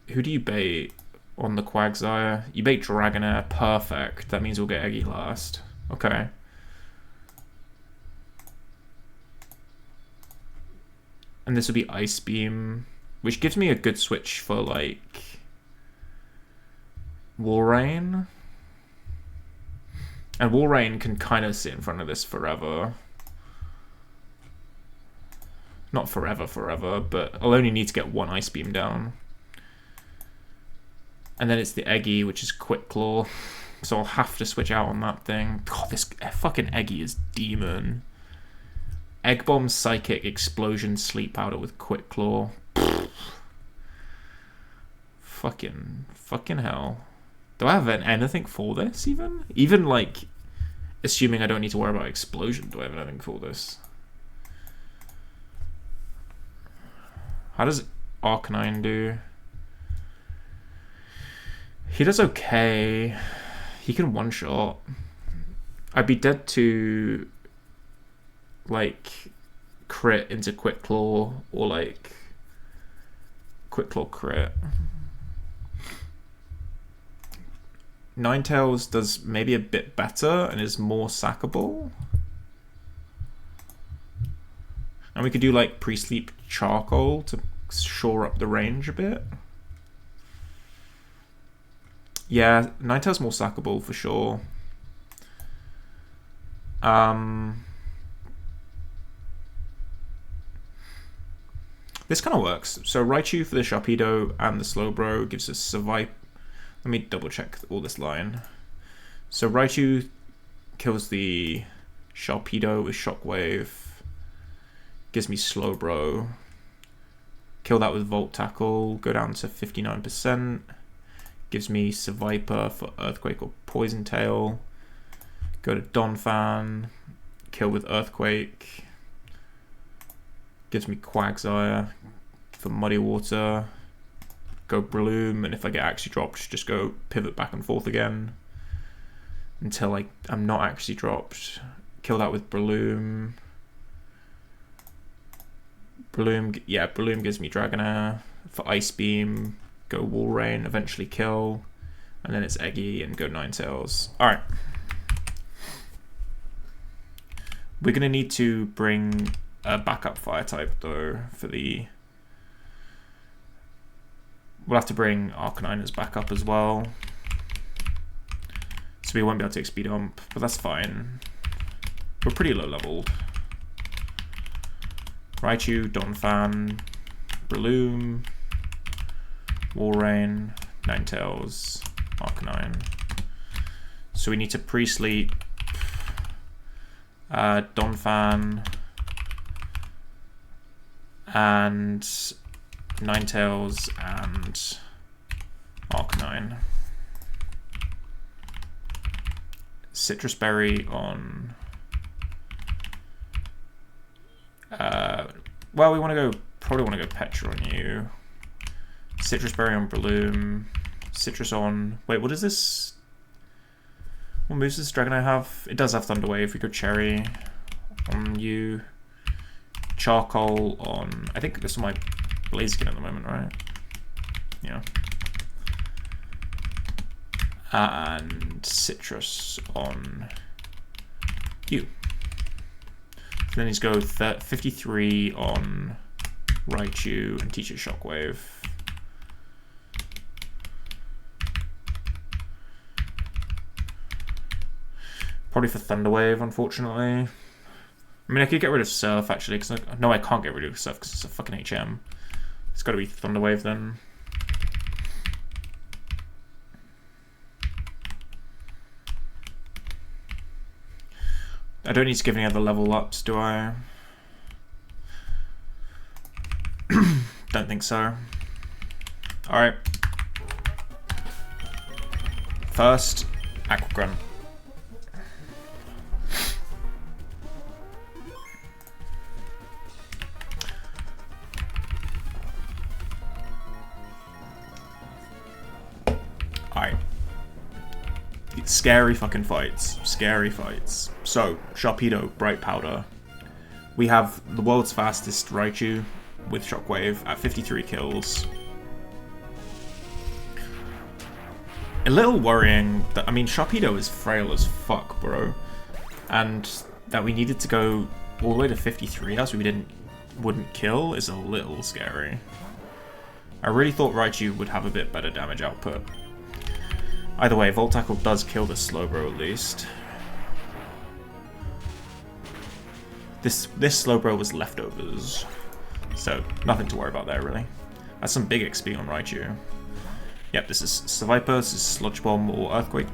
you bait on the Quagsire? You bait Dragonair, perfect. That means we'll get Eggy last. Okay. And this will be Ice Beam, which gives me a good switch for, like, Walrein. And Walrein can kind of sit in front of this forever. Not forever, but I'll only need to get 1 Ice Beam down. And then it's the Eggy, which is Quick Claw. So I'll have to switch out on that thing. God, this fucking Eggy is demon. Egg Bomb, Psychic, Explosion, Sleep Powder with Quick Claw. Fucking hell. Do I have anything for this, even? Even, like, assuming I don't need to worry about Explosion, do I have anything for this? How does Arcanine do? He does okay. He can one-shot. I'd be dead to like crit into Quick Claw or like Quick Claw crit. Ninetales does maybe a bit better and is more sackable. And we could do like pre-sleep charcoal to shore up the range a bit. Yeah, Ninetales more sackable for sure. This kind of works. So Raichu for the Sharpedo and the Slowbro gives us Survive. Let me double check all this line. So Raichu kills the Sharpedo with Shockwave. Gives me Slowbro. Kill that with Volt Tackle. Go down to 59%. Gives me Seviper for Earthquake or Poison Tail. Go to Donphan. Kill with Earthquake. Gives me Quagsire for Muddy Water. Go Bloom, and if I get Axie dropped, just go pivot back and forth again until I'm not Axie dropped. Kill that with Bloom. Bloom gives me Dragonair. For Ice Beam, go Wall Rain, eventually kill, and then it's Eggy and go Ninetales. Alright. We're going to need to bring a backup fire type though for the... We'll have to bring Arcanine as backup as well. So we won't be able to XP dump, but that's fine. We're pretty low leveled. Raichu, Donphan, Breloom, Walrein, Ninetales, Arcanine. So we need to pre-sleep Donphan and Ninetales and Arcanine. Citrus Berry on... well, we want to go... Probably want to go Petra on you. Citrus Berry on Breloom. Citrus on... Wait, what is this? What moves does Dragonair have? It does have Thunder Wave. We go Cherry on you. Charcoal on... I think this is my Blaziken at the moment, right? Yeah. And Citrus on you. So then he's go 53 on Raichu and teach it Shockwave. Probably for Thunder Wave, unfortunately. I mean, I could get rid of Surf, actually, because no, I can't get rid of Surf because it's a fucking HM. It's got to be Thunder Wave, then. I don't need to give any other level ups, do I? Don't think so. Alright. First, Aqua Grunt. Alright. Scary fucking fights. Scary fights. So, Sharpedo, Bright Powder. We have the world's fastest Raichu with Shockwave at 53 kills. A little worrying that, I mean, Sharpedo is frail as fuck, bro. And that we needed to go all the way to 53 as we wouldn't kill is a little scary. I really thought Raichu would have a bit better damage output. Either way, Volt Tackle does kill the Slowbro at least. This Slowbro was leftovers, so nothing to worry about there really. That's some big XP on Raichu. Yep, this is Seviper, this is Sludge Bomb or Earthquake.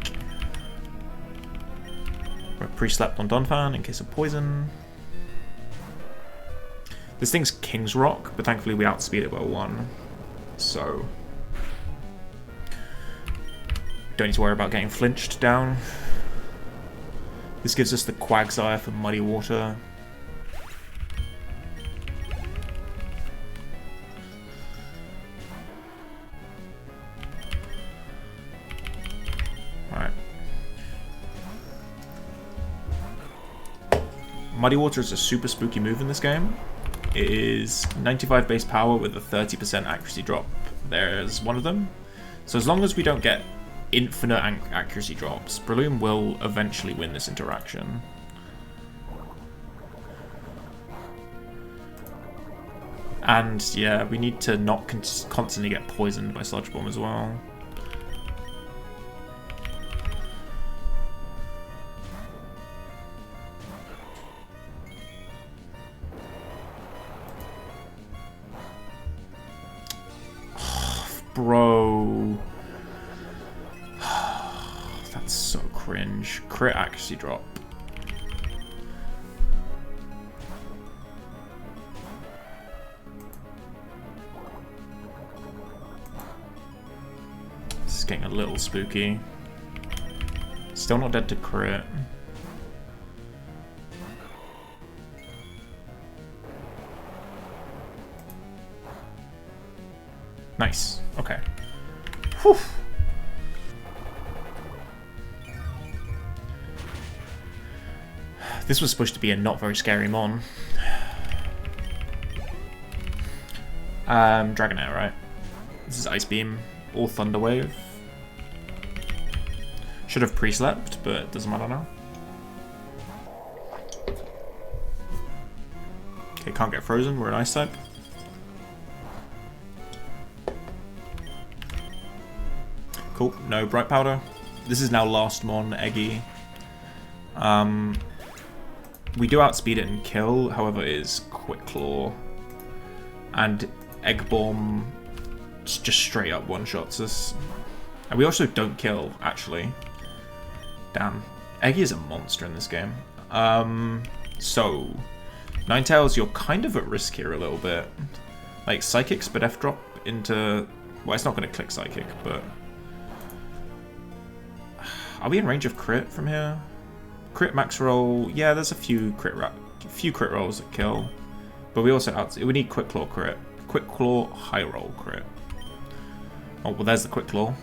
We're pre-slept on Donphan in case of poison. This thing's King's Rock, but thankfully we outspeed it by 1. So don't need to worry about getting flinched down. This gives us the Quagsire for Muddy Water. Alright. Muddy Water is a super spooky move in this game. It is 95 base power with a 30% accuracy drop. There's one of them. So as long as we don't get infinite accuracy drops, Breloom will eventually win this interaction. And yeah, we need to not constantly get poisoned by Sludge Bomb as well. Bro. That's so cringe. Crit accuracy drop. This is getting a little spooky. Still not dead to crit. Nice. Okay. Whew. This was supposed to be a not very scary mon. Dragonair, right? This is Ice Beam or Thunder Wave. Should have pre-slept, but it doesn't matter now. Okay, can't get frozen. We're an Ice type. Cool. No Bright Powder. This is now last mon, Eggy. We do outspeed it and kill, however it is Quick Claw. And Egg Bomb just straight up one-shots us. And we also don't kill, actually. Damn. Eggy is a monster in this game. So, Ninetales, you're kind of at risk here a little bit. Like, Psychic Speed F drop into... Well, it's not going to click Psychic, but... Are we in range of crit from here? Crit max roll, yeah, there's a few crit rolls that kill, but we also we need Quick Claw crit, Quick Claw high roll crit. Oh well, there's the Quick Claw.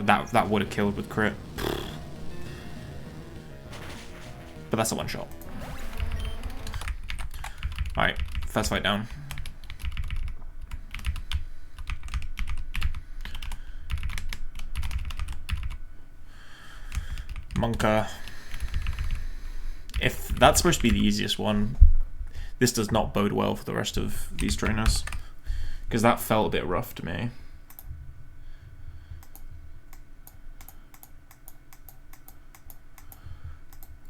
That would have killed with crit, but that's a one shot. All right, first fight down. Monka. If that's supposed to be the easiest one, this does not bode well for the rest of these trainers, because that felt a bit rough to me.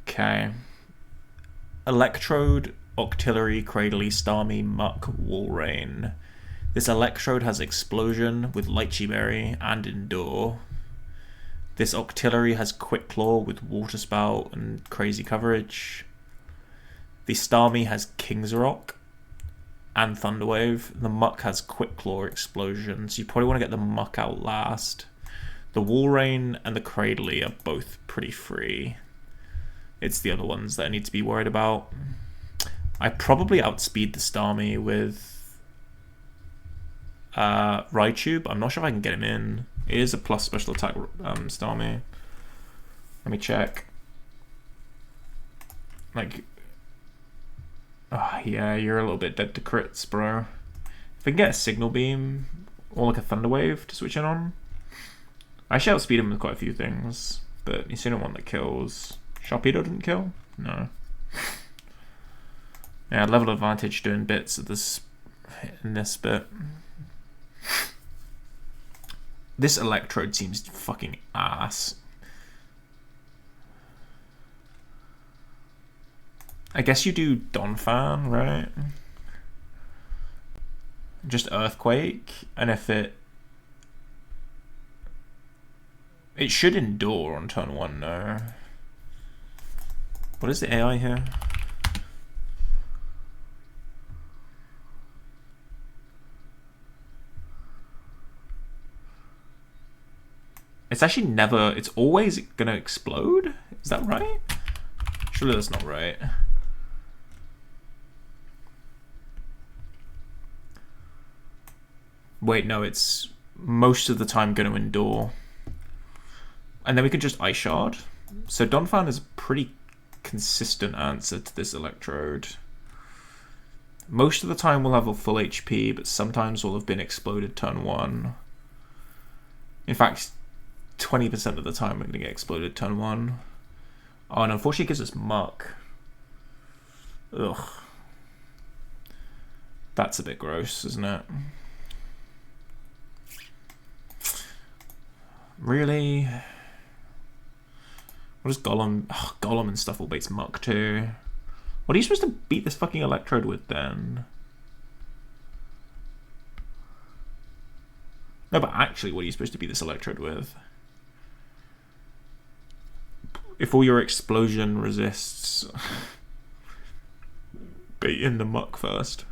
Okay. Electrode, Octillery, Cradley, Starmie, Muck, Walrein. This Electrode has Explosion with Lychee Berry and Endure. This Octillery has Quick Claw with Water Spout and crazy coverage. The Starmie has King's Rock and Thunder Wave. The Muck has Quick Claw Explosion, so you probably want to get the Muck out last. The Walrein and the Cradley are both pretty free. It's the other ones that I need to be worried about. I probably outspeed the Starmie with Raichu, but I'm not sure if I can get him in. It is a plus special attack Starmie. Let me check. Like, yeah, you're a little bit dead to crits, bro. If I can get a Signal Beam or like a Thunder Wave to switch in on, I should outspeed him with quite a few things, but he's the only one that kills. Sharpedo didn't kill? No. Yeah, level advantage doing bits of this in this bit. This Electrode seems fucking ass. I guess you do Donphan, right? Just Earthquake, and if it should Endure on turn 1, no. What is the AI here? It's actually never, it's always gonna explode? Is that right? Surely that's not right. Wait, no, it's most of the time gonna Endure. And then we can just Ice Shard. So Donphan is a pretty consistent answer to this Electrode. Most of the time we'll have a full HP, but sometimes we'll have been exploded turn 1. In fact, 20% of the time we're going to get exploded turn 1. Oh, and unfortunately it gives us Muck. Ugh. That's a bit gross, isn't it? Really? What is Golem? Oh, Golem and stuff will base Muck too. What are you supposed to beat this fucking Electrode with then? No, but actually, what are you supposed to beat this Electrode with? If all your explosion resists, bait in the muck first.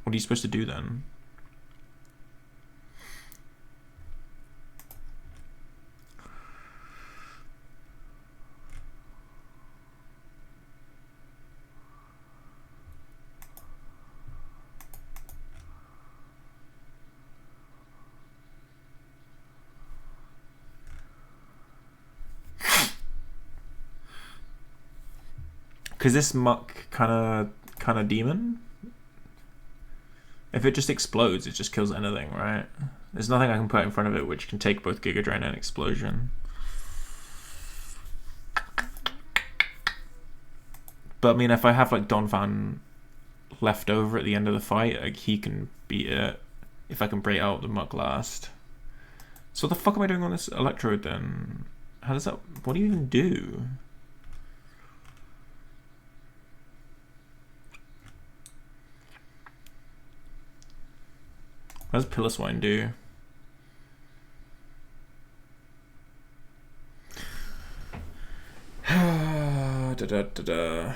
What are you supposed to do then? Because this muck kind of demon. If it just explodes, it just kills anything, right? There's nothing I can put in front of it which can take both Giga Drain and Explosion. But I mean, if I have like Donphan left over at the end of the fight, like, he can beat it if I can break out the muck last. So what the fuck am I doing on this Electrode then? How does that... What do you even do? What does Piloswine do? Da, da, da, da.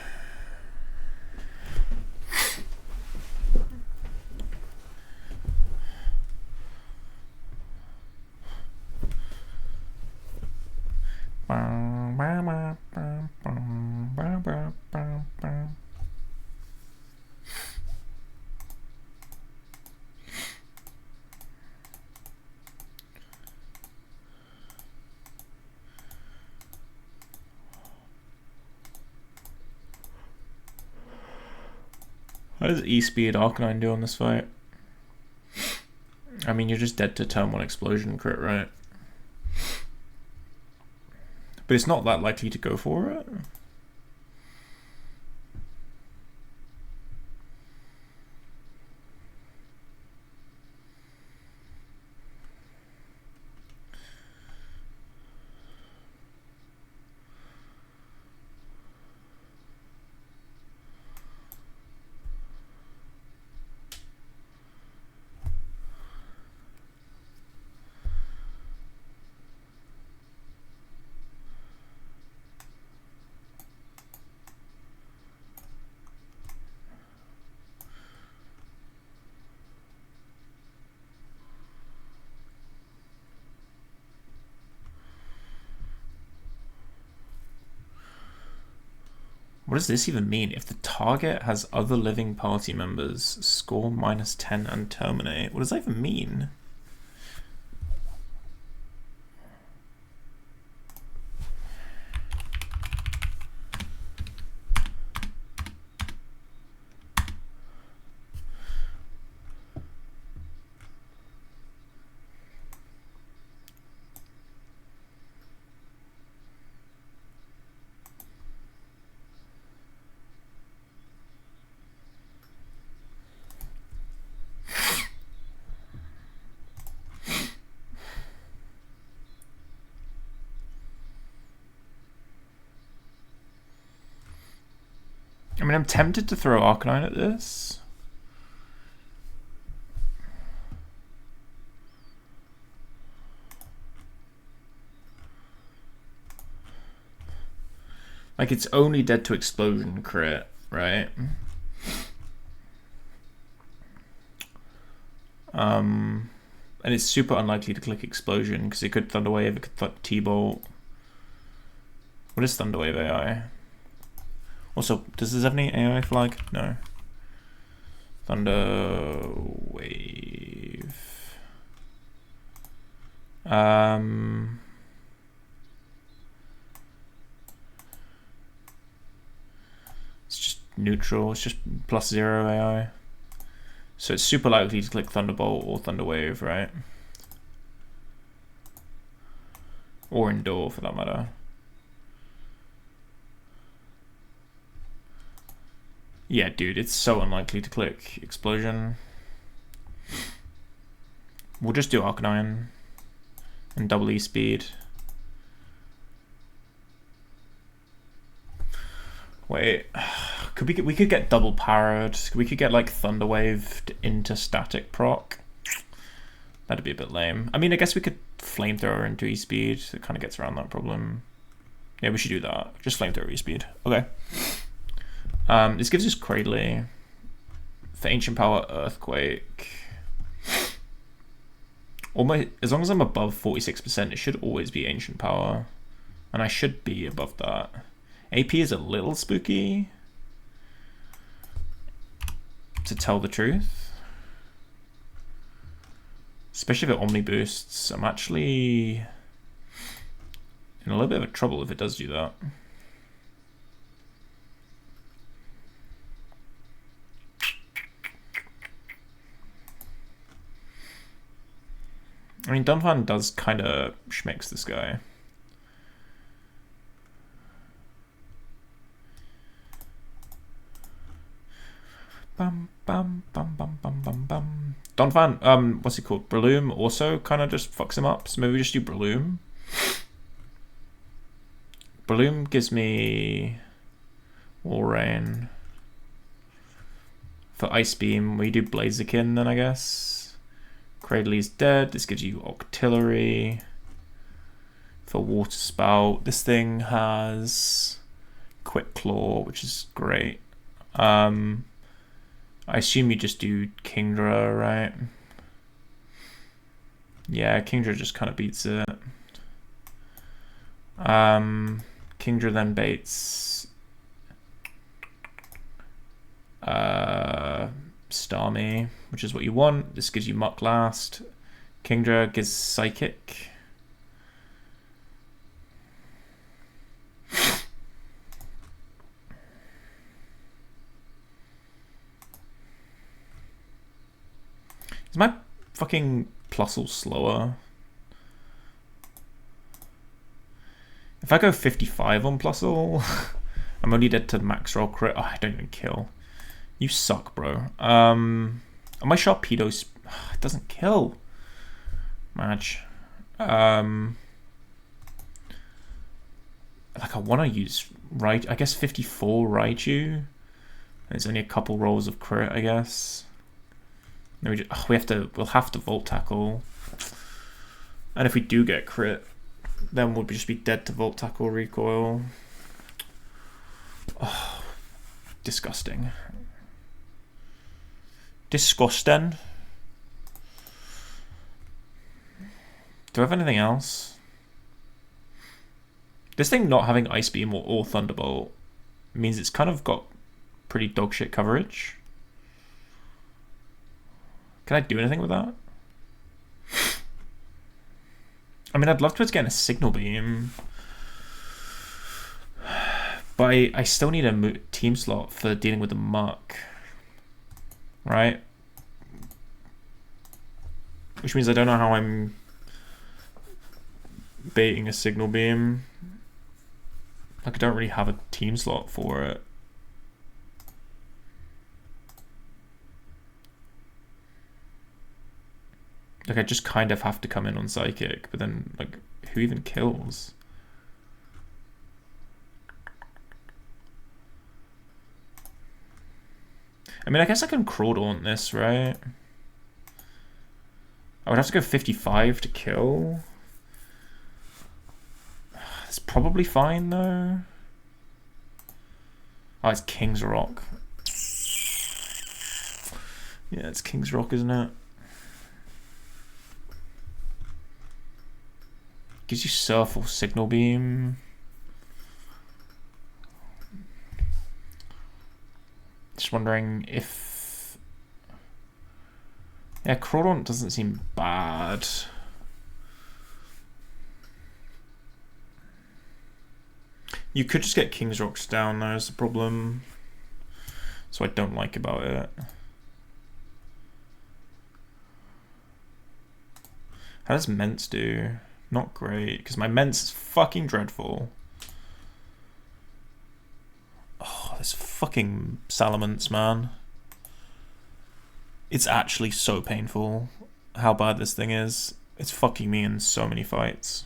What does E-Speed Arcanine do on this fight? I mean, you're just dead to turn 1 explosion crit, right? But it's not that likely to go for it. What does this even mean? If the target has other living party members, score -10 and terminate. What does that even mean? I mean, I'm tempted to throw Arcanine at this. Like, it's only dead to Explosion crit, right? And it's super unlikely to click Explosion because it could Thunder Wave, it could T-Bolt. What is Thunder Wave AI? Also, does this have any AI flag? No. Thunder Wave. It's just neutral. It's just +0 AI. So it's super likely to click Thunderbolt or Thunder Wave, right? Or Endure, for that matter. Yeah, dude, it's so unlikely to click Explosion. We'll just do Arcanine and double E-Speed. Wait, we could get double powered. We could get like Thunder Waved into static proc. That'd be a bit lame. I mean, I guess we could flamethrower into E-speed. It kind of gets around that problem. Yeah, we should do that. Just flamethrower E-speed. Okay. This gives us Cradley. For Ancient Power, Earthquake. Almost, as long as I'm above 46%, it should always be Ancient Power. And I should be above that. AP is a little spooky, to tell the truth. Especially if it Omni boosts. I'm actually in a little bit of trouble if it does do that. I mean, Dunfan does kind of schmicks this guy. Bum bum bum bum bum bum bum. Donphan, what's he called? Breloom also kind of just fucks him up. So maybe we just do Breloom. Breloom gives me Wall Rain. For Ice Beam, we do Blaziken then, I guess. Cradley's dead. This gives you Octillery. For Water Spout, this thing has Quick Claw, which is great. I assume you just do Kingdra, right? Yeah, Kingdra just kind of beats it. Kingdra then baits Starmie, which is what you want. This gives you Muck Last. Kingdra gives Psychic. Is my fucking Plusle slower? If I go 55 on Plusle, I'm only dead to max roll crit. Oh, I don't even kill. You suck, bro. My Sharpedo it doesn't kill. Match. Like I want to use I guess 54 Raichu. And it's only a couple rolls of crit, I guess. Then we'll have to Volt Tackle. And if we do get crit, then we'll just be dead to Volt Tackle recoil. Oh, disgusting. Disgusting. Do I have anything else? This thing not having Ice Beam or Thunderbolt means it's kind of got pretty dogshit coverage. Can I do anything with that? I mean, I'd love to get a Signal Beam. But I still need a team slot for dealing with the Muck. Right? Which means I don't know how I'm baiting a Signal Beam. Like, I don't really have a team slot for it. Like, I just kind of have to come in on Psychic, but then, like, who even kills? I mean, I guess I can Crawdaunt this, right? I would have to go 55 to kill. It's probably fine, though. Oh, it's King's Rock. Yeah, it's King's Rock, isn't it? Gives you Surf or Signal Beam. Just wondering if... Yeah, Crawdaunt doesn't seem bad. You could just get King's Rocks down, though, is the problem. So I don't like about it. How does Mence do? Not great, because my Mence is fucking dreadful. Oh, this fucking Salamence, man. It's actually so painful how bad this thing is. It's fucking me in so many fights.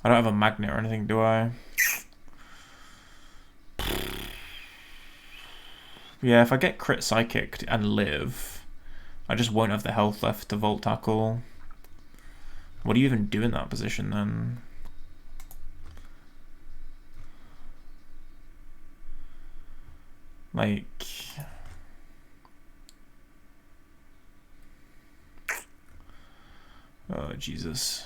I don't have a magnet or anything, do I? Yeah, if I get crit psychic and live, I just won't have the health left to Volt Tackle. What do you even do in that position then? Like... Oh, Jesus.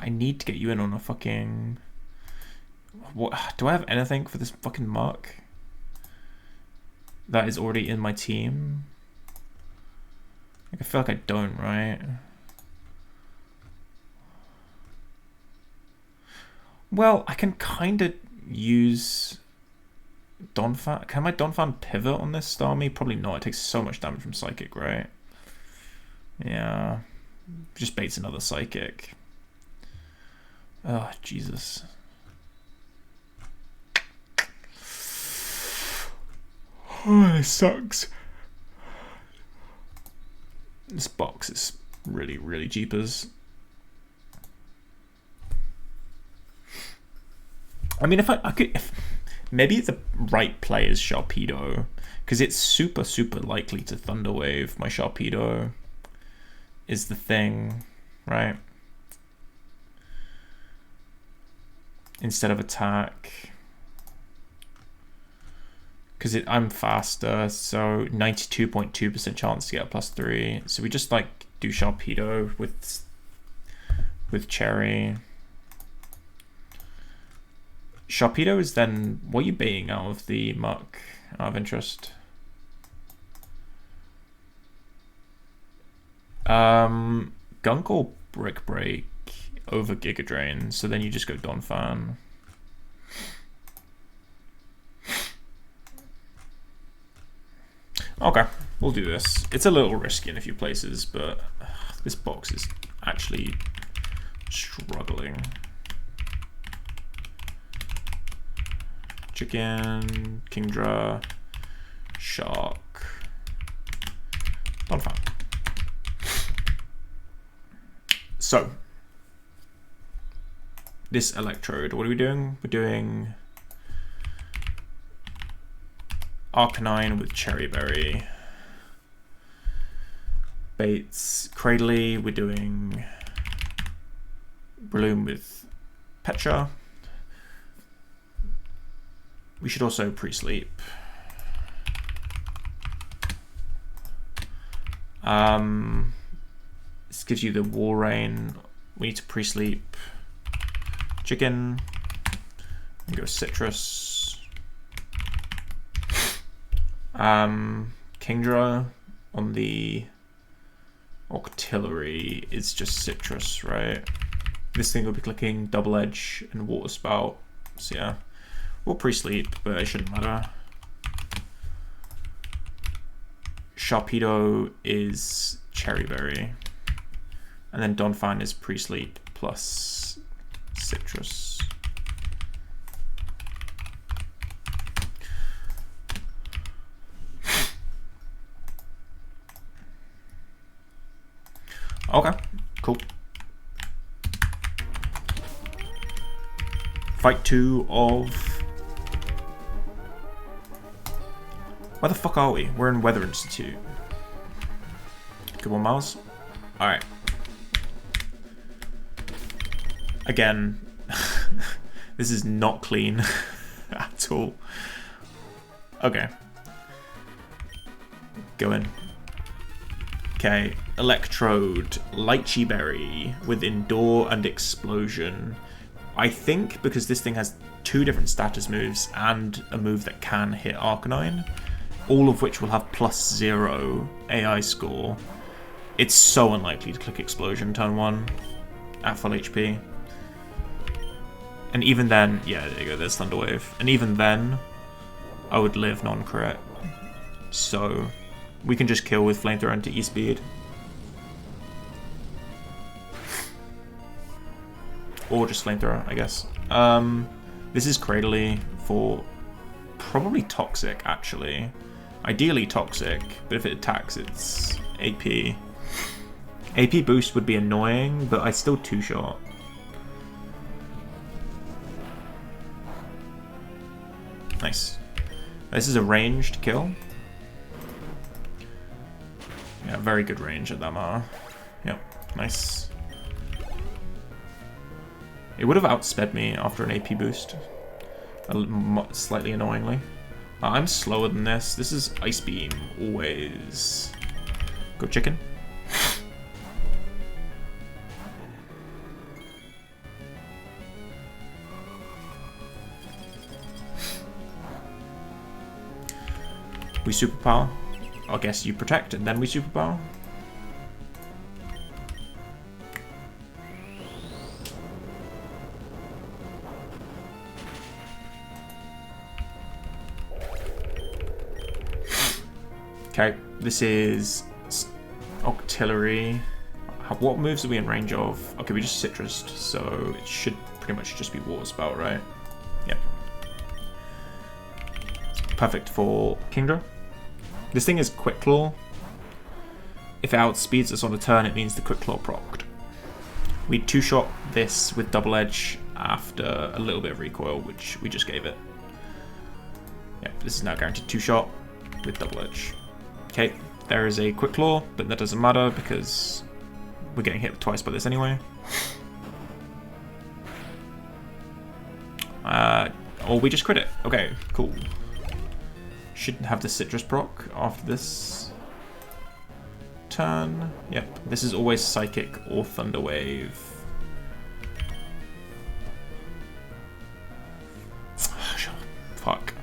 I need to get you in on a fucking... What? Do I have anything for this fucking mark? That is already in my team? Like, I feel like I don't, right? Well, I can kind of use Donphan. Can my Donphan pivot on this Starmie? Probably not. It takes so much damage from Psychic, right? Yeah. Just baits another Psychic. Oh, Jesus. Oh, it sucks. This box is really, really jeepers. I mean, if I could... Maybe the right play is Sharpedo, because it's super, super likely to Thunderwave. My Sharpedo is the thing, right? Instead of attack, because I'm faster, so 92.2% chance to get a +3. So we just like do Sharpedo with Cherry. Sharpedo is then, what are you baiting out of the muck, out of interest? Gunk or Brick Break over Giga Drain, so then you just go Donphan. Okay, we'll do this. It's a little risky in a few places, but this box is actually struggling. Chicken, Kingdra, Shark, Donphan. So, this Electrode, what are we doing? We're doing Arcanine with Cherry Berry. Baits, Cradley, we're doing Breloom with Petra. We should also pre-sleep. This gives you the Walrein. We need to pre-sleep Chicken. And go Citrus. Kingdra on the Octillery is just Citrus, right? This thing will be clicking Double Edge and Water Spout. So yeah, we'll pre-sleep, but it shouldn't matter. Sharpedo is Cherry Berry. And then Donphan is pre-sleep plus Citrus. Okay, cool. Fight 2 of... Where the fuck are we? We're in Weather Institute. Good one, Miles. Alright. Again, this is not clean at all. Okay. Go in. Okay, Electrode, Lychee Berry with Endure and Explosion. I think because this thing has 2 different status moves and a move that can hit Arcanine, all of which will have +0 AI score, It's so unlikely to click Explosion turn 1 at full HP. And even then, yeah, there you go, there's Thunderwave. And even then, I would live non-crit. So, we can just kill with Flamethrower into E-Speed. Or just Flamethrower, I guess. This is Cradily for probably Toxic, actually. Ideally Toxic, but if it attacks, it's AP. AP boost would be annoying, but I still two-shot. Nice. This is a ranged kill. Yeah, very good range at that Mar. Yep, nice. It would have outsped me after an AP boost. Slightly annoyingly. I'm slower than this. This is Ice Beam, always. Go chicken. We superpower. I guess you protect and then we superpower. Okay, this is Octillery. What moves are we in range of? Okay, we just Citrused, so it should pretty much just be Water Spout, right? Yep. Perfect for Kingdra. This thing is Quick Claw. If it outspeeds us on a turn, it means the Quick Claw procced. We two-shot this with Double Edge after a little bit of recoil, which we just gave it. Yep, this is now guaranteed two-shot with Double Edge. Okay, there is a Quick Claw, but that doesn't matter because we're getting hit twice by this anyway. Or we just crit it. Okay, cool. Should have the Citrus proc after this turn. Yep, this is always Psychic or Thunder Wave. Fuck.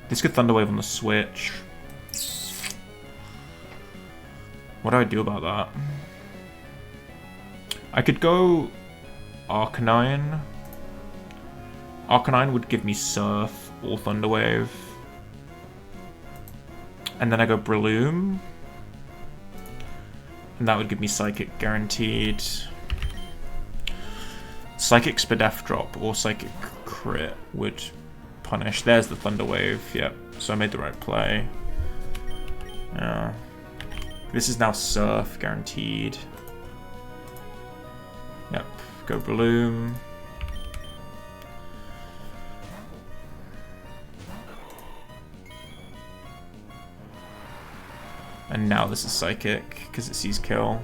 This could Thunder Wave on the Switch. What do I do about that? I could go Arcanine. Arcanine would give me Surf or Thunder Wave. And then I go Breloom. And that would give me Psychic guaranteed. Psychic Spadef drop or Psychic crit would punish. There's the Thunder Wave, yep. So I made the right play. This is now Surf guaranteed. Yep, go Breloom. And now this is Psychic, because it sees kill.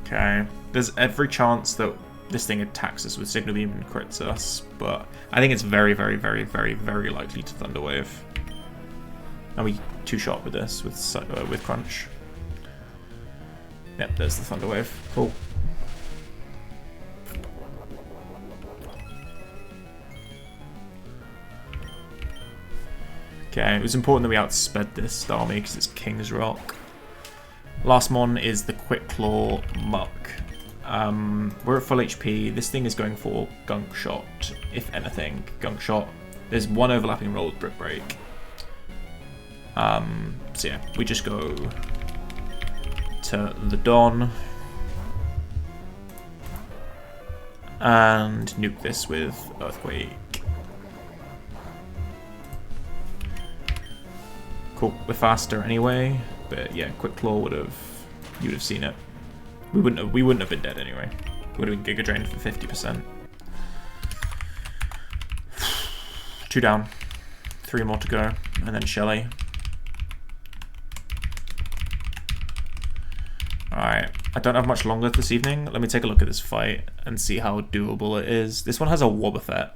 Okay, there's every chance that this thing attacks us with Signal Beam and crits us, but I think it's very, very, very, very, very likely to Thunder Wave. And we two-shot with this, with Crunch. Yep, there's the Thunder Wave. Cool. Okay, it was important that we outsped this Starmie because it's King's Rock. Last mon is the Quick Claw Muck. We're at full HP. This thing is going for Gunk Shot, if anything. Gunk Shot. There's one overlapping roll with Brick Break. So yeah, we just go to the Don. And nuke this with Earthquake. Cool, we're faster anyway, but yeah, Quick Claw would have, you would have seen it. We wouldn't have been dead anyway. Would have been Giga Drained for 50%. 2 down, 3 more to go, and then Shelly. Alright, I don't have much longer this evening. Let me take a look at this fight and see how doable it is. This one has a Wobbuffet.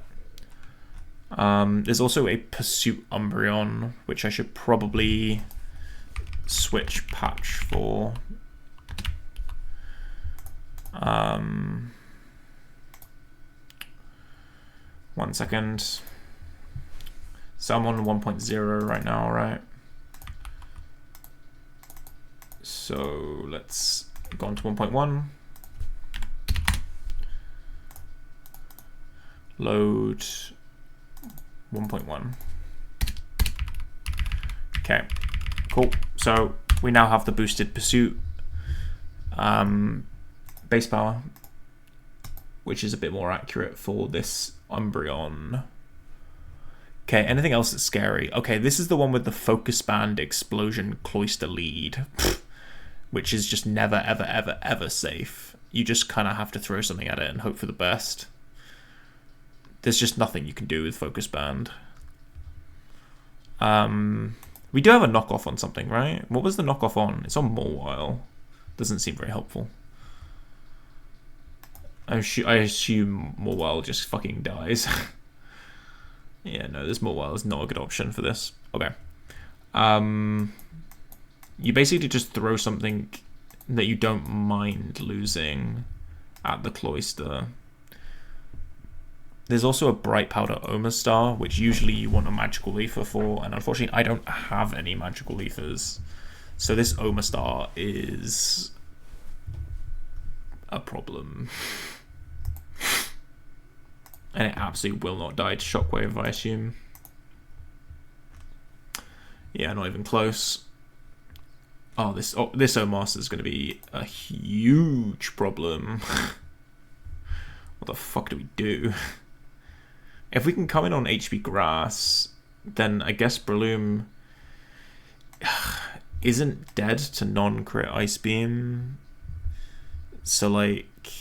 There's also a Pursuit Umbreon, which I should probably switch patch for. 1 second. So I'm on 1.0 right now, right? So let's go on to 1.1. Load 1.1. Okay, cool. So we now have the boosted pursuit base power, which is a bit more accurate for this Umbreon. Okay, anything else that's scary? Okay, this is the one with the focus band explosion cloister lead, which is just never, ever, ever, ever safe. You just kind of have to throw something at it and hope for the best. There's just nothing you can do with focus band. We do have a knockoff on something, right? What was the knockoff on? It's on Mauville. Doesn't seem very helpful. I assume Mauville just fucking dies. Yeah, no, this Mauville is not a good option for this. Okay. You basically just throw something that you don't mind losing at the cloister. There's also a Bright Powder Omastar, which usually you want a Magical Ether for, and unfortunately I don't have any Magical Ethers. So this Omastar is a problem. And it absolutely will not die to Shockwave, I assume. Yeah, not even close. Oh, this Omastar is going to be a huge problem. What the fuck do we do? If we can come in on HP Grass, then I guess Breloom isn't dead to non-crit Ice Beam. So, like,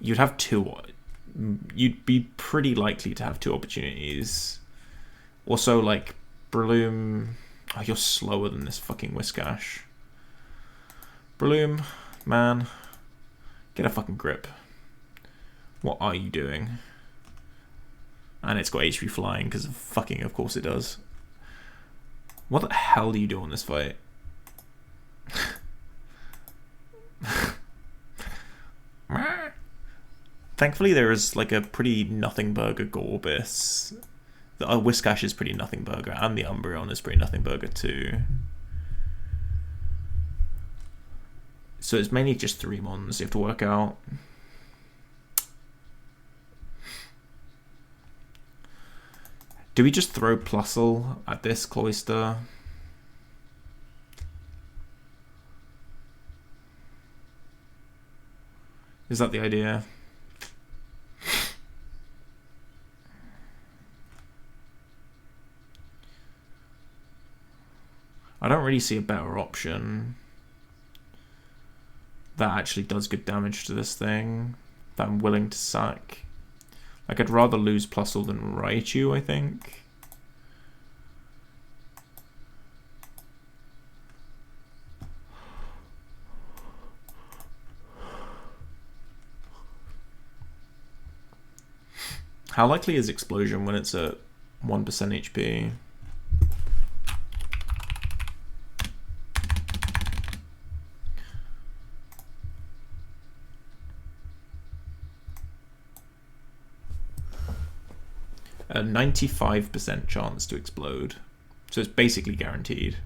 you'd have two. You'd be pretty likely to have two opportunities. Also, like, Breloom... Oh, you're slower than this fucking Whiscash. Breloom, man. Get a fucking grip. What are you doing? And it's got HP flying because fucking of course it does. What the hell do you do on this fight? Thankfully there is like a pretty nothing burger Gorbis. The Whiscash is pretty nothing burger, and the Umbreon is pretty nothing burger too. So it's mainly just 3 mons you have to work out. Do we just throw Plusle at this cloister? Is that the idea? I don't really see a better option that actually does good damage to this thing that I'm willing to sack. Like, I'd rather lose Plusle than Raichu, I think. How likely is Explosion when it's at 1% HP? A 95% chance to explode. So it's basically guaranteed.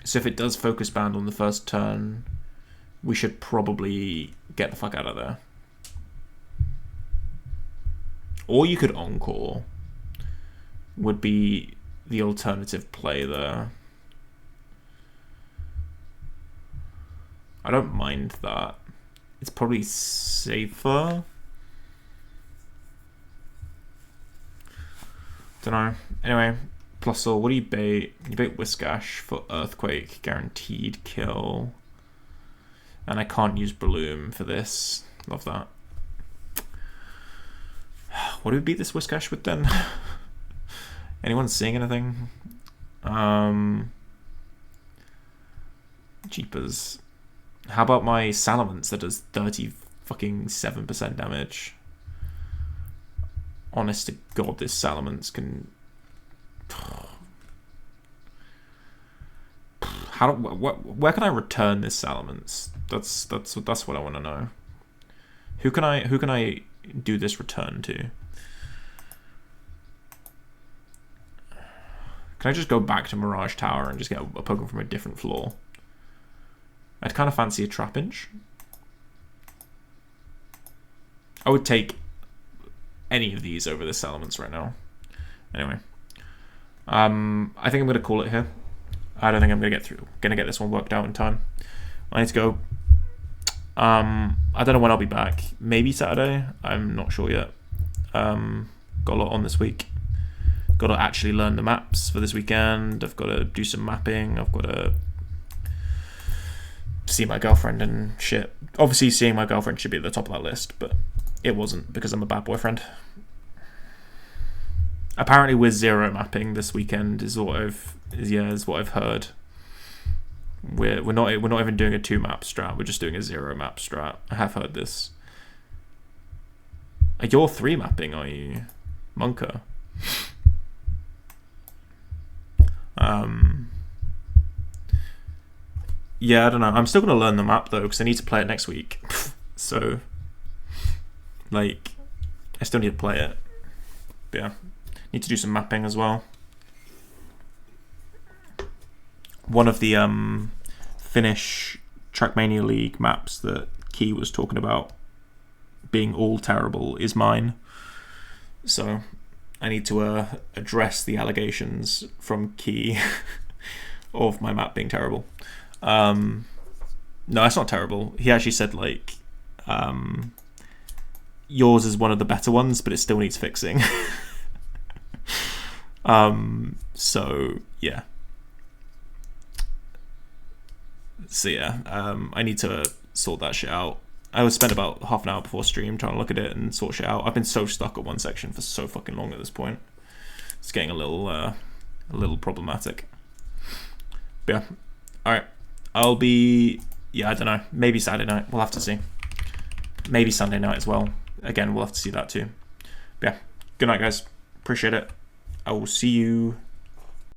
So if it does focus band on the first turn, we should probably get the fuck out of there. Or you could Encore. Would be the alternative play there. I don't mind that. It's probably safer. Don't know. Anyway, Plusle, what do you bait? You bait Whiscash for Earthquake, guaranteed kill. And I can't use Breloom for this. Love that. What do we beat this Whiscash with then? Anyone seeing anything? Jeepers. How about my Salamence that does 37% damage? Honest to God, this Salamence can... Where can I return this Salamence? That's what I want to know. Who can I do this return to? Can I just go back to Mirage Tower and just get a Pokemon from a different floor? I'd kind of fancy a Trapinch. I would take any of these over the Salamence right now. Anyway, I think I'm gonna call it here. I don't think I'm gonna get this one worked out in time. I need to go. I don't know when I'll be back. Maybe Saturday. I'm not sure yet. Got a lot on this week. Got to actually learn the maps for this weekend. I've got to do some mapping. I've got to see my girlfriend and shit. Obviously, seeing my girlfriend should be at the top of that list, but it wasn't because I'm a bad boyfriend. Apparently, we're zero mapping this weekend. Is what I've heard. We're not even doing a 2-map strat. We're just doing a 0-map strat. I have heard this. You're 3 mapping, are you, Monka? Yeah, I don't know. I'm still gonna learn the map though because I need to play it next week. So, like, I still need to play it. But yeah, need to do some mapping as well. One of the Finnish Trackmania League maps that Key was talking about being all terrible is mine. So I need to address the allegations from Key of my map being terrible. No, it's not terrible. He actually said, like, yours is one of the better ones, but it still needs fixing. So, yeah. So, yeah, I need to sort that shit out. I would spend about half an hour before stream trying to look at it and sort shit out. I've been so stuck at one section for so fucking long at this point. It's getting a little problematic. But yeah, alright. I'll be, I don't know, maybe Saturday night. We'll have to see. Maybe Sunday night as well. Again, we'll have to see that too. But yeah, good night, guys. Appreciate it. I will see you